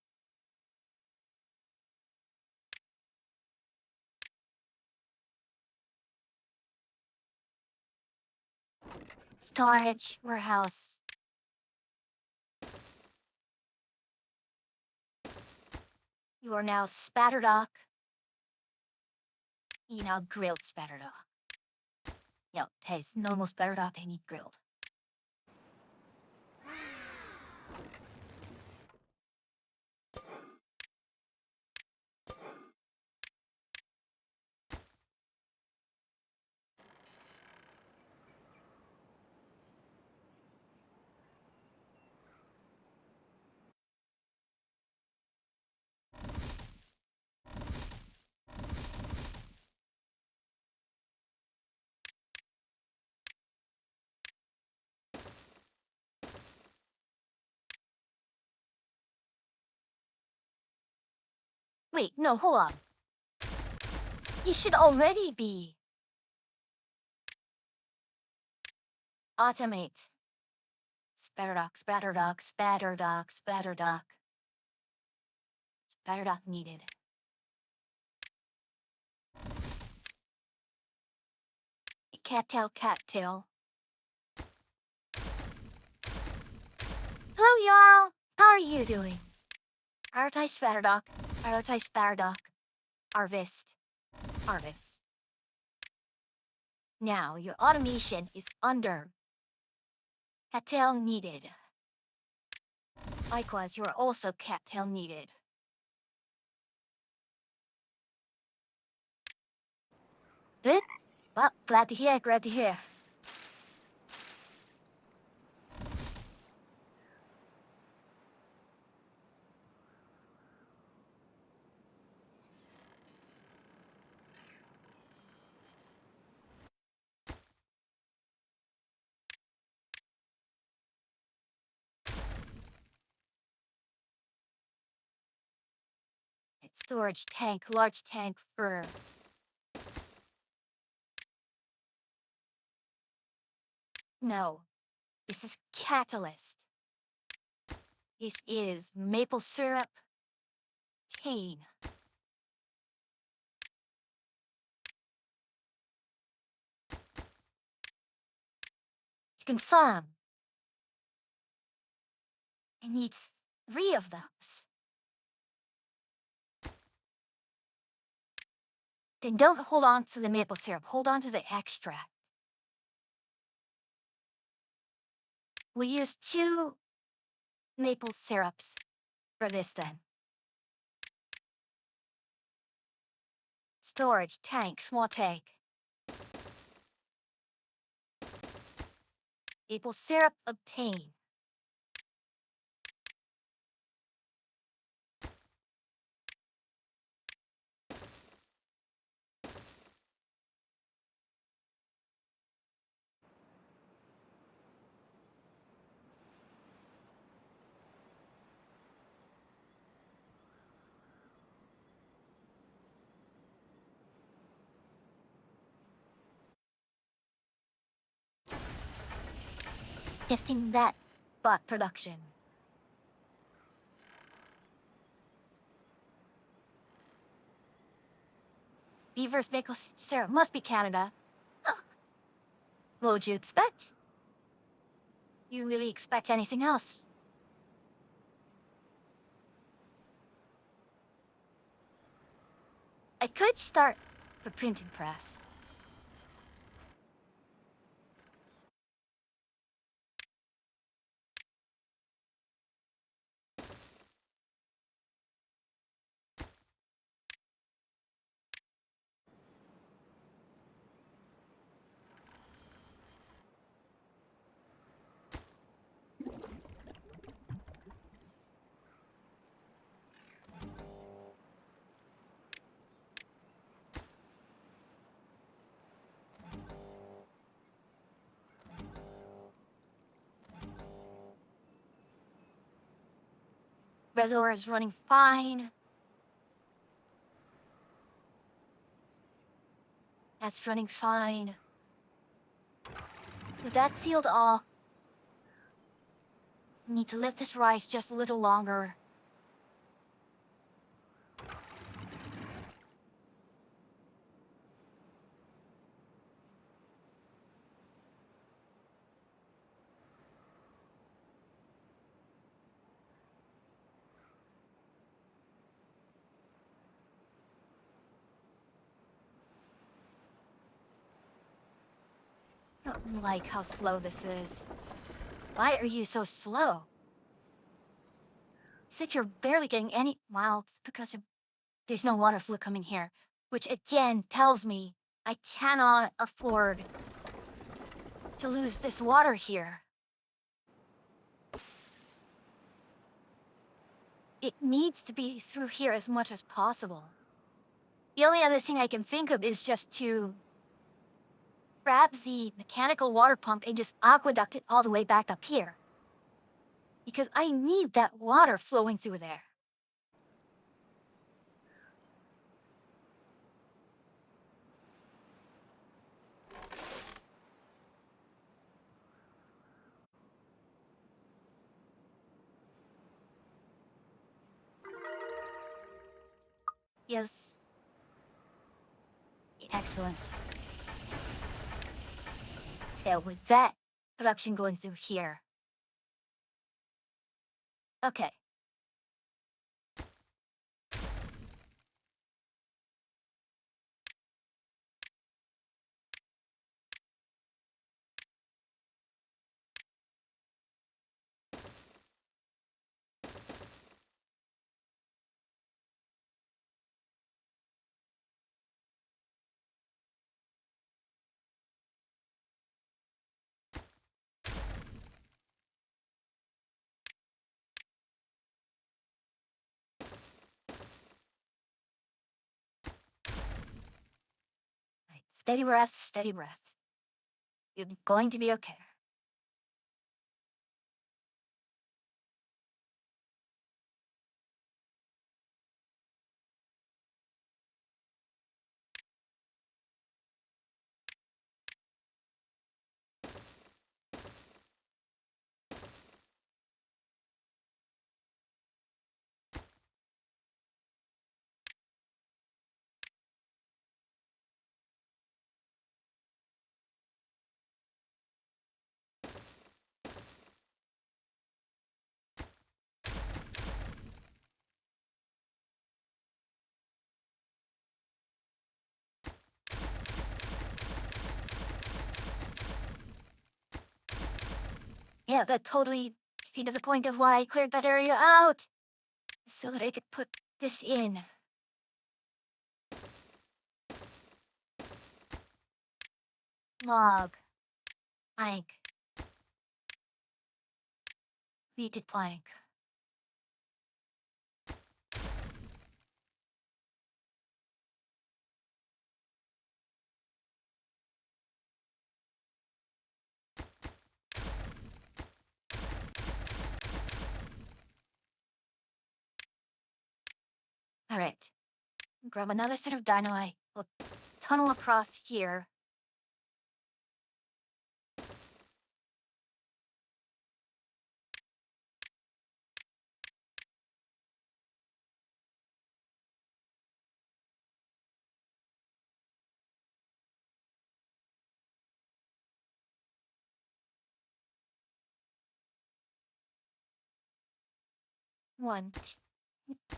Storage warehouse. You are now spatterdock. You now grilled spatterdock. No, tastes normal spatterdock. I need grilled. Wait, no, hold on. You should already be. Automate. Spatterdock, spatterdock, spatterdock, spatterdock. Spatterdock needed. Cattail, cattail. Hello, y'all. How are you doing? Prioritize spatterdock. Prioritize spatterdock. Harvest. Harvest. Now, your automation is under. Cattail needed. Likewise, you are also cattail needed. Good? Well, glad to hear, glad to hear. Storage tank, large tank for... No, this is catalyst. This is maple syrup, cane. To confirm, I need 3 of those. Then don't hold on to the maple syrup, hold on to the extract. We use 2 maple syrups for this then. Storage tank, small tank. Maple syrup obtained. Gifting that bot production. Beaver's maple syrup must be Canada. Huh. What would you expect? You really expect anything else? I could start a printing press. Reservoir is running fine. That's running fine. With that sealed off, need to let this rise just a little longer. I don't like how slow this is. Why are you so slow? It's like you're barely getting any. Well, it's because there's no water flow coming here, which again tells me I cannot afford to lose this water here. It needs to be through here as much as possible. The only other thing I can think of is just to grab the mechanical water pump and just aqueduct it all the way back up here. Because I need that water flowing through there. Yes. Excellent. So with that production going through here. Okay. Right. Steady breath, steady breath. You're going to be okay. Yeah, that totally defeated the point of why I cleared that area out. So that I could put this in. Log. Blank. Repeated blank. Alright. Grab another set of dynamite. We'll tunnel across here.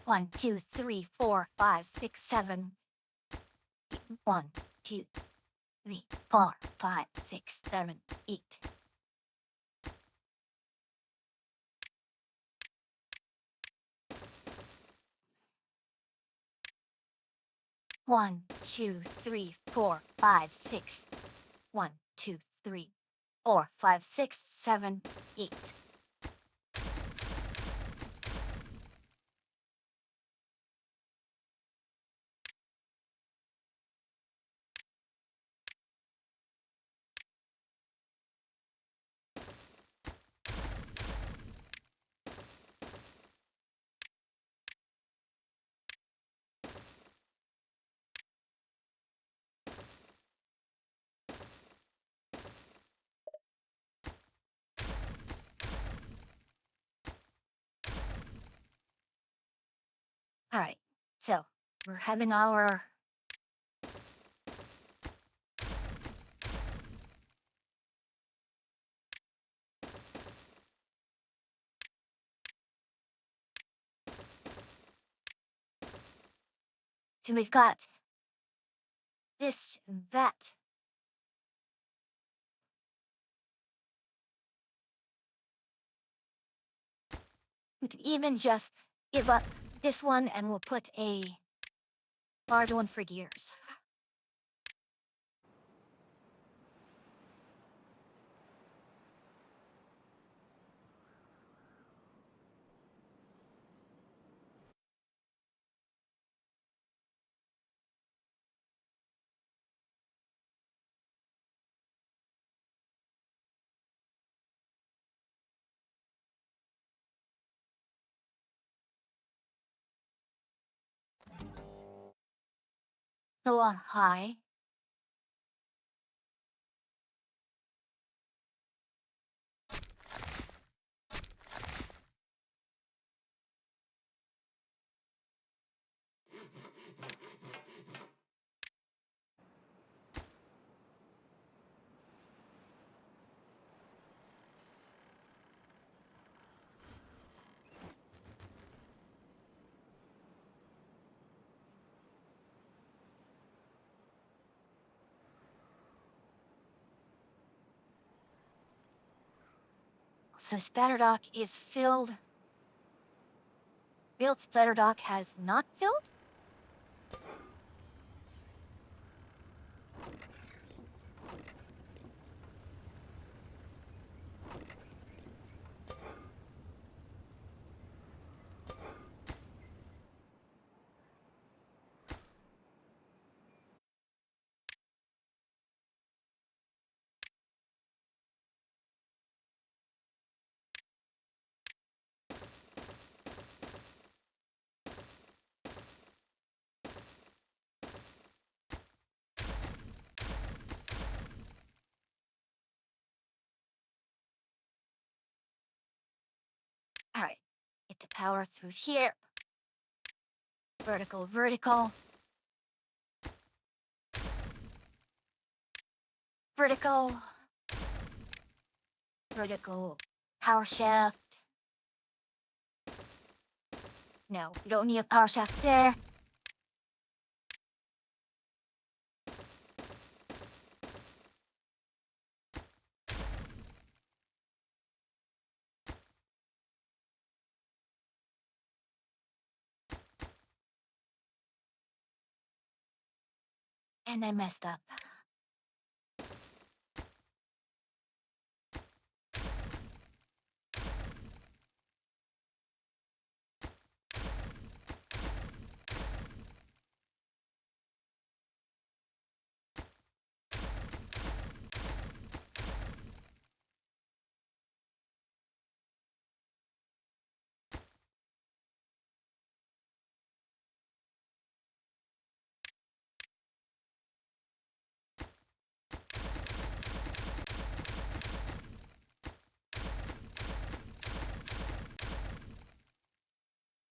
One, 2, 3, 4, 5, 6, 7. 1, 2, 3, 4, 5, 6, 7, 8. 1, 2, 3, 4, 5, 6. 1, 2, 3, 4, 5, 6, 7, 8. Alright, so we're having our so we've got this, that. We could even just give up this one and we'll put a large one for gears. Go on high. So Splatterdock is filled. Filled Splatterdock has not filled? Alright, get the power through here. Vertical, vertical. Vertical. Vertical. Power shaft. No, we don't need a power shaft there. And I messed up.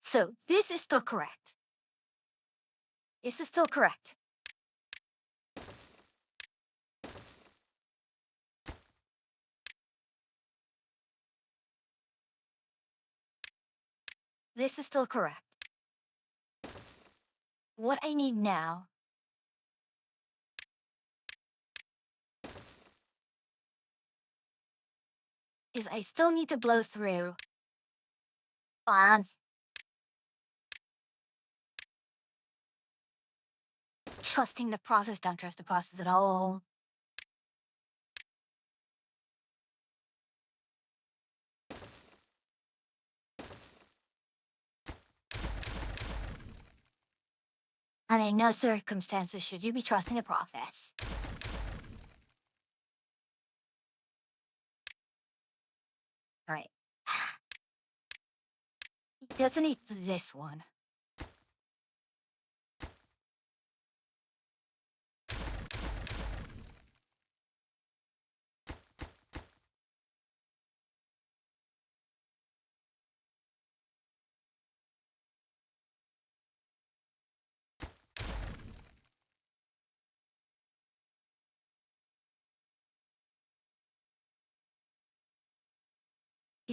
So this is still correct. This is still correct. This is still correct. What I need now is I still need to blow through bonds. Trusting the process, don't trust the process at all. And in no circumstances should you be trusting the process. Alright. It doesn't need this one.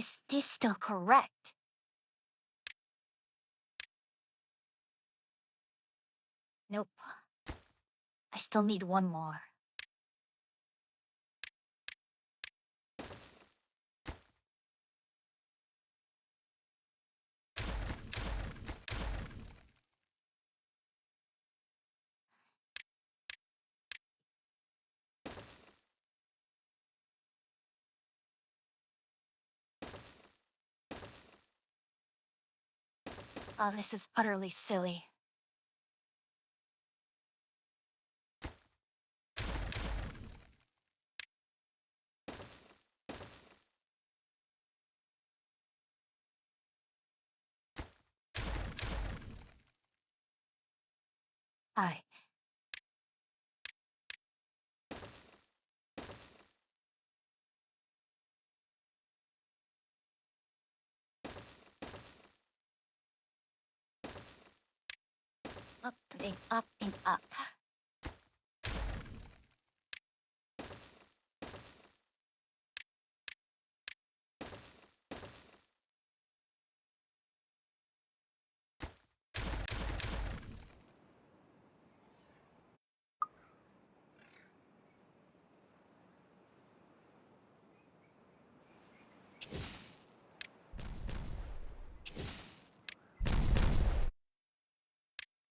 Is this still correct? Nope. I still need one more. Oh, this is utterly silly. I. Up and up and up.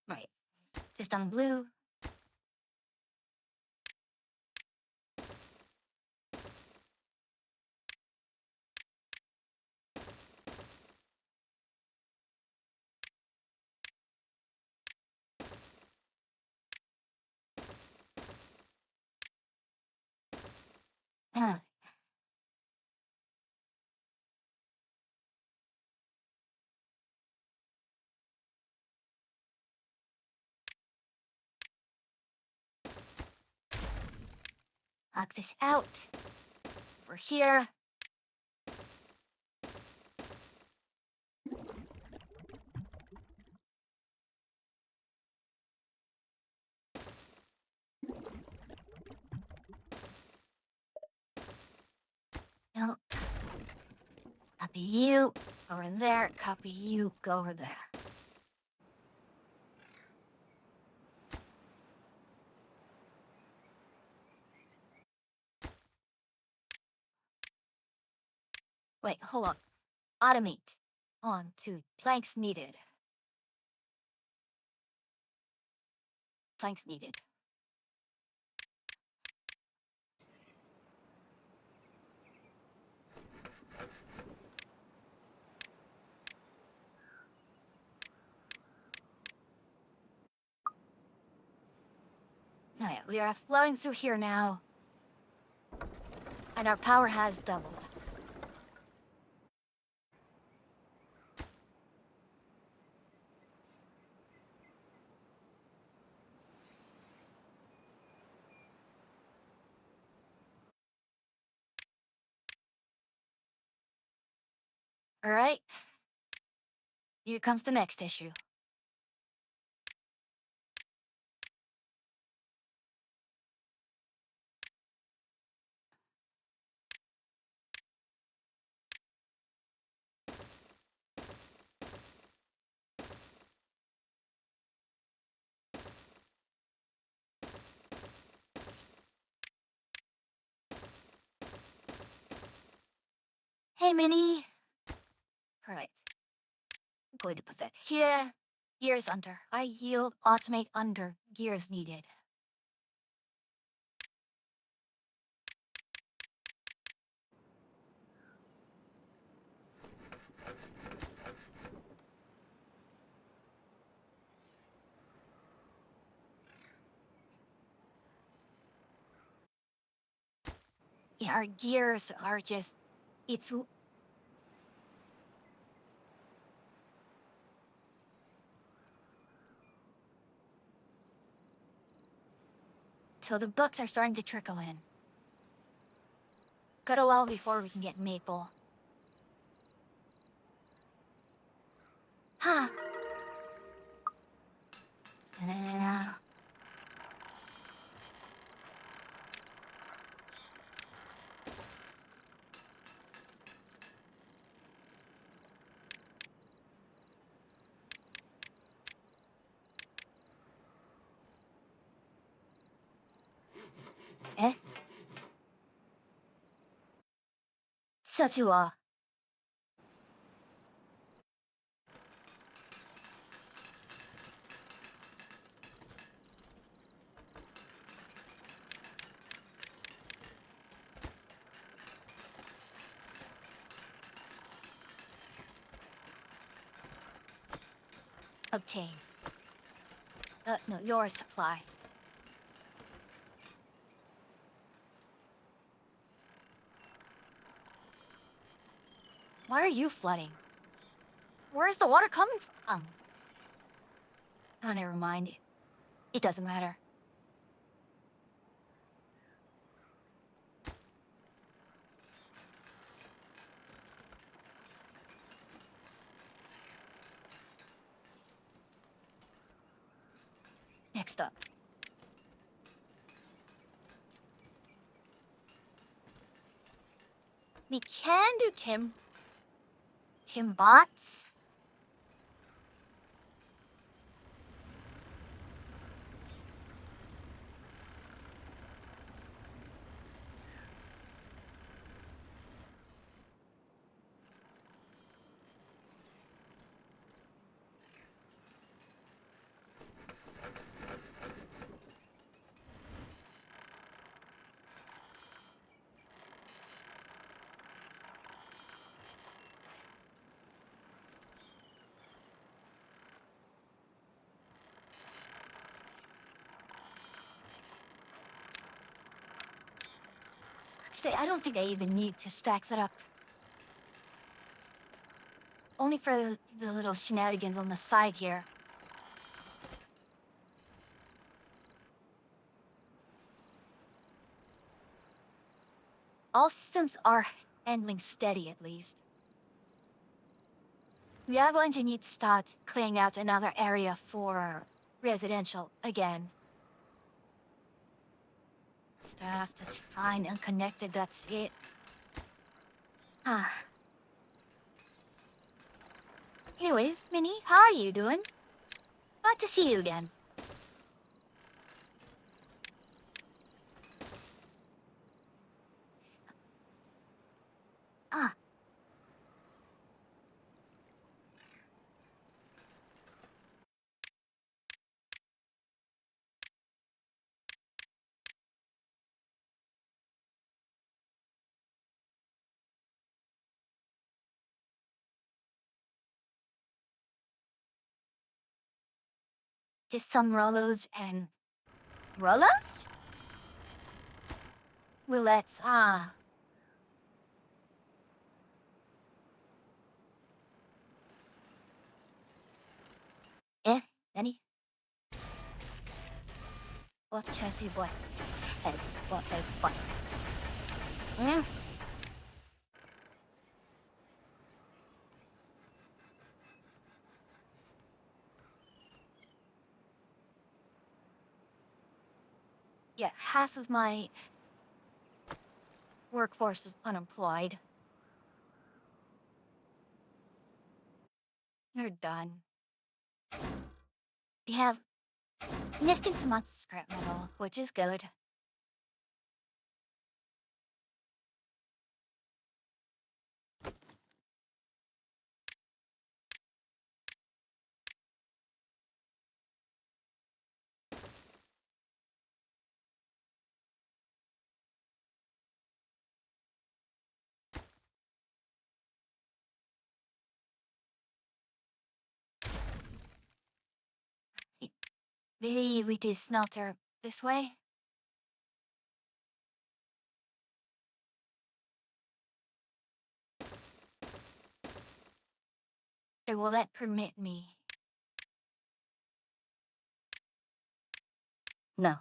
Right. Just on blue. Huh. Knock this out. We're here. No. Copy you. Over there. Copy you. Go over there. Wait, hold on. Automate. On to planks needed. Planks needed. Oh yeah, we are flowing through here now. And our power has doubled. Alright. Here comes the next issue. Hey, Minnie. Alright. I'm going to put that here. Gears under. I yield. Automate under. Gears needed. Yeah, our gears are just... It's... So the books are starting to trickle in. Got a while before we can get Maple. Huh. Uh, such you are. Obtain. No, your supply. Why are you flooding? Where's the water coming from? Oh, never mind. It doesn't matter. Next up. We can do Timbots? Actually, I don't think I even need to stack that up. Only for the little shenanigans on the side here. All systems are handling steady, at least. We are going to need to start clearing out another area for residential again. Staff is fine and connected, that's it. Ah. Anyways, Minnie, how are you doing? Glad to see you again. Ah. Just some Rollos and... Rollos? Willettes, ah. Any? What chassis boy? Heads, what heads boy? Hmm? Yeah, half of my workforce is unemployed. You're done. We have significant amounts of scrap metal, which is good. Maybe we do smelter this way? Or will that permit me? No.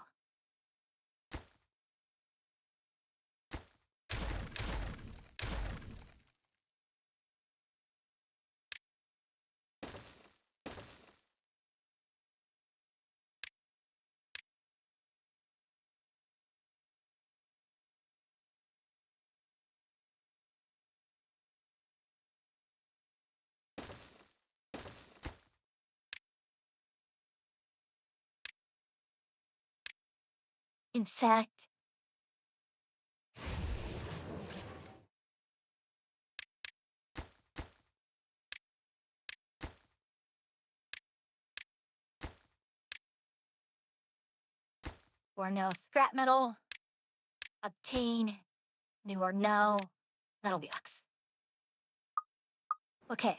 In fact, or no scrap metal, obtain, new or no. That'll be X. Okay.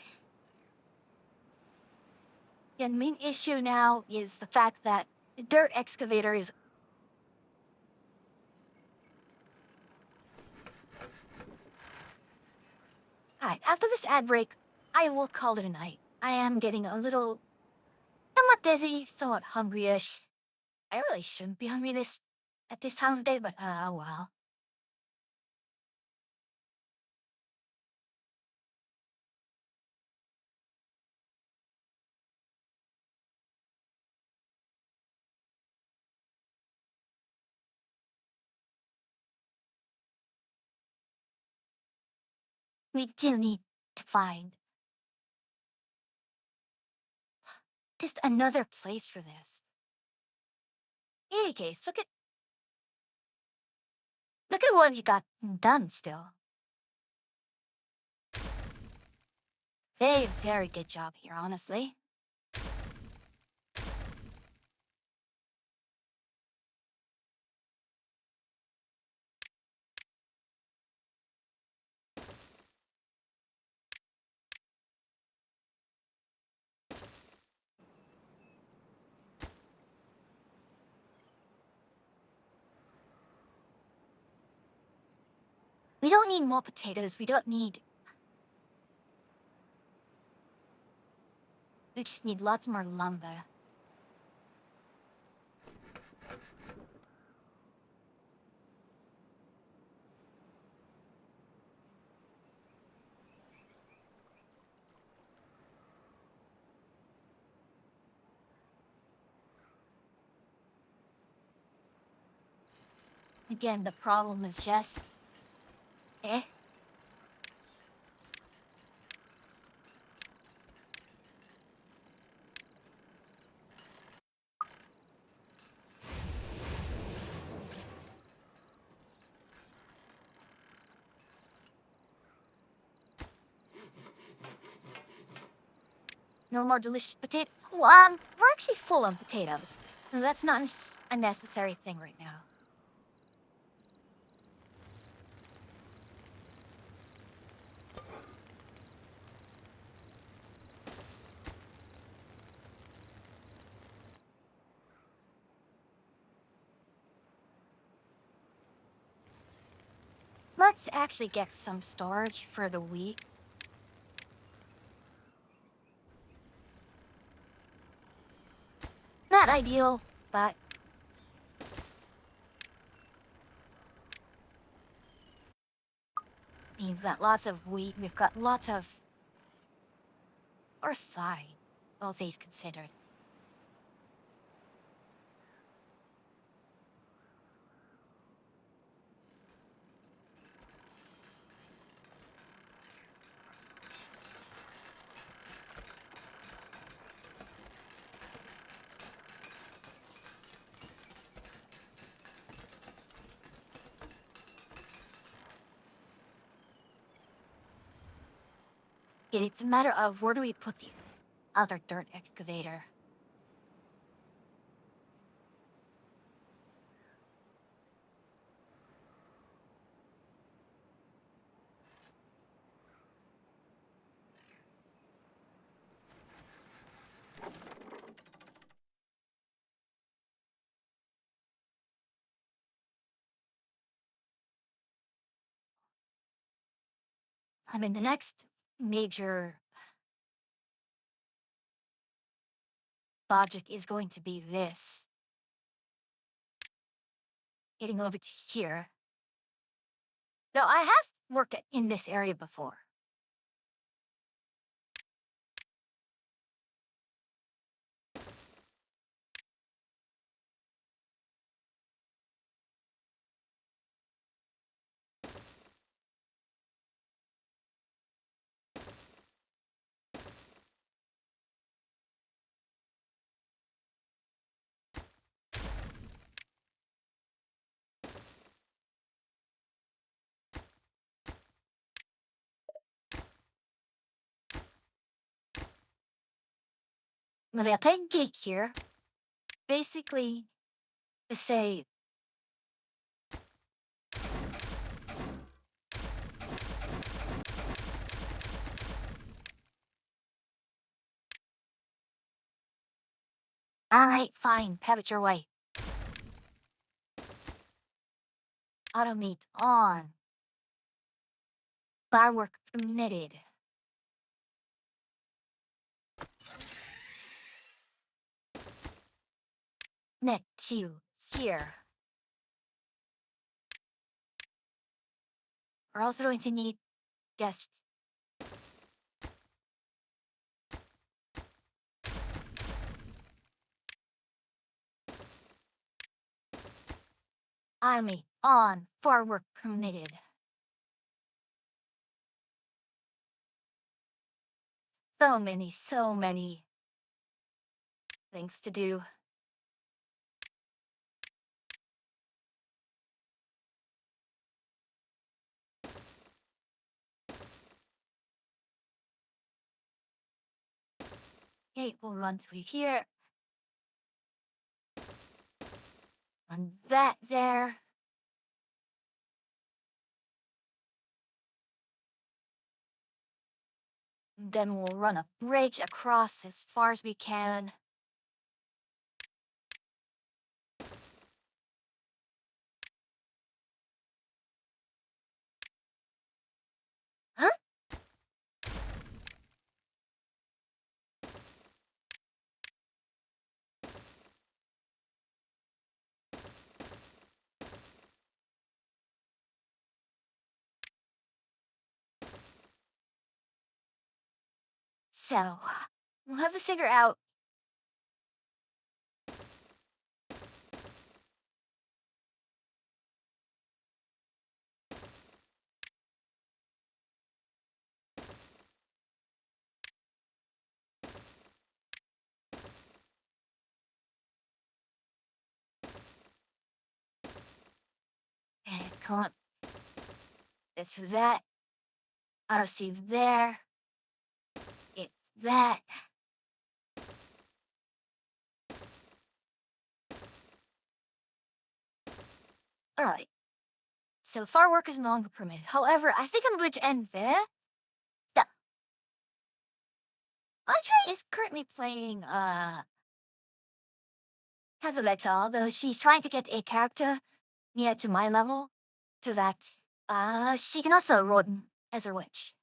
The main issue now is the fact that the dirt excavator is. Alright, after this ad break, I will call it a night. I am getting a little somewhat dizzy, somewhat hungry-ish. I really shouldn't be hungry at this time of day, but well. We do need to find just another place for this. In any case, look at what you got done still. Very good job here, honestly. We don't need more potatoes. We just need lots more lumber. Again, the problem is just... Eh? No more delicious potato. Well, we're actually full on potatoes. And that's not a necessary thing right now. Let's actually get some storage for the wheat. Not ideal, but... We've got lots of wheat, we've got lots of... Or side, all things considered. It's a matter of where do we put the other dirt excavator? I mean, the next major project is going to be this. Getting over to here. Now, I have worked in this area before. Well, I played geek here. Basically, to say Alright, fine, have it your way. Automate on. Firework permitted. Next you here. We're also going to need guests. Army on. Firework permitted. So many things to do. Okay, we'll run through here. On that there. Then we'll run a bridge across as far as we can. Huh? So, we'll have to figure out come on. This was that. Autosave there. It's that. Alright. So firework is no longer permitted. However, I think I'm going to end there. Yeah. Andre is currently playing Hazelexal, although she's trying to get a character near to my level so that she can also run as a witch.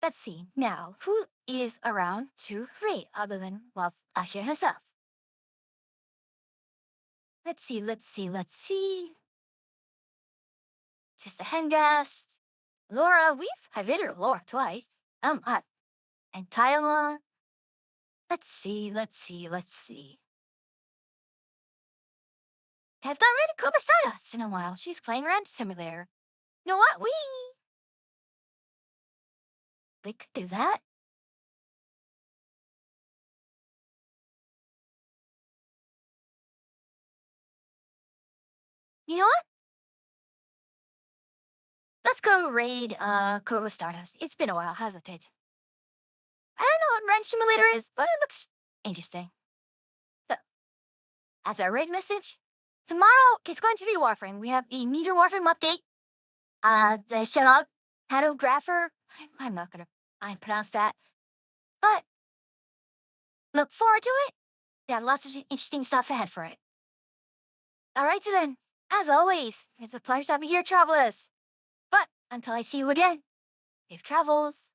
Let's see now, who is around to free other than, well, Asha herself? Let's see. Just a Hengast. Laura, I've hit her Laura twice. And Tyla. Let's see. Have not read Kobasadas in a while. She's playing Rent Simulator. You know what? We could do that. You know what? Let's go raid Koba Stardust. It's been a while, hasn't it? I don't know what Rent Simulator is, but it looks interesting. So, as our raid message, tomorrow it's going to be Warframe. We have the Meteor Warframe update. The Sherlock Cartographer. I'm not gonna pronounce that. But look forward to it. We have lots of interesting stuff ahead for it. Alright, so then, as always, it's a pleasure to have you here, travelers. But until I see you again, safe travels.